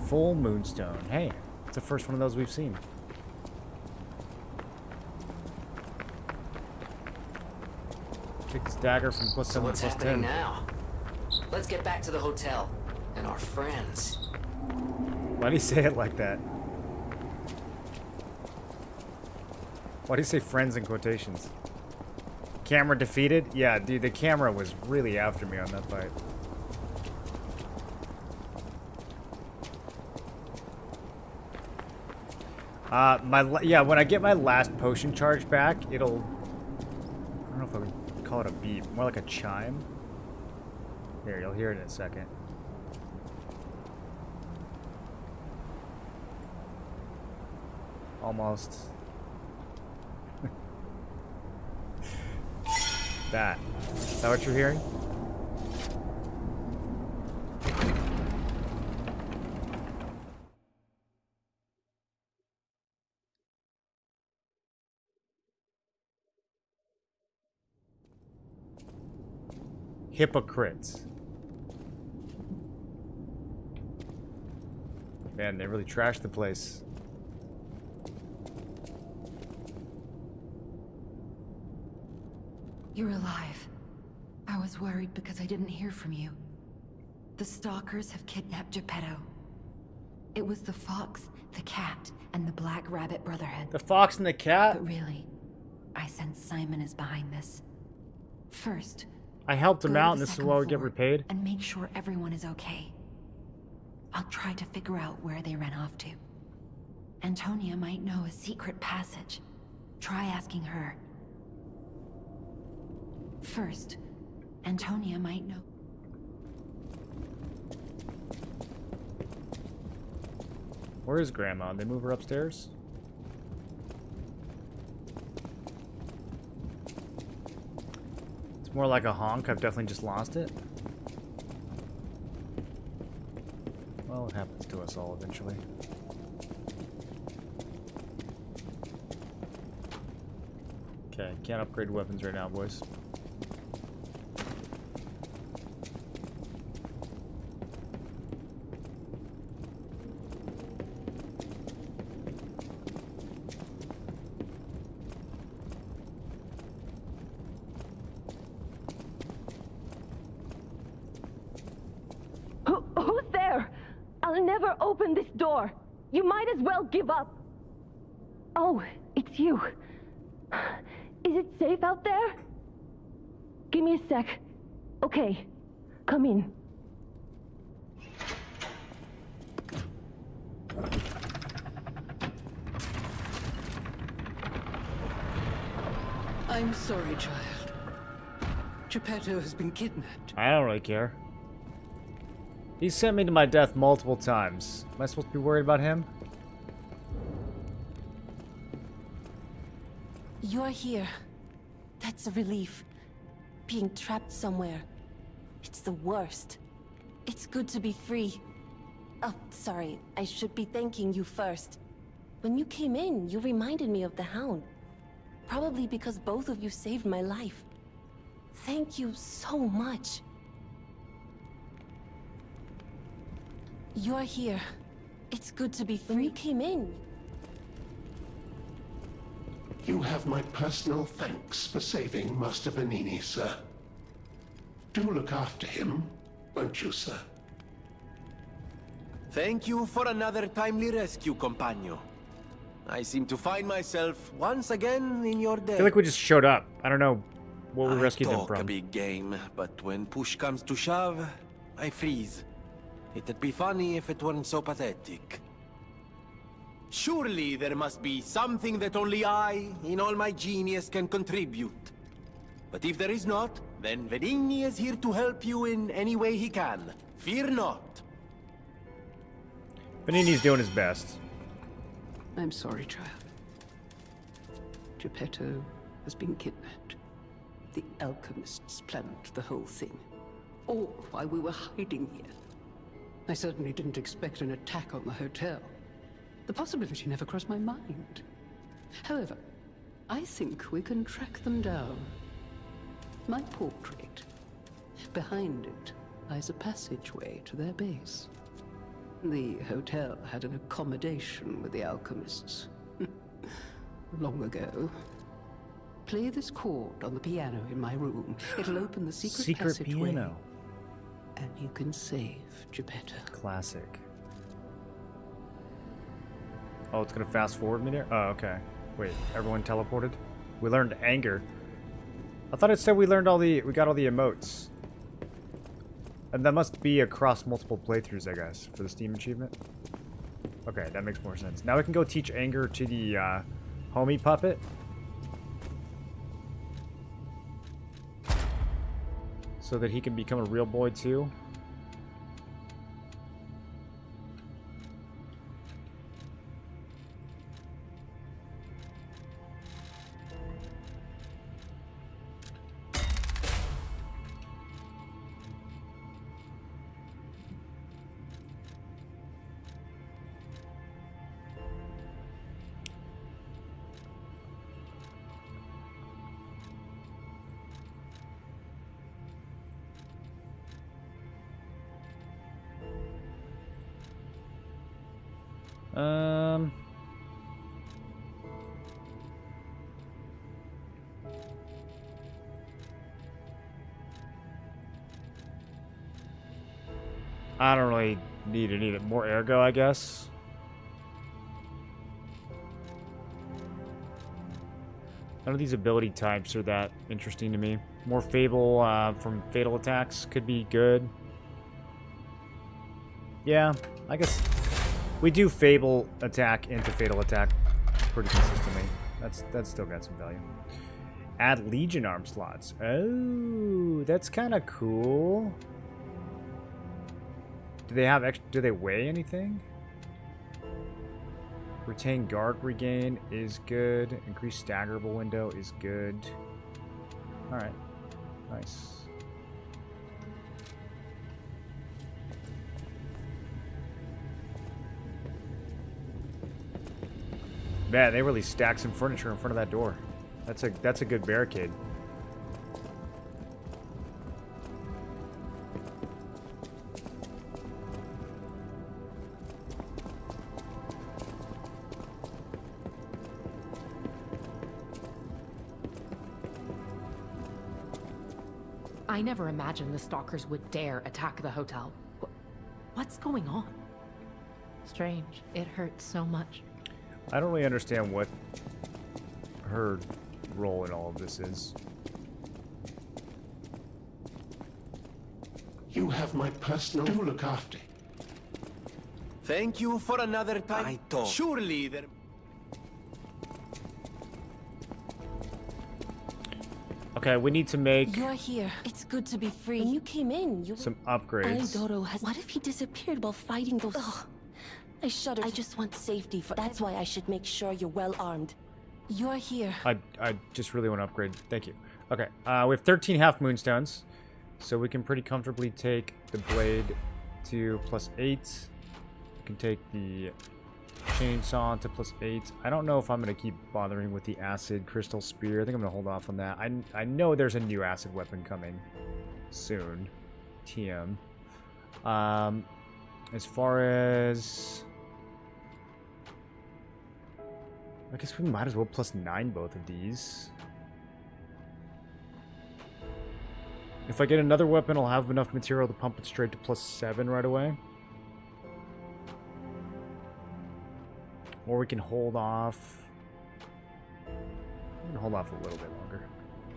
Full moonstone. Hey, it's the first one of those we've seen. Take this dagger from +7 So what's to happening +10. now? Let's get back to the hotel and our friends. Why do you say it like that? Why do you say friends in quotations? Camera defeated? Yeah, dude, the camera was really after me on that fight. Yeah, when I get my last potion charge back, it'll... I don't know if I would call it a beep. More like a chime. Here, you'll hear it in a second. Almost. That. Is that what you're hearing? Hypocrites. Man, they really trashed the place. You're alive. I was worried because I didn't hear from you. The stalkers have kidnapped Geppetto. It was the fox, the cat, and the Black Rabbit Brotherhood. The fox and the cat? But really, I sense Simon is behind this. First, I helped him go to out, the and this is second why we get floor repaid. and make sure everyone is okay. I'll try to figure out where they ran off to. Antonia might know a secret passage. Try asking her. First, Antonia might know. Where is Grandma? Did they move her upstairs? It's more like a honk. I've definitely just lost it. Well, it happens to us all eventually. Okay, can't upgrade weapons right now, boys. Who's there? I'll never open this door. You might as well give up. Oh, it's you. Is it safe out there? Give me a sec. Okay, come in. I'm sorry, child. Geppetto has been kidnapped. I don't really care. He sent me to my death multiple times. Am I supposed to be worried about him? You're here. That's a relief. Being trapped somewhere. It's the worst. It's good to be free. Oh, sorry. I should be thanking you first. When you came in, you reminded me of the Hound. Probably because both of you saved my life. Thank you so much. You're here. It's good to be free. When you came in, You have my personal thanks for saving Master Vanini, sir. Do look after him, won't you, sir? Thank you for another timely rescue, compagno. I seem to find myself once again in your I debt. feel like we just showed up. I don't know what we rescued them talk a from. big game, but when push comes to shove, I freeze. It'd be funny if it weren't so pathetic. Surely there must be something that only I, in all my genius, can contribute. But if there is not, then Venigni is here to help you in any way he can. Fear not. Panini's doing his best. I'm sorry, child. Geppetto has been kidnapped. The alchemists planned the whole thing. All while we were hiding here. I certainly didn't expect an attack on the hotel. The possibility never crossed my mind. However, I think we can track them down. My portrait. Behind it lies a passageway to their base. The hotel had an accommodation with the alchemists. Long ago. Play this chord on the piano in my room. It'll open the secret passageway. Piano. And you can save Geppetto. Classic. Oh, it's gonna fast forward me there? Oh, okay. Wait, everyone teleported? We learned anger. I thought it said we learned we got all the emotes. And that must be across multiple playthroughs, I guess, for the Steam achievement. Okay, that makes more sense. Now we can go teach anger to the homie puppet. So that he can become a real boy too. Um... I don't really need it. More ergo, I guess. None of these ability types are that interesting to me. More Fable from Fatal attacks could be good. Yeah, I guess we do Fable attack into Fatal attack pretty consistently. That's still got some value. Add Legion arm slots. Oh, that's kind of cool. Do they have do they weigh anything? Retain guard regain is good. Increase staggerable window is good. All right, nice. Man, they really stacked some furniture in front of that door. That's a good barricade. I never imagined the stalkers would dare attack the hotel. What's going on? Strange. It hurts so much. I don't really understand what her role in all of this is. You have my personal to look after. Thank you for another time. I don't. Surely there... Okay, we need to make You're here. It's good to be free. When you came in, you... some upgrades. Alidoro has... What if he disappeared while fighting those... Ugh. I shudder. I just want safety for... That's why I should make sure you're well armed. You're here. I just really want to upgrade. Thank you. Okay, we have 13 half moonstones, so we can pretty comfortably take the blade to +8. We can take the chainsaw to +8. I don't know if I'm going to keep bothering with the acid crystal spear. I think I'm going to hold off on that. I know there's a new acid weapon coming soon. TM. As far as... I guess we might as well +9 both of these. If I get another weapon, I'll have enough material to pump it straight to +7 right away. Or we can hold off. We can hold off a little bit longer.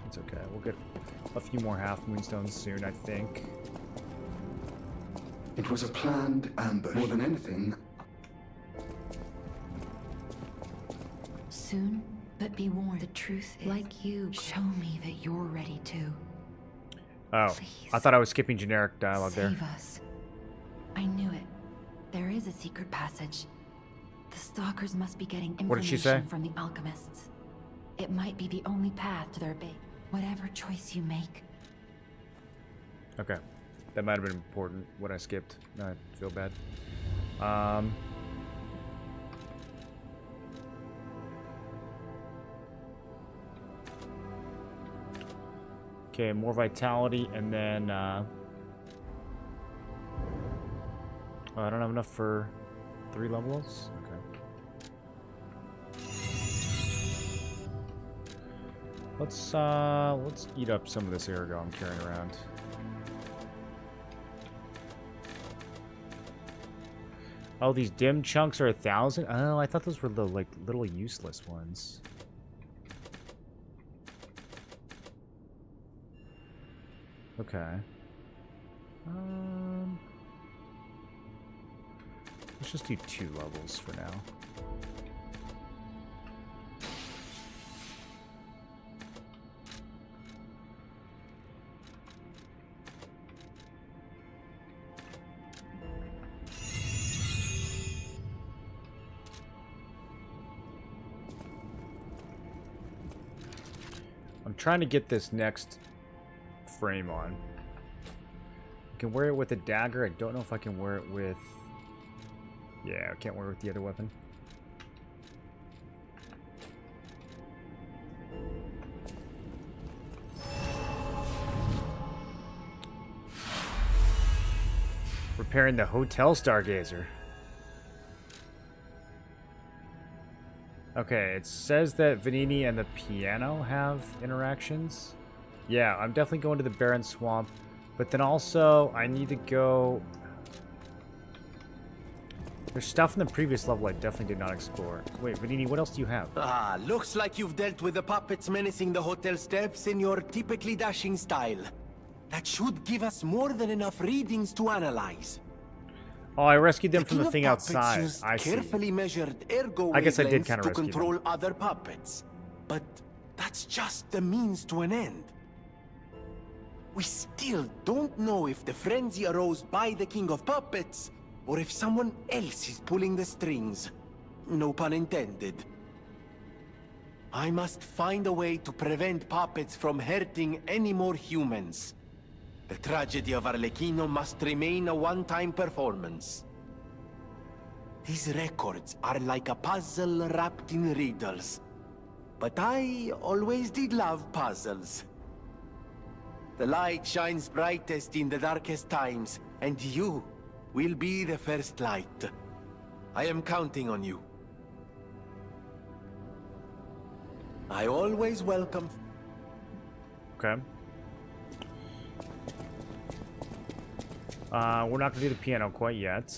It's okay. We'll get a few more half moonstones soon, I think. It was a planned ambush. More than anything, Soon, but be warned. The truth is, like you, show me that you're ready too. Oh, Please. I thought I was skipping generic dialogue there. Save us. I knew it. There is a secret passage. The stalkers must be getting information What did she say? from the alchemists. It might be the only path to their base. Whatever choice you make. Okay. That might have been important, what I skipped. I feel bad. Okay, more vitality, and then, oh, I don't have enough for 3 levels? Okay. Let's eat up some of this ergo I'm carrying around. Oh, these dim chunks are 1,000? Oh, I thought those were the, like, little useless ones. Okay. Let's just do 2 levels for now. I'm trying to get this next frame on. I can wear it with a dagger. I don't know if I can wear it with... Yeah, I can't wear it with the other weapon. Repairing the Hotel Stargazer. Okay, it says that Vanini and the piano have interactions. Yeah, I'm definitely going to the Barren Swamp. But then also, I need to go... There's stuff in the previous level I definitely did not explore. Wait, Vanini, what else do you have? Ah, looks like you've dealt with the puppets menacing the hotel steps in your typically dashing style. That should give us more than enough readings to analyze. Oh, I rescued them from king the of thing puppets outside. used I see. carefully measured ergo I guess I did wavelengths kind of to rescue control them. other puppets. But that's just the means to an end. We still don't know if the frenzy arose by the king of puppets, or if someone else is pulling the strings. No pun intended. I must find a way to prevent puppets from hurting any more humans. The tragedy of Arlecchino must remain a one-time performance. These records are like a puzzle wrapped in riddles. But I always did love puzzles. The light shines brightest in the darkest times, and you will be the first light. I am counting on you. I always welcome... Okay. We're not gonna do the piano quite yet.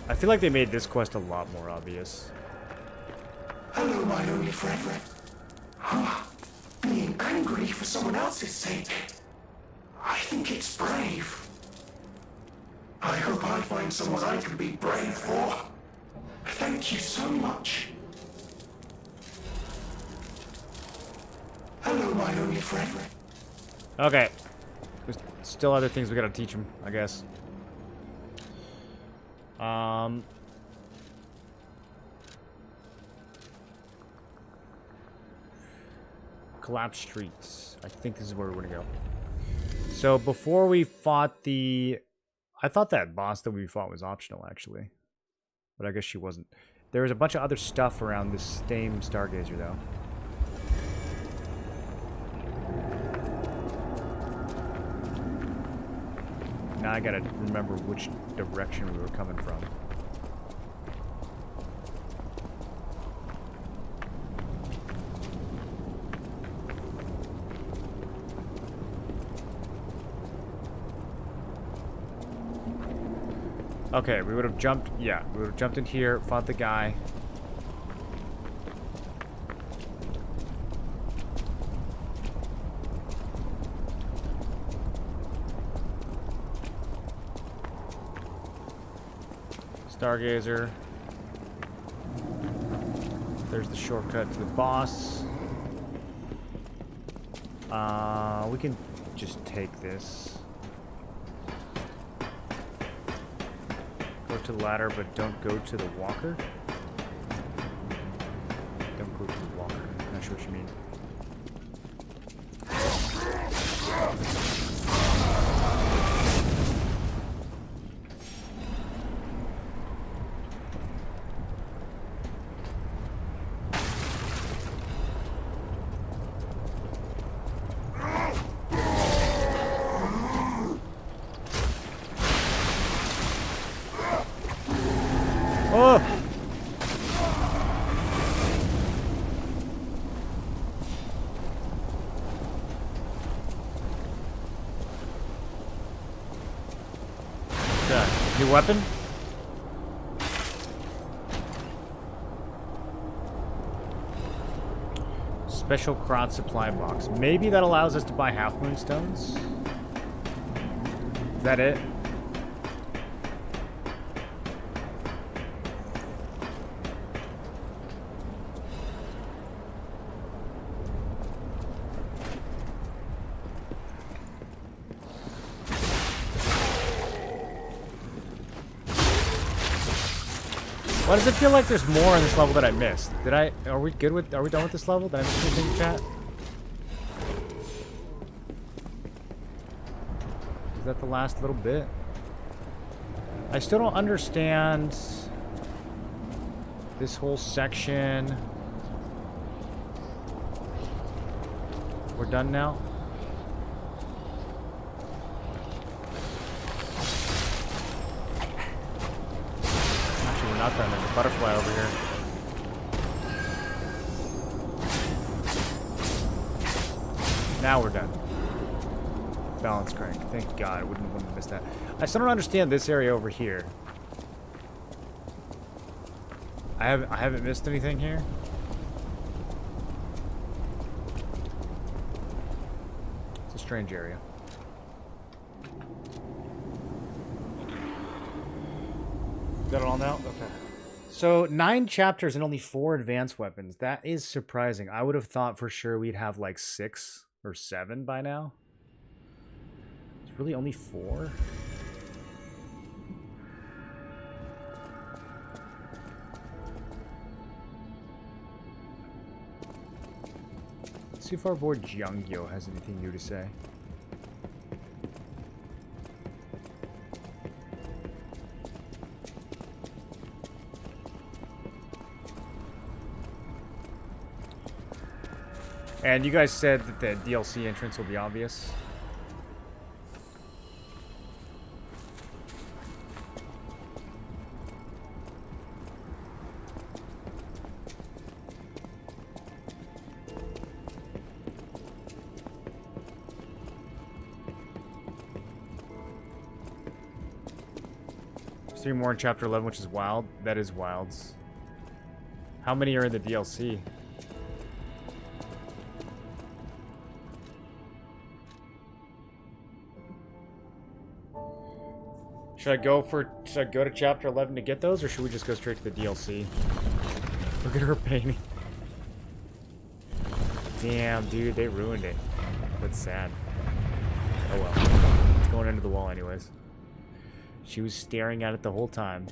I feel like they made this quest a lot more obvious. Hello, my only friend. Being angry for someone else's sake. I think it's brave. I hope I find someone I can be brave for. Thank you so much. Hello, my only friend. Okay. There's still other things we gotta teach him, I guess. Collapse streets. I think this is where we're gonna go. So before we fought the... I thought that boss that we fought was optional, actually. But I guess she wasn't. There was a bunch of other stuff around this same Stargazer, though. Now I gotta remember which direction we were coming from. Okay, we would have jumped, yeah, we would have jumped in here, fought the guy. Stargazer. There's the shortcut to the boss. We can just take this. Go to the ladder, but don't go to the walker. Don't go to the walker. I'm not sure what you mean. Oh! Okay. New weapon? Special crot supply box. Maybe that allows us to buy half moon stones? Is that it? Why does it feel like there's more in this level that I missed? Are we good with, are we done with this level? Did I miss anything in chat? Is that the last little bit? I still don't understand this whole section. We're done now? shotgun. There's a butterfly over here. Now we're done. Balance crank. Thank God. I wouldn't have missed that. I still don't understand this area over here. I haven't missed anything here. It's a strange area. Got it all now? Okay. So 9 chapters and only 4 advanced weapons. That is surprising. I would have thought for sure we'd have like 6 or 7 by now. It's really only 4. Let's see if our boy Jiangyo has anything new to say. And you guys said that the DLC entrance will be obvious. There's 3 more in Chapter 11, which is wild. That is wilds. How many are in the DLC? Should I go to chapter 11 to get those, or should we just go straight to the DLC? Look at her painting. Damn, dude, they ruined it. That's sad. Oh well. It's going into the wall anyways. She was staring at it the whole time.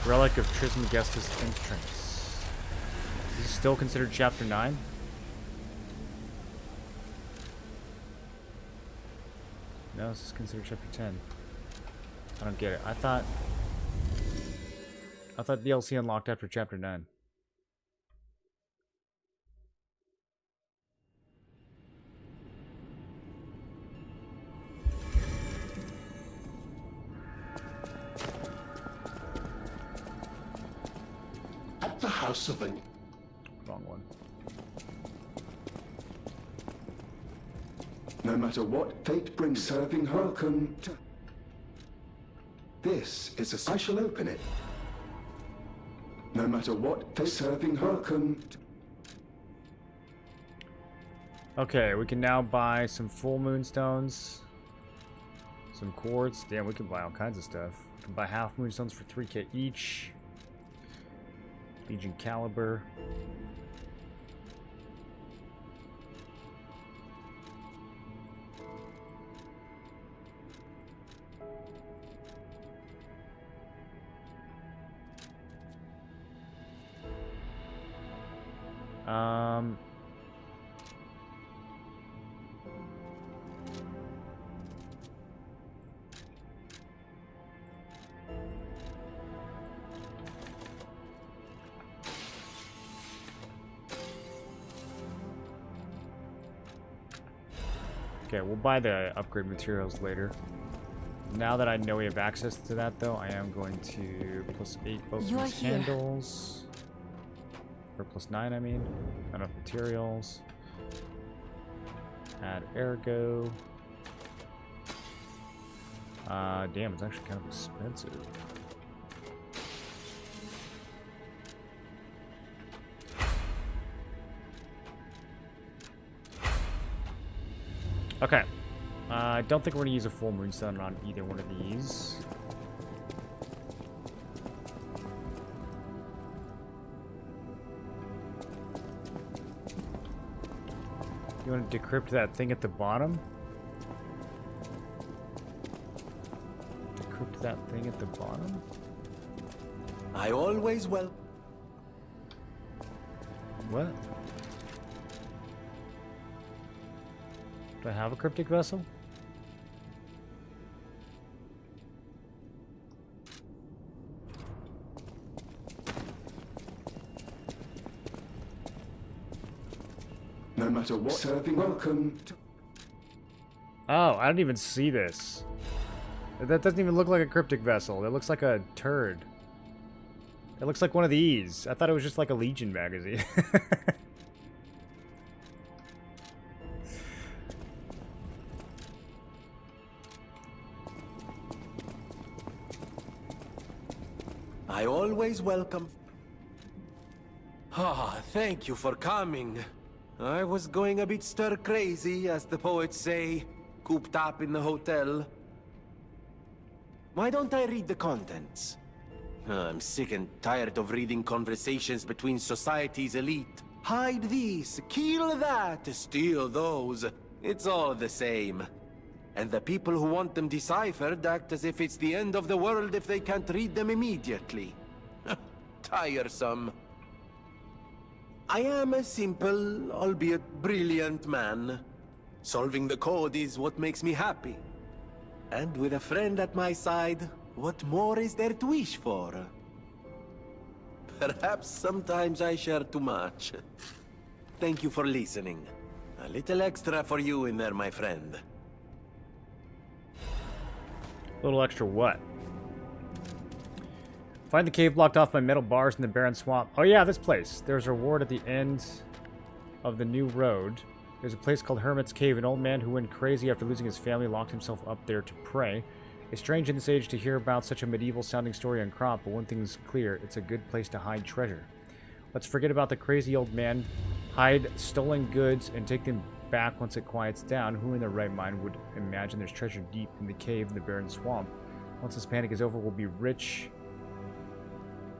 Relic of Trismegistus entrance. Is this still considered chapter 9? No, this is considered chapter 10. I don't get it. I thought DLC unlocked after chapter 9. The House of an... Wrong one. No matter what fate brings, serving her This is a... I shall open it. No matter what fate serving her Okay, we can now buy some full moon stones. Some quartz. Damn, we can buy all kinds of stuff. We can buy half moon stones for 3k each. Legion caliber. Okay, we'll buy the upgrade materials later. Now that I know we have access to that, though, I am going to +8 both these handles. Or +9, I mean. Enough materials. Add ergo. Damn, it's actually kind of expensive. Okay. I don't think we're going to use a full moonstone on either one of these. You want to decrypt that thing at the bottom? Decrypt that thing at the bottom? I always will. What? Do I have a cryptic vessel? No matter what, serving welcome to... Oh, I didn't even see this. That doesn't even look like a cryptic vessel. That looks like a turd. It looks like one of these. I thought it was just like a Legion magazine. I always welcome. Ah, thank you for coming. I was going a bit stir crazy, as the poets say, cooped up in the hotel. Why don't I read the contents? I'm sick and tired of reading conversations between society's elite. Hide this, kill that, steal those. It's all the same. And the people who want them deciphered act as if it's the end of the world if they can't read them immediately. Tiresome. I am a simple, albeit brilliant man. Solving the code is what makes me happy. And with a friend at my side, what more is there to wish for? Perhaps sometimes I share too much. Thank you for listening. A little extra for you in there, my friend. A little extra what? Find the cave blocked off by metal bars in the barren swamp. Oh yeah, this place. There's a reward at the end of the new road. There's a place called Hermit's Cave. An old man who went crazy after losing his family locked himself up there to pray. It's strange in this age to hear about such a medieval-sounding story on Crop, but one thing's clear. It's a good place to hide treasure. Let's forget about the crazy old man, hide stolen goods, and take them back once it quiets down. Who in their right mind would imagine there's treasure deep in the cave in the barren swamp? Once this panic is over, we'll be rich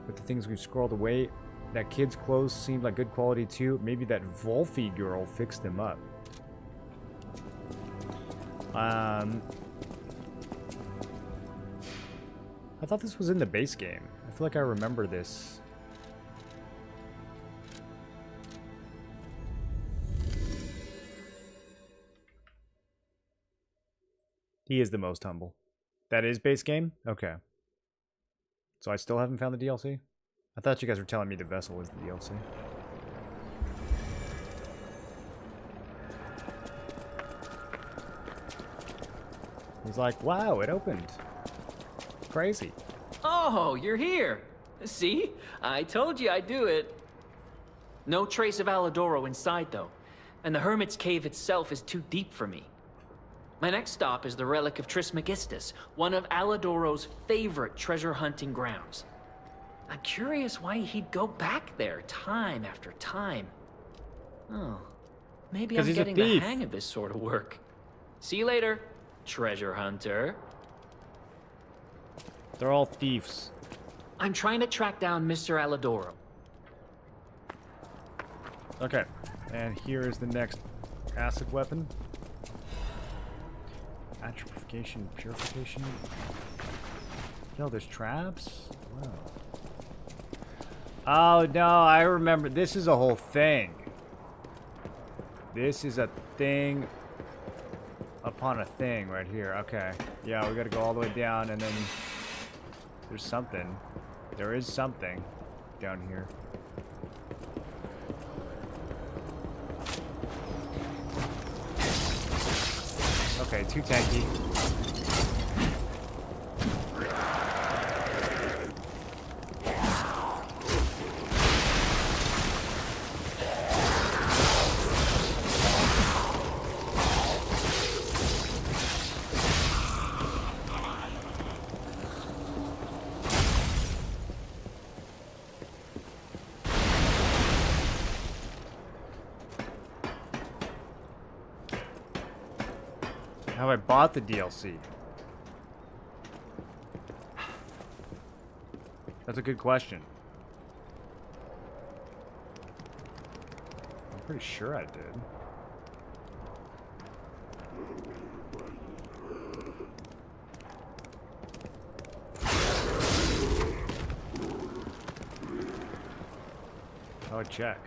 with the things we've squirreled away. That kid's clothes seemed like good quality too. Maybe that Wolfie girl fixed them up. I thought this was in the base game. I feel like I remember this. He is the most humble. That is base game? Okay. So I still haven't found the DLC? I thought you guys were telling me the vessel was the DLC. He's like, wow, it opened. Crazy. Oh, you're here. See? I told you I'd do it. No trace of Alidoro inside, though. And the Hermit's Cave itself is too deep for me. My next stop is the relic of Trismegistus, one of Alidoro's favorite treasure hunting grounds. I'm curious why he'd go back there time after time. Oh, maybe I'm getting the hang of this sort of work. See you later, treasure hunter. They're all thieves. I'm trying to track down Mr. Alidoro. Okay, and here is the next acid weapon. Atrophication, purification. Yo, there's traps? Wow. Oh no, I remember. This is a whole thing. This is a thing upon a thing right here. Okay. Yeah, we gotta go all the way down and then there's something. There is something down here. Okay, too tanky. Have I bought the DLC? That's a good question. I'm pretty sure I did. Oh, check.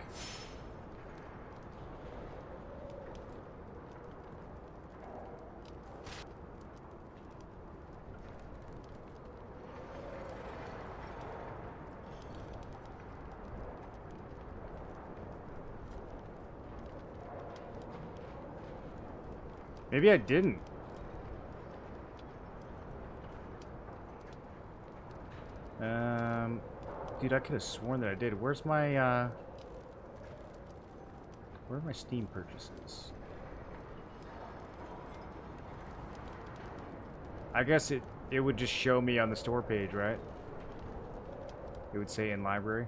Maybe I didn't. Dude, I could have sworn that I did. Where's my, where are my Steam purchases? I guess it would just show me on the store page, right? It would say in library.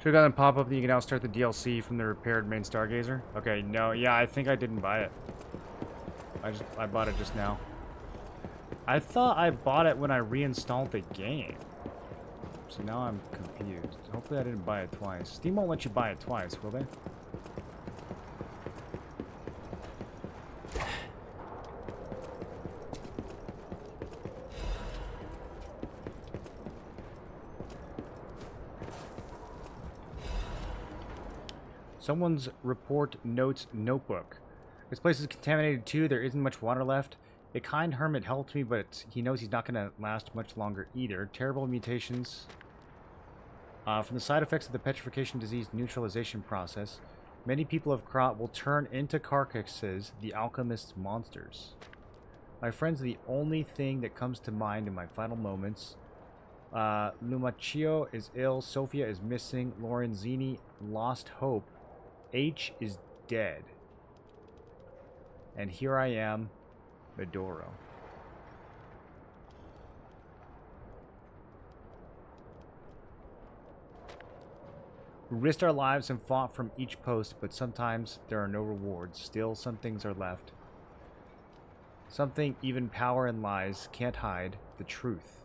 Should have gotten a pop-up that you can now start the DLC from the repaired main Stargazer. Okay, no, yeah, I think I didn't buy it. I bought it just now. I thought I bought it when I reinstalled the game. So now I'm confused. Hopefully I didn't buy it twice. Steam won't let you buy it twice, will they? Someone's report notes notebook. This place is contaminated too. There isn't much water left. A kind hermit helped me, but he knows he's not going to last much longer either. Terrible mutations. From the side effects of the petrification disease neutralization process, many people of Krat will turn into carcasses, the alchemist's monsters. My friends are the only thing that comes to mind in my final moments. Lumaccio is ill. Sophia is missing. Lorenzini lost hope. H is dead. And here I am, Medoro. We risked our lives and fought from each post, but sometimes there are no rewards. Still, some things are left. Something even power and lies can't hide: the truth.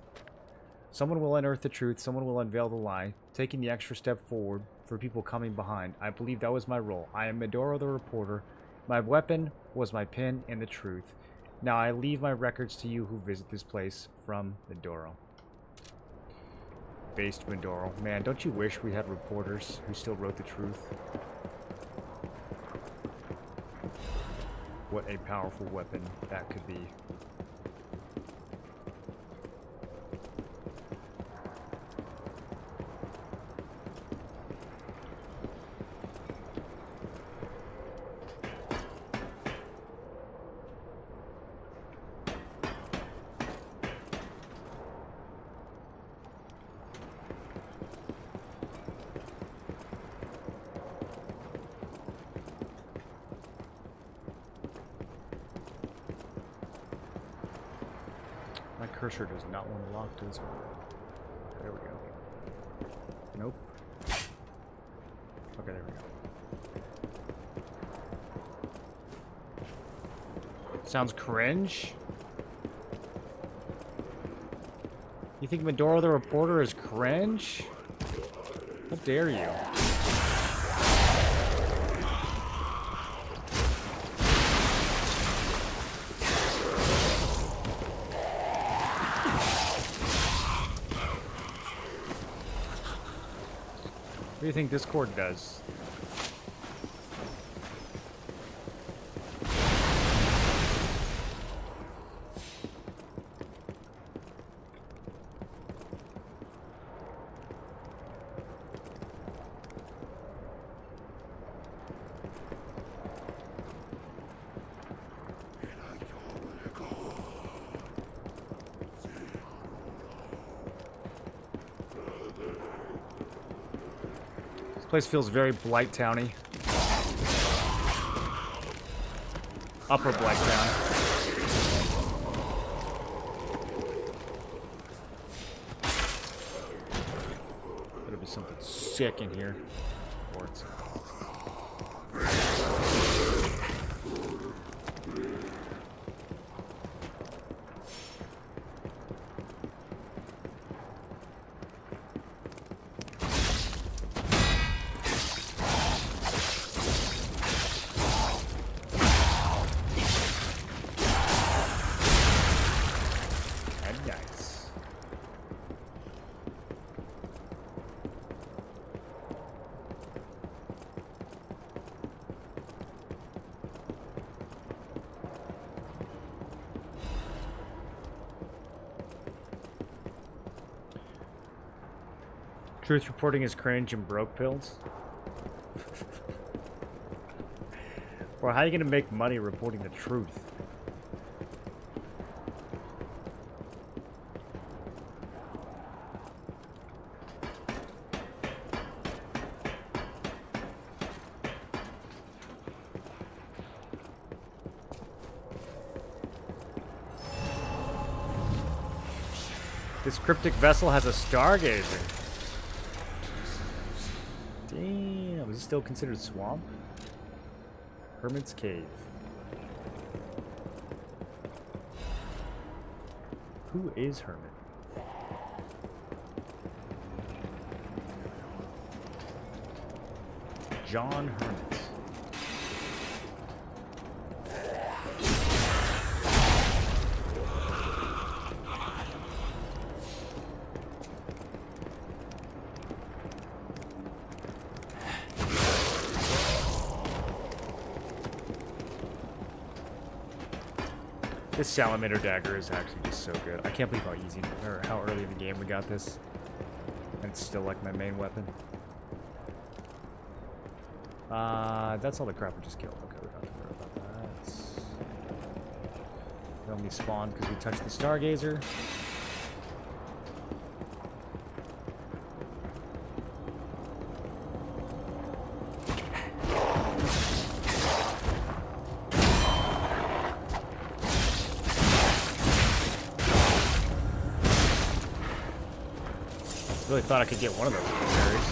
Someone will unearth the truth, someone will unveil the lie, taking the extra step forward for people coming behind. I believe that was my role. I am Medoro the reporter. My weapon was my pen and the truth. Now I leave my records to you who visit this place. From Medoro. Based Medoro. Man, don't you wish we had reporters who still wrote the truth? What a powerful weapon that could be. My cursor does not want to lock to this one. There we go. Nope. Okay, there we go. Sounds cringe. You think Medoro the reporter is cringe? How dare you? What do you think Discord does? Place feels very Blight Towny. Upper Blight Town. There'll be something sick in here. Or it's... Truth reporting is cringe and broke pills. Or how are you gonna make money reporting the truth? This cryptic vessel has a stargazer. Damn, is it still considered swamp? Hermit's Cave. Who is Hermit? John Hermit. This salamander dagger is actually just so good. I can't believe how easy or how early in the game we got this. And it's still like my main weapon. That's all the crap we just killed. Okay, we don't have to worry about that. We only spawned because we touched the stargazer. Really thought I could get one of those berries.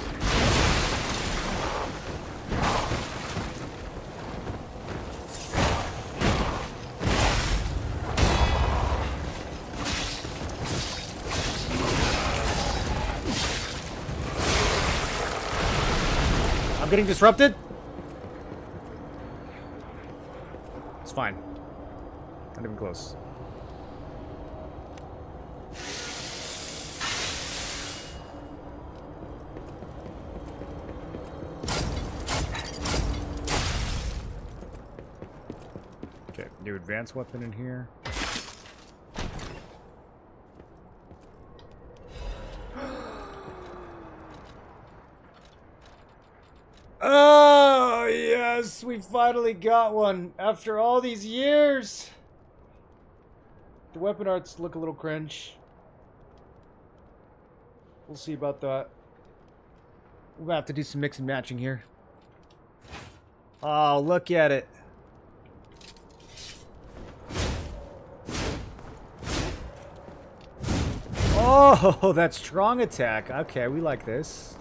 I'm getting disrupted. It's fine. Not even close. New advanced weapon in here. Oh, yes, we finally got one after all these years. The weapon arts look a little cringe. We'll see about that. We're gonna have to do some mix and matching here. Oh, look at it. Oh, that strong attack. Okay, we like this.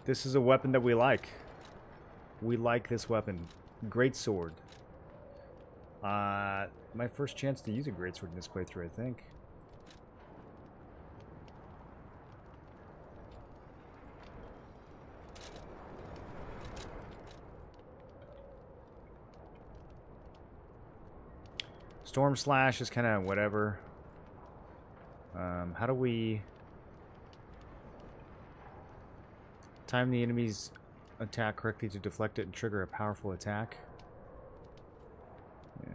This is a weapon that we like. We like this weapon. Great sword. My first chance to use a great sword in this playthrough, I think. Storm Slash is kind of whatever. How do we time the enemy's attack correctly to deflect it and trigger a powerful attack? Yeah.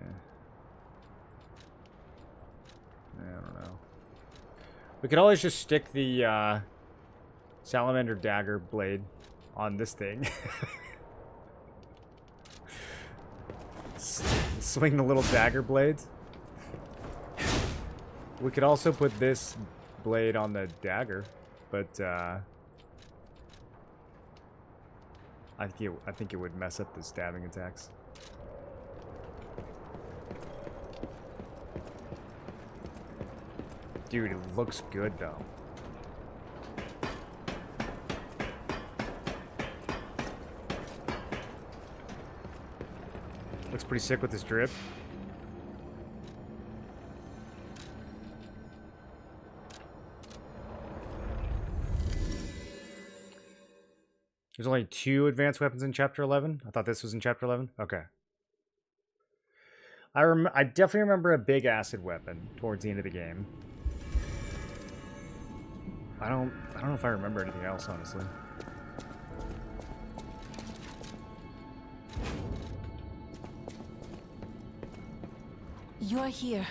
I don't know. We could always just stick the salamander dagger blade on this thing. Swing the little dagger blades. We could also put this blade on the dagger, but I think it would mess up the stabbing attacks. Dude, it looks good though. Looks pretty sick with this drip. There's only 2 advanced weapons in Chapter 11. I thought this was in Chapter 11. Okay. I definitely remember a big acid weapon towards the end of the game. I don't know if I remember anything else, honestly. You're here.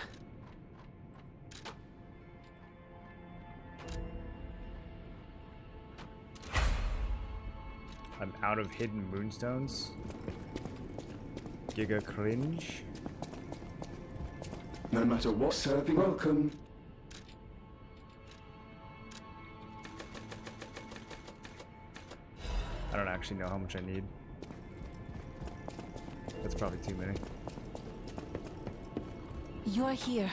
I'm out of hidden moonstones. Giga cringe. No matter what, serving welcome. I don't actually know how much I need. That's probably too many. You're here.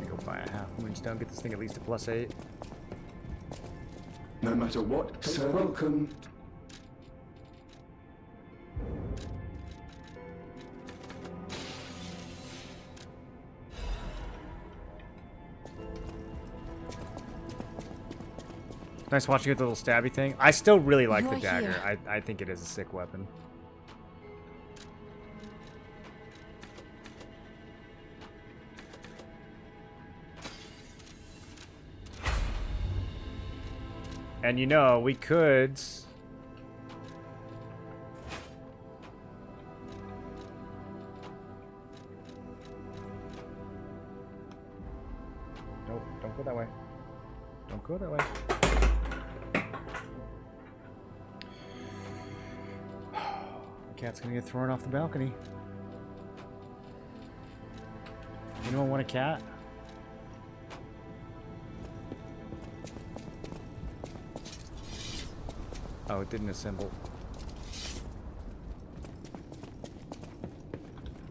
Go buy a half moonstone, get this thing at least a +8. No matter what, sir, welcome. Nice watching it, the little stabby thing. I still really like the You're dagger. here. I think it is a sick weapon. And you know, we could... Nope, don't go that way. Don't go that way. The cat's gonna get thrown off the balcony. Anyone want a cat? Oh, it didn't assemble.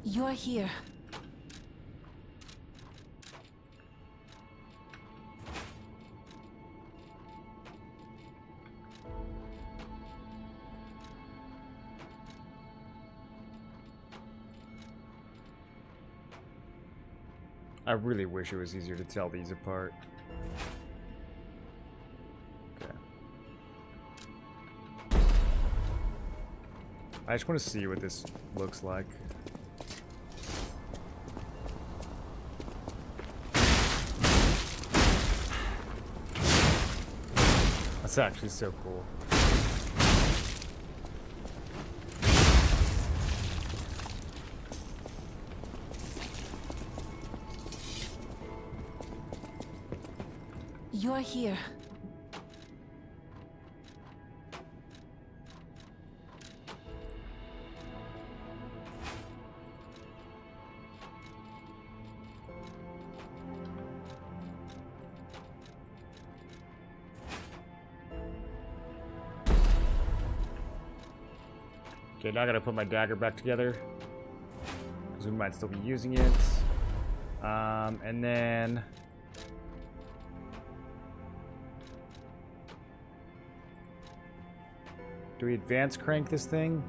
You're here. I really wish it was easier to tell these apart. Okay. I just want to see what this looks like. That's actually so cool. You're here. Okay, now I gotta put my dagger back together, because we might still be using it. And then... do we advance crank this thing?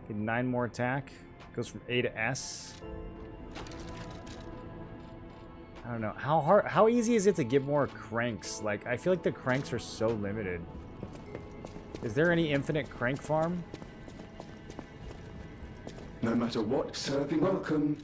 Get 9 more attack. Goes from A to S. I don't know. How easy is it to get more cranks? Like, I feel like the cranks are so limited. Is there any infinite crank farm? No matter what, serving welcome.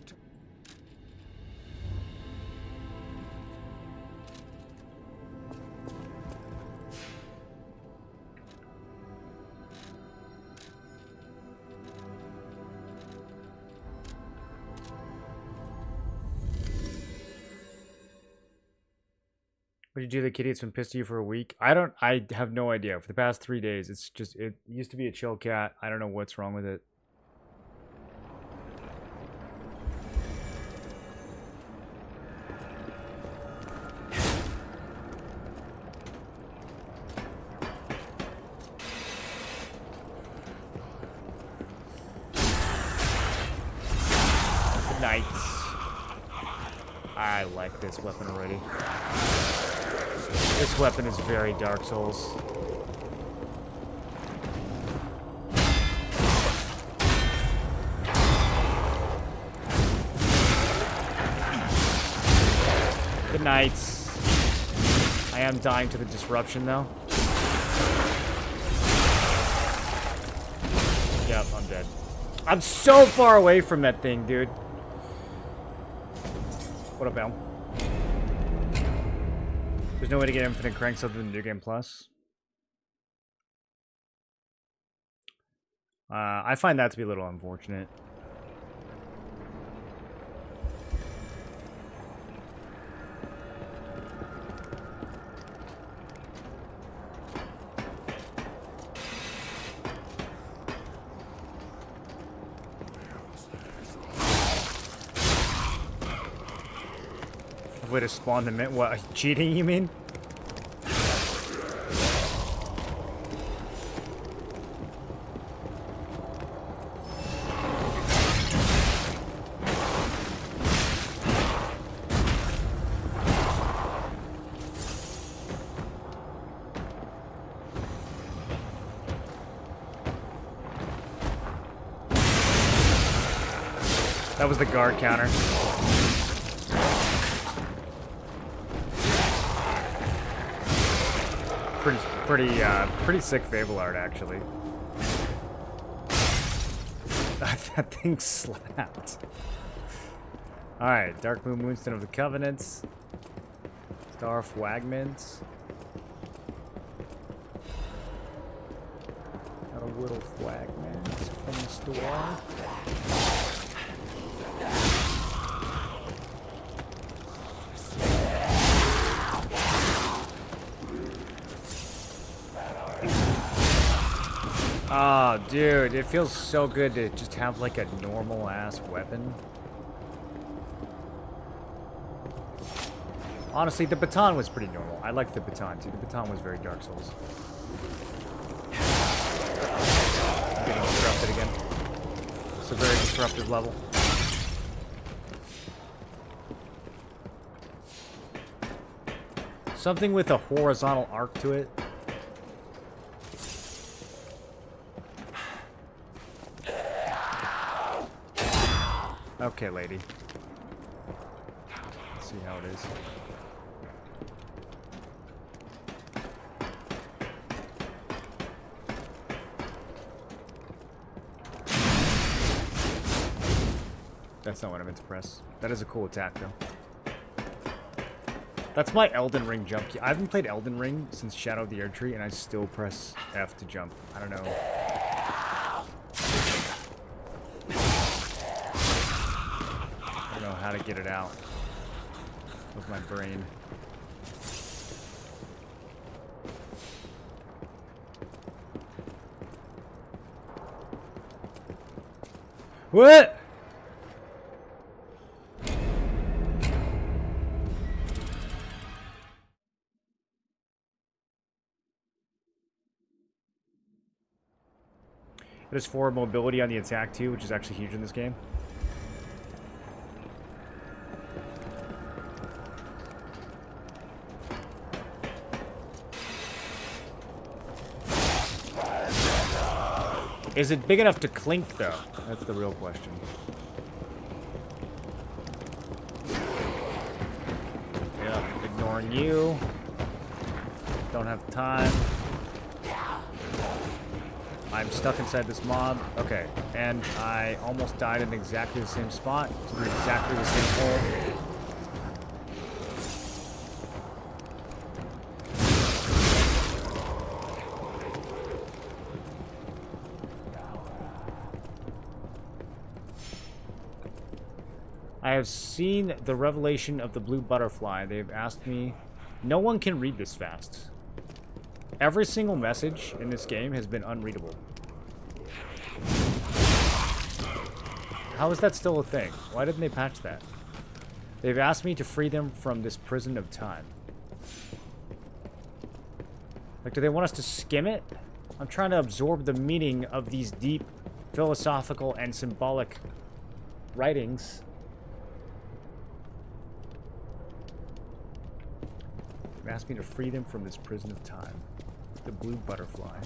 What did you do to the kitty? It's been pissed at you for a week. I have no idea. For the past 3 days, it's just, it used to be a chill cat. I don't know what's wrong with it. Good night. I like this weapon already. This weapon is very Dark Souls. Good night. I am dying to the disruption, though. Yep, I'm dead. I'm so far away from that thing, dude. What up, Al? There's no way to get infinite cranks other than New Game Plus. I find that to be a little unfortunate. Way to spawn them in. What, cheating, you mean? That was the guard counter. Pretty sick Fable art, actually. That thing slapped. Alright, Dark Moon Moonstone of the Covenants. Star Fragments. Got a little fragment from the store. Oh, dude, it feels so good to just have like a normal ass weapon. Honestly, the baton was pretty normal. I liked the baton too. The baton was very Dark Souls. I'm getting disrupted again. It's a very disruptive level. Something with a horizontal arc to it. Okay, lady. Let's see how it is. That's not what I meant to press. That is a cool attack, though. That's my Elden Ring jump key. I haven't played Elden Ring since Shadow of the Erdtree, and I still press F to jump. I don't know. How to get it out with my brain. What? It has forward mobility on the attack too, which is actually huge in this game. Is it big enough to clink, though? That's the real question. Yeah, ignoring you. Don't have time. I'm stuck inside this mob. Okay, and I almost died in exactly the same spot. To exactly the same hole. I have seen the revelation of the blue butterfly. They've asked me. No one can read this fast. Every single message in this game has been unreadable. How is that still a thing? Why didn't they patch that? They've asked me to free them from this prison of time. Like, do they want us to skim it? I'm trying to absorb the meaning of these deep philosophical and symbolic writings. They asked me to free them from this prison of time. The blue butterfly.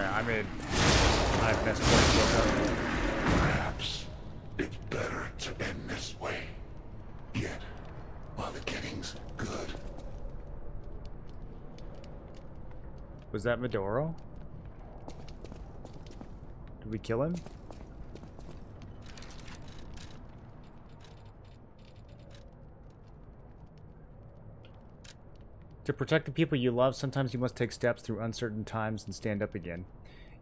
I've messed up. Perhaps it's better to end this way. Yet, while the getting's good. Was that Medoro? Did we kill him? To protect the people you love, sometimes you must take steps through uncertain times and stand up again.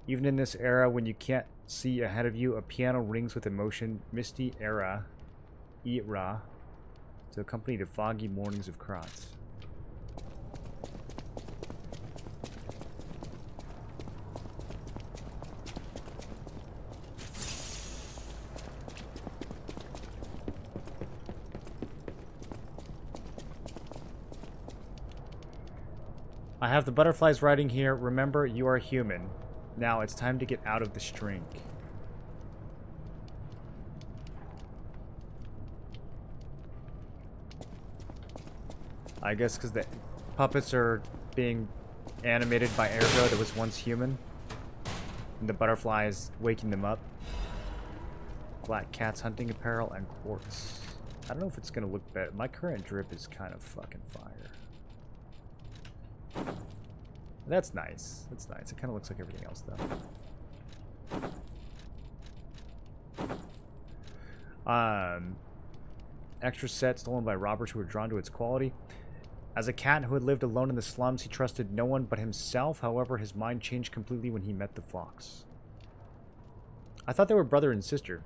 Even in this era when you can't see ahead of you, a piano rings with emotion, misty era, to accompany the foggy mornings of Kratz. I have the butterflies writing here. Remember, you are human. Now it's time to get out of the string. I guess because the puppets are being animated by Ergo that was once human. And the butterfly is waking them up. Black cat's hunting apparel and quartz. I don't know if it's going to look better. My current drip is kind of fucking fire. That's nice. That's nice. It kind of looks like everything else, though. Extra set stolen by robbers who were drawn to its quality. As a cat who had lived alone in the slums, he trusted no one but himself. However, his mind changed completely when he met the fox. I thought they were brother and sister.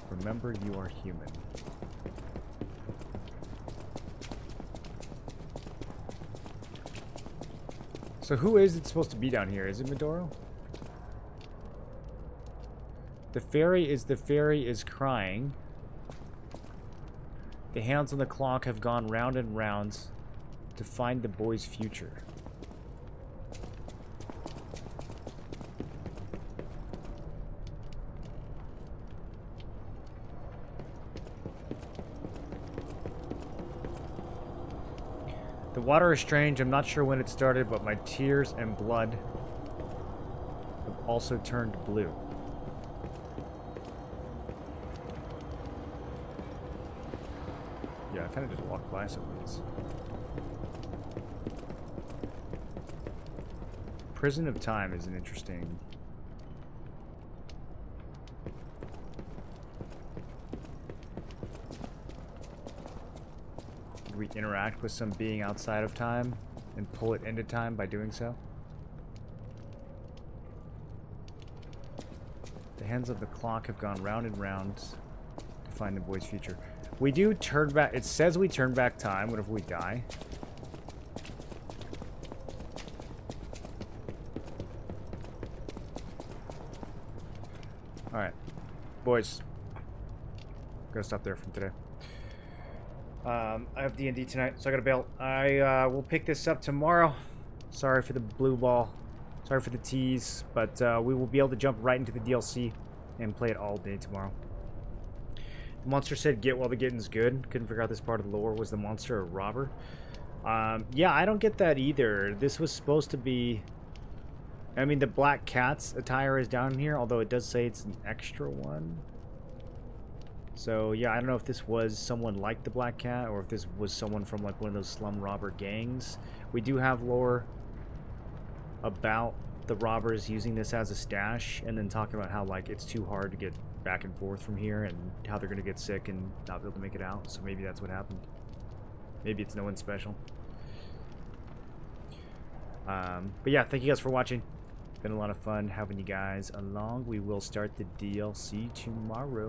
Remember, you are human. So who is it supposed to be down here? Is it Medoro? The fairy is crying. The hands on the clock have gone round and round to find the boy's future. The water is strange. I'm not sure when it started, but my tears and blood have also turned blue. Yeah, I kind of just walked by some of these. Prison of Time is an interesting... we interact with some being outside of time and pull it into time by doing so. The hands of the clock have gone round and round to find the boy's future. We do turn back. It says we turn back time whenever we die. Alright. Boys. Gotta stop there from today. I have D&D tonight, so I gotta bail. I will pick this up tomorrow. Sorry for the blue ball. Sorry for the tease, but we will be able to jump right into the DLC and play it all day tomorrow. The monster said get while the getting's good. Couldn't figure out this part of the lore. Was the monster a robber? Yeah, I don't get that either. This was supposed to be... I mean, the black cat's attire is down here, although it does say it's an extra one. So, yeah, I don't know if this was someone like the Black Cat or if this was someone from, like, one of those slum robber gangs. We do have lore about the robbers using this as a stash and then talking about how, like, it's too hard to get back and forth from here and how they're going to get sick and not be able to make it out. So maybe that's what happened. Maybe it's no one special. But, yeah, thank you guys for watching. Been a lot of fun having you guys along. We will start the DLC tomorrow.